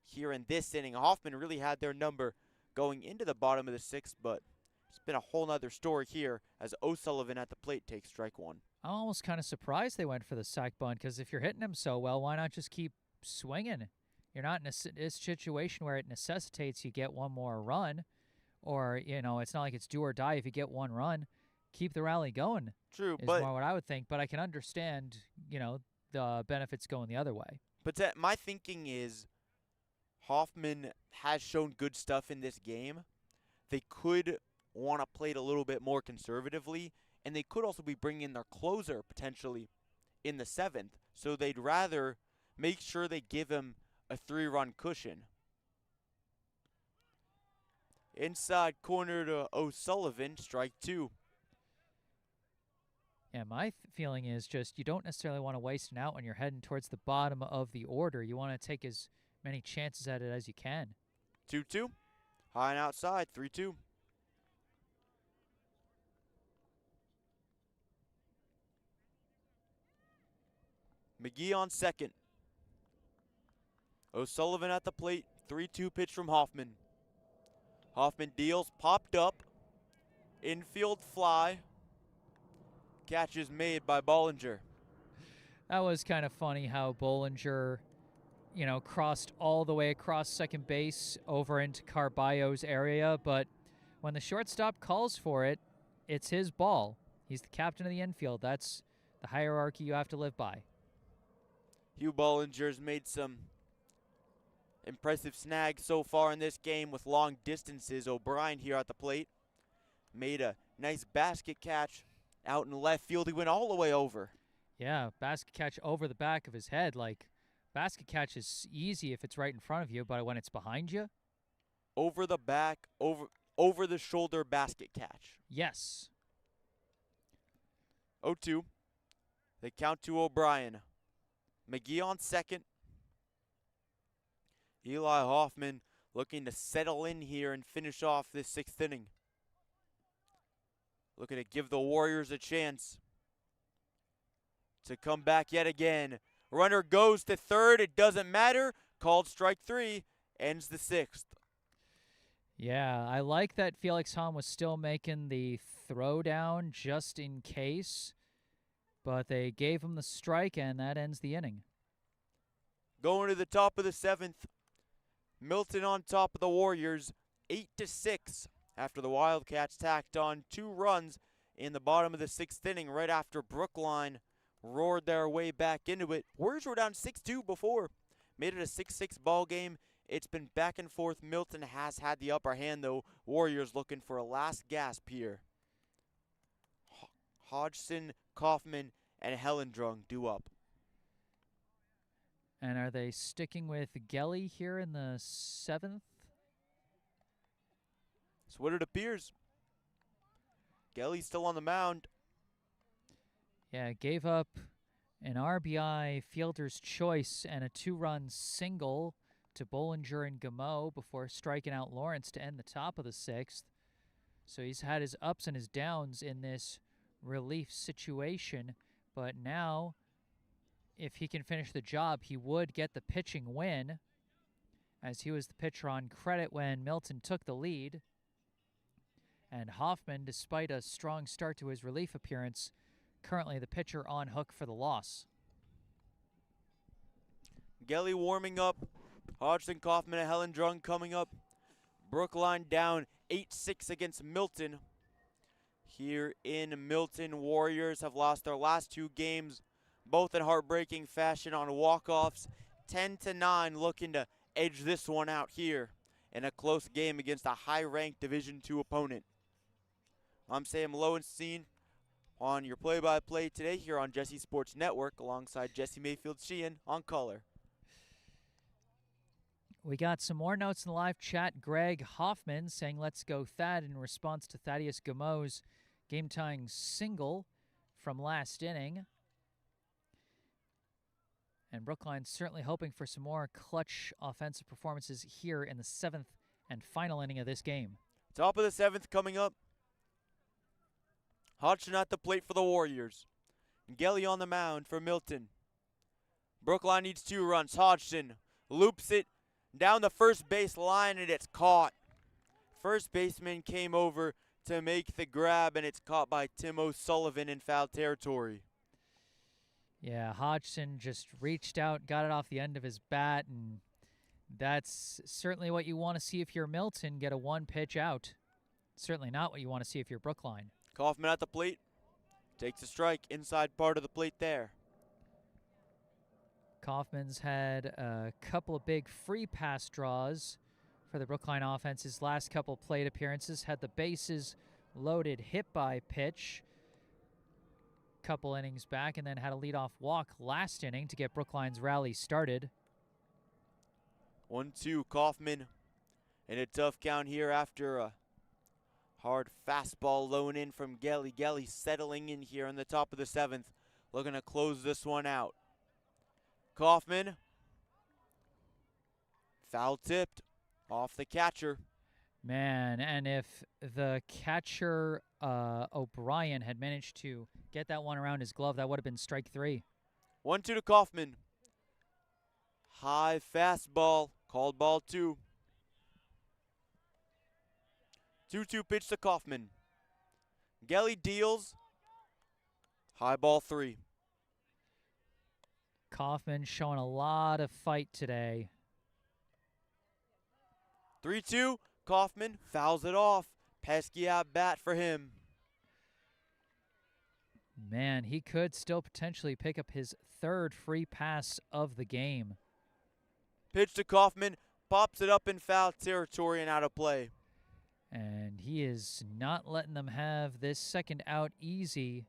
here in this inning. Hoffman really had their number going into the bottom of the sixth, but it's been a whole nother story here as O'Sullivan at the plate takes strike one. I'm almost kind of surprised they went for the sac bunt, because if you're hitting him so well, why not just keep swinging? You're not in a situation where it necessitates you get one more run, or, it's not like it's do or die if you get one run. Keep the rally going. True, is but more what I would think, but I can understand, the benefits going the other way. But my thinking is Hoffman has shown good stuff in this game. They could want to play it a little bit more conservatively, and they could also be bringing in their closer potentially in the seventh. So they'd rather make sure they give him a 3-run cushion. Inside corner to O'Sullivan, strike two. Yeah, my feeling is just you don't necessarily want to waste an out when you're heading towards the bottom of the order. You want to take as many chances at it as you can. 2-2. High and outside, 3-2. McGee on second. O'Sullivan at the plate, 3-2 pitch from Hoffman. Hoffman deals, popped up. Infield fly. Catch is made by Bollinger. That was kind of funny how Bollinger, crossed all the way across second base over into Carballo's area, but when the shortstop calls for it, it's his ball. He's the captain of the infield. That's the hierarchy you have to live by. Hugh Bollinger's made some impressive snags so far in this game with long distances. O'Brien here at the plate made a nice basket catch out in left field. He went all the way over. Yeah, basket catch over the back of his head. Basket catch is easy if it's right in front of you, but when it's behind you? Over the back, over the shoulder basket catch. Yes. 0-2. They count to O'Brien. McGee on second. Eli Hoffman looking to settle in here and finish off this sixth inning. Looking to give the Warriors a chance to come back yet again. Runner goes to third. It doesn't matter. Called strike three. Ends the sixth. Yeah, I like that Felix Hahn was still making the throwdown just in case, but they gave him the strike, and that ends the inning. Going to the top of the seventh. Milton on top of the Warriors, 8-6 after the Wildcats tacked on 2 runs in the bottom of the sixth inning right after Brookline roared their way back into it. Warriors were down 6-2 before, made it a 6-6 ball game. It's been back and forth. Milton has had the upper hand, though. Warriors looking for a last gasp here. Hodgson, Kaufman, and Hellendrung due up. And are they sticking with Gelly here in the seventh? That's what it appears. Gelly's still on the mound. Yeah, gave up an RBI fielder's choice and a 2-run single to Bollinger and Gameau before striking out Lawrence to end the top of the sixth. So he's had his ups and his downs in this relief situation, but now if he can finish the job, he would get the pitching win, as he was the pitcher on credit when Milton took the lead. And Hoffman, despite a strong start to his relief appearance, currently the pitcher on hook for the loss. Gelly warming up. Hodgson, Kaufman, and Hellendrung coming up. Brookline down 8-6 against Milton. Here in Milton, Warriors have lost their last 2 games, both in heartbreaking fashion on walk-offs. 10-9, looking to edge this one out here in a close game against a high-ranked Division II opponent. I'm Sam Lowenstein on your play-by-play today here on Jesse Sports Network alongside Jesse Mayfield-Sheehan on color. We got some more notes in the live chat. Greg Hoffman saying, "Let's go Thad," in response to Thaddeus Gameau's game-tying single from last inning. And Brookline certainly hoping for some more clutch offensive performances here in the 7th and final inning of this game. Top of the 7th coming up. Hodgson at the plate for the Warriors. Gelly on the mound for Milton. Brookline needs 2 runs. Hodgson loops it down the first base line, and it's caught. First baseman came over to make the grab, and it's caught by Tim O'Sullivan in foul territory. Yeah, Hodgson just reached out, got it off the end of his bat, and that's certainly what you want to see if you're Milton, get a one-pitch out. Certainly not what you want to see if you're Brookline. Kaufman at the plate. Takes a strike, inside part of the plate there. Kaufman's had a couple of big free pass draws for the Brookline offense. His last couple plate appearances had the bases loaded hit by pitch couple innings back, and then had a leadoff walk last inning to get Brookline's rally started. 1-2 Kaufman in a tough count here after a hard fastball low in from Gelly. Gelly settling in here on the top of the 7th, looking to close this one out. Kaufman, foul tipped off the catcher. Man, and if the catcher, O'Brien, had managed to get that one around his glove, that would have been strike 3. 1-2 to Kaufman. High fastball, called ball 2. 2-2 pitch to Kaufman. Gelly deals. High ball 3. Kaufman showing a lot of fight today. 3-2. Kaufman fouls it off. Pesky at bat for him. Man, he could still potentially pick up his 3rd free pass of the game. Pitch to Kaufman. Pops it up in foul territory and out of play. And he is not letting them have this second out easy.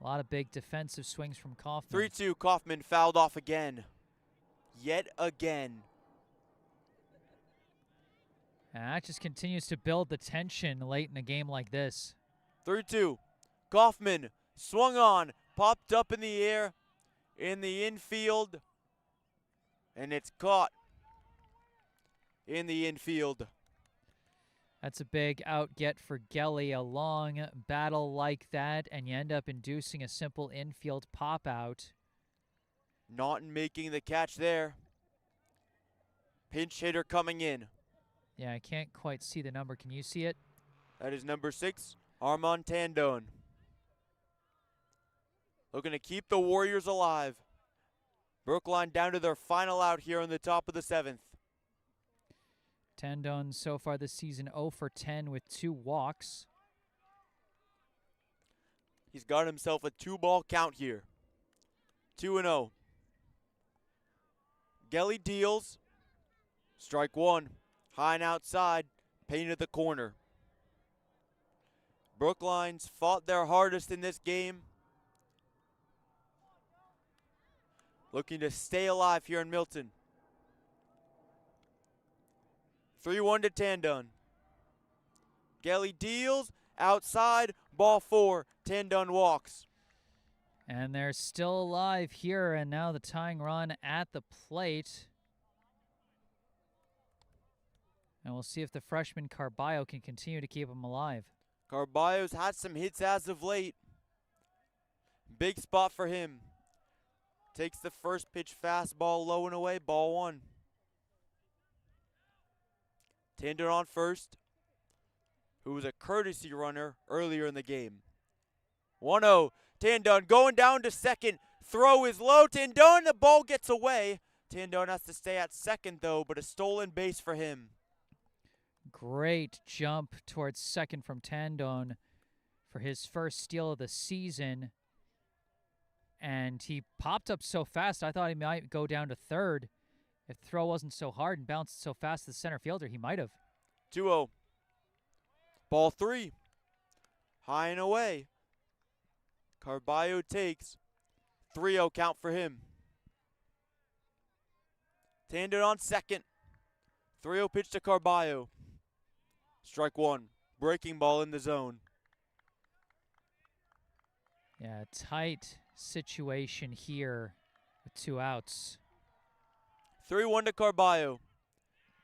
A lot of big defensive swings from Kaufman. 3-2. Kaufman fouled off again. Yet again. And that just continues to build the tension late in a game like this. 3-2. Kaufman swung on, popped up in the air in the infield, and it's caught in the infield. That's a big out get for Gelly. A long battle like that, and you end up inducing a simple infield pop out. Naughton making the catch there. Pinch hitter coming in. Yeah, I can't quite see the number. Can you see it? That is number 6, Armand Tandon. Looking to keep the Warriors alive. Brookline down to their final out here on the top of the 7th. Tandon so far this season 0 for 10 with 2 walks. He's got himself a 2-ball count here. 2-0. Gelly deals. Strike 1. High and outside. Painted the corner. Brookline's fought their hardest in this game. Looking to stay alive here in Milton. 3-1 to Tandon. Gelly deals. Outside. Ball 4. Tandon walks. And they're still alive here, and now the tying run at the plate. And we'll see if the freshman Carballo can continue to keep them alive. Carballo's had some hits as of late. Big spot for him. Takes the first pitch fastball low and away, ball 1. Tandon on first, who was a courtesy runner earlier in the game. 1-0. Tandon going down to second. Throw is low. Tandon, the ball gets away. Tandon has to stay at second, though, but a stolen base for him. Great jump towards second from Tandon for his first steal of the season. And he popped up so fast, I thought he might go down to third. If the throw wasn't so hard and bounced so fast to the center fielder, he might have. 2-0. Ball 3. High and away. Carballo takes. 3-0 count for him. Tandon on second. 3-0 pitch to Carballo. Strike 1. Breaking ball in the zone. Yeah, tight situation here with 2 outs. 3-1 to Carballo.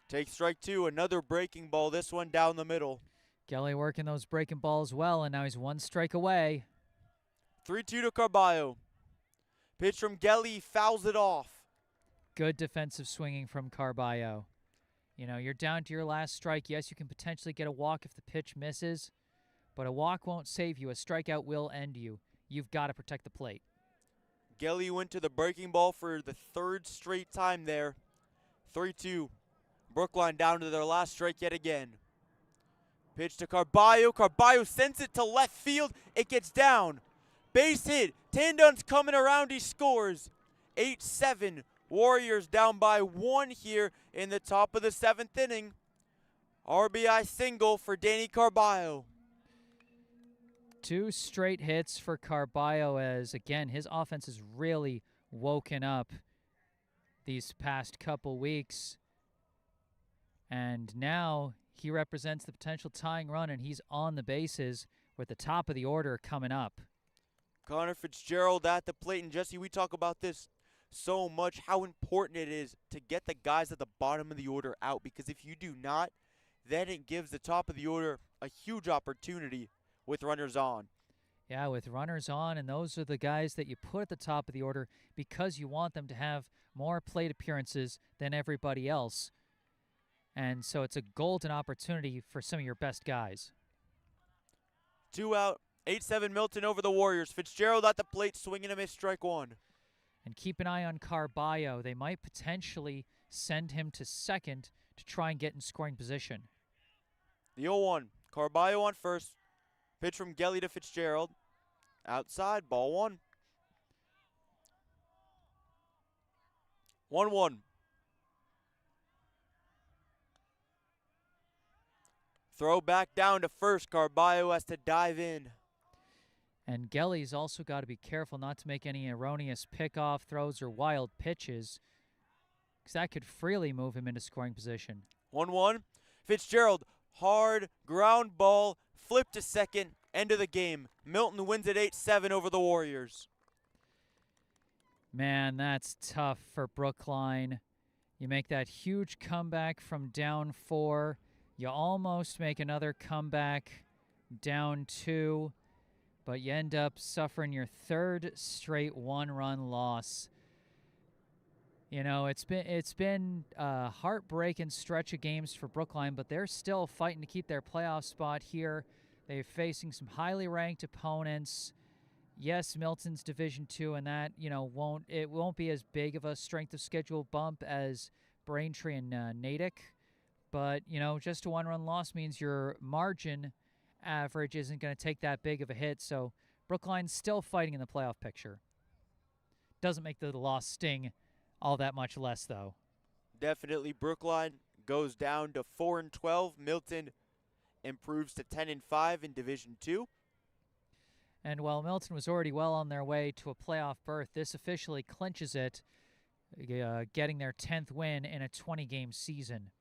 Takes strike 2. Another breaking ball. This one down the middle. Gelly working those breaking balls well, and now he's 1 strike away. 3-2 to Carballo. Pitch from Gelly, fouls it off. Good defensive swinging from Carballo. You know, you're down to your last strike. Yes, you can potentially get a walk if the pitch misses, but a walk won't save you. A strikeout will end you. You've got to protect the plate. Gelly went to the breaking ball for the third straight time there. 3-2. Brookline down to their last strike yet again. Pitch to Carballo. Carballo sends it to left field. It gets down. Base hit. Tandon's coming around. He scores. 8-7. Warriors down by 1 here in the top of the 7th inning. RBI single for Danny Carballo. 2 straight hits for Carballo as, again, his offense has really woken up these past couple weeks. And now he represents the potential tying run, and he's on the bases with the top of the order coming up. Connor Fitzgerald at the plate. And Jesse, we talk about this so much, how important it is to get the guys at the bottom of the order out, because if you do not, then it gives the top of the order a huge opportunity with runners on. Yeah, with runners on, and those are the guys that you put at the top of the order because you want them to have more plate appearances than everybody else. And so it's a golden opportunity for some of your best guys. 2 out, 8-7 Milton over the Warriors. Fitzgerald at the plate, swinging a miss, strike 1. And keep an eye on Carballo. They might potentially send him to second to try and get in scoring position. The 0-1, Carballo on first. Pitch from Gelly to Fitzgerald. Outside, ball 1. 1-1. Throw back down to first. Carballo has to dive in. And Gelly's also got to be careful not to make any erroneous pickoff throws or wild pitches, because that could freely move him into scoring position. 1-1. Fitzgerald, hard ground ball, flip to second, end of the game. Milton wins at 8-7 over the Warriors. Man, that's tough for Brookline. You make that huge comeback from down 4. You almost make another comeback down 2. But you end up suffering your 3rd straight 1-run loss. You know, it's been a heartbreaking stretch of games for Brookline, but they're still fighting to keep their playoff spot here. They're facing some highly ranked opponents. Yes, Milton's Division II, and that, you know, won't be as big of a strength of schedule bump as Braintree and Natick. But, you know, just a 1-run loss means your margin average isn't going to take that big of a hit, so Brookline's still fighting in the playoff picture. Doesn't make the loss sting all that much less, though. Definitely. Brookline goes down to 4-12. Milton improves to 10-5 in Division II. And while Milton was already well on their way to a playoff berth, this officially clinches it, getting their 10th win in a 20-game season.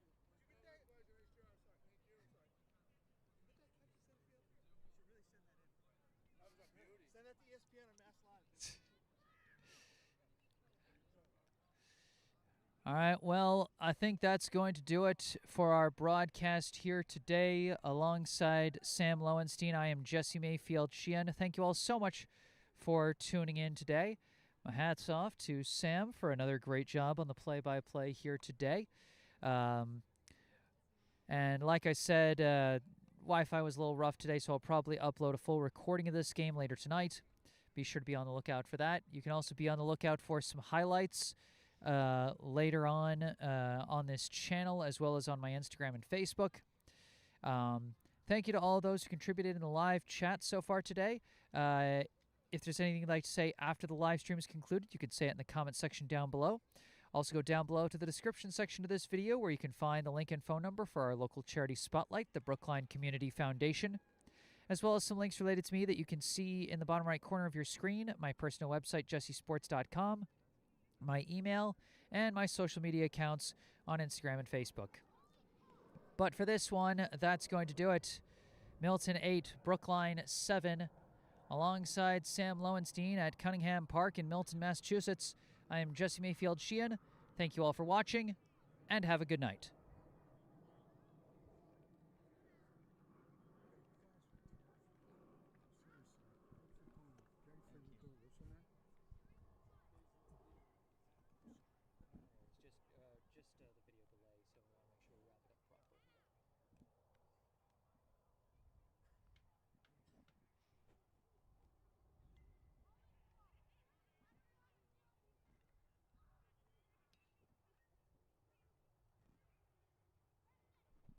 All right, well, I think that's going to do it for our broadcast here today. Alongside Sam Lowenstein, I am Jesse Mayfield-Sheehan. Thank you all so much for tuning in today. My hat's off to Sam for another great job on the play-by-play here today. And like I said, Wi-Fi was a little rough today, so I'll probably upload a full recording of this game later tonight. Be sure to be on the lookout for that. You can also be on the lookout for some highlights later on this channel, as well as on my Instagram and Facebook. Thank you to all those who contributed in the live chat so far today. If there's anything you'd like to say after the live stream is concluded, you can say it in the comment section down below. Also go down below to the description section of this video, where you can find the link and phone number for our local charity spotlight, the Brookline Community Foundation, as well as some links related to me that you can see in the bottom right corner of your screen, my personal website, jessesports.com, my email, and my social media accounts on Instagram and Facebook. But for this one, that's going to do it. Milton 8, Brookline 7. Alongside Sam Lowenstein at Cunningham Park in Milton, Massachusetts, I am Jesse Mayfield-Sheehan. Thank you all for watching, and have a good night.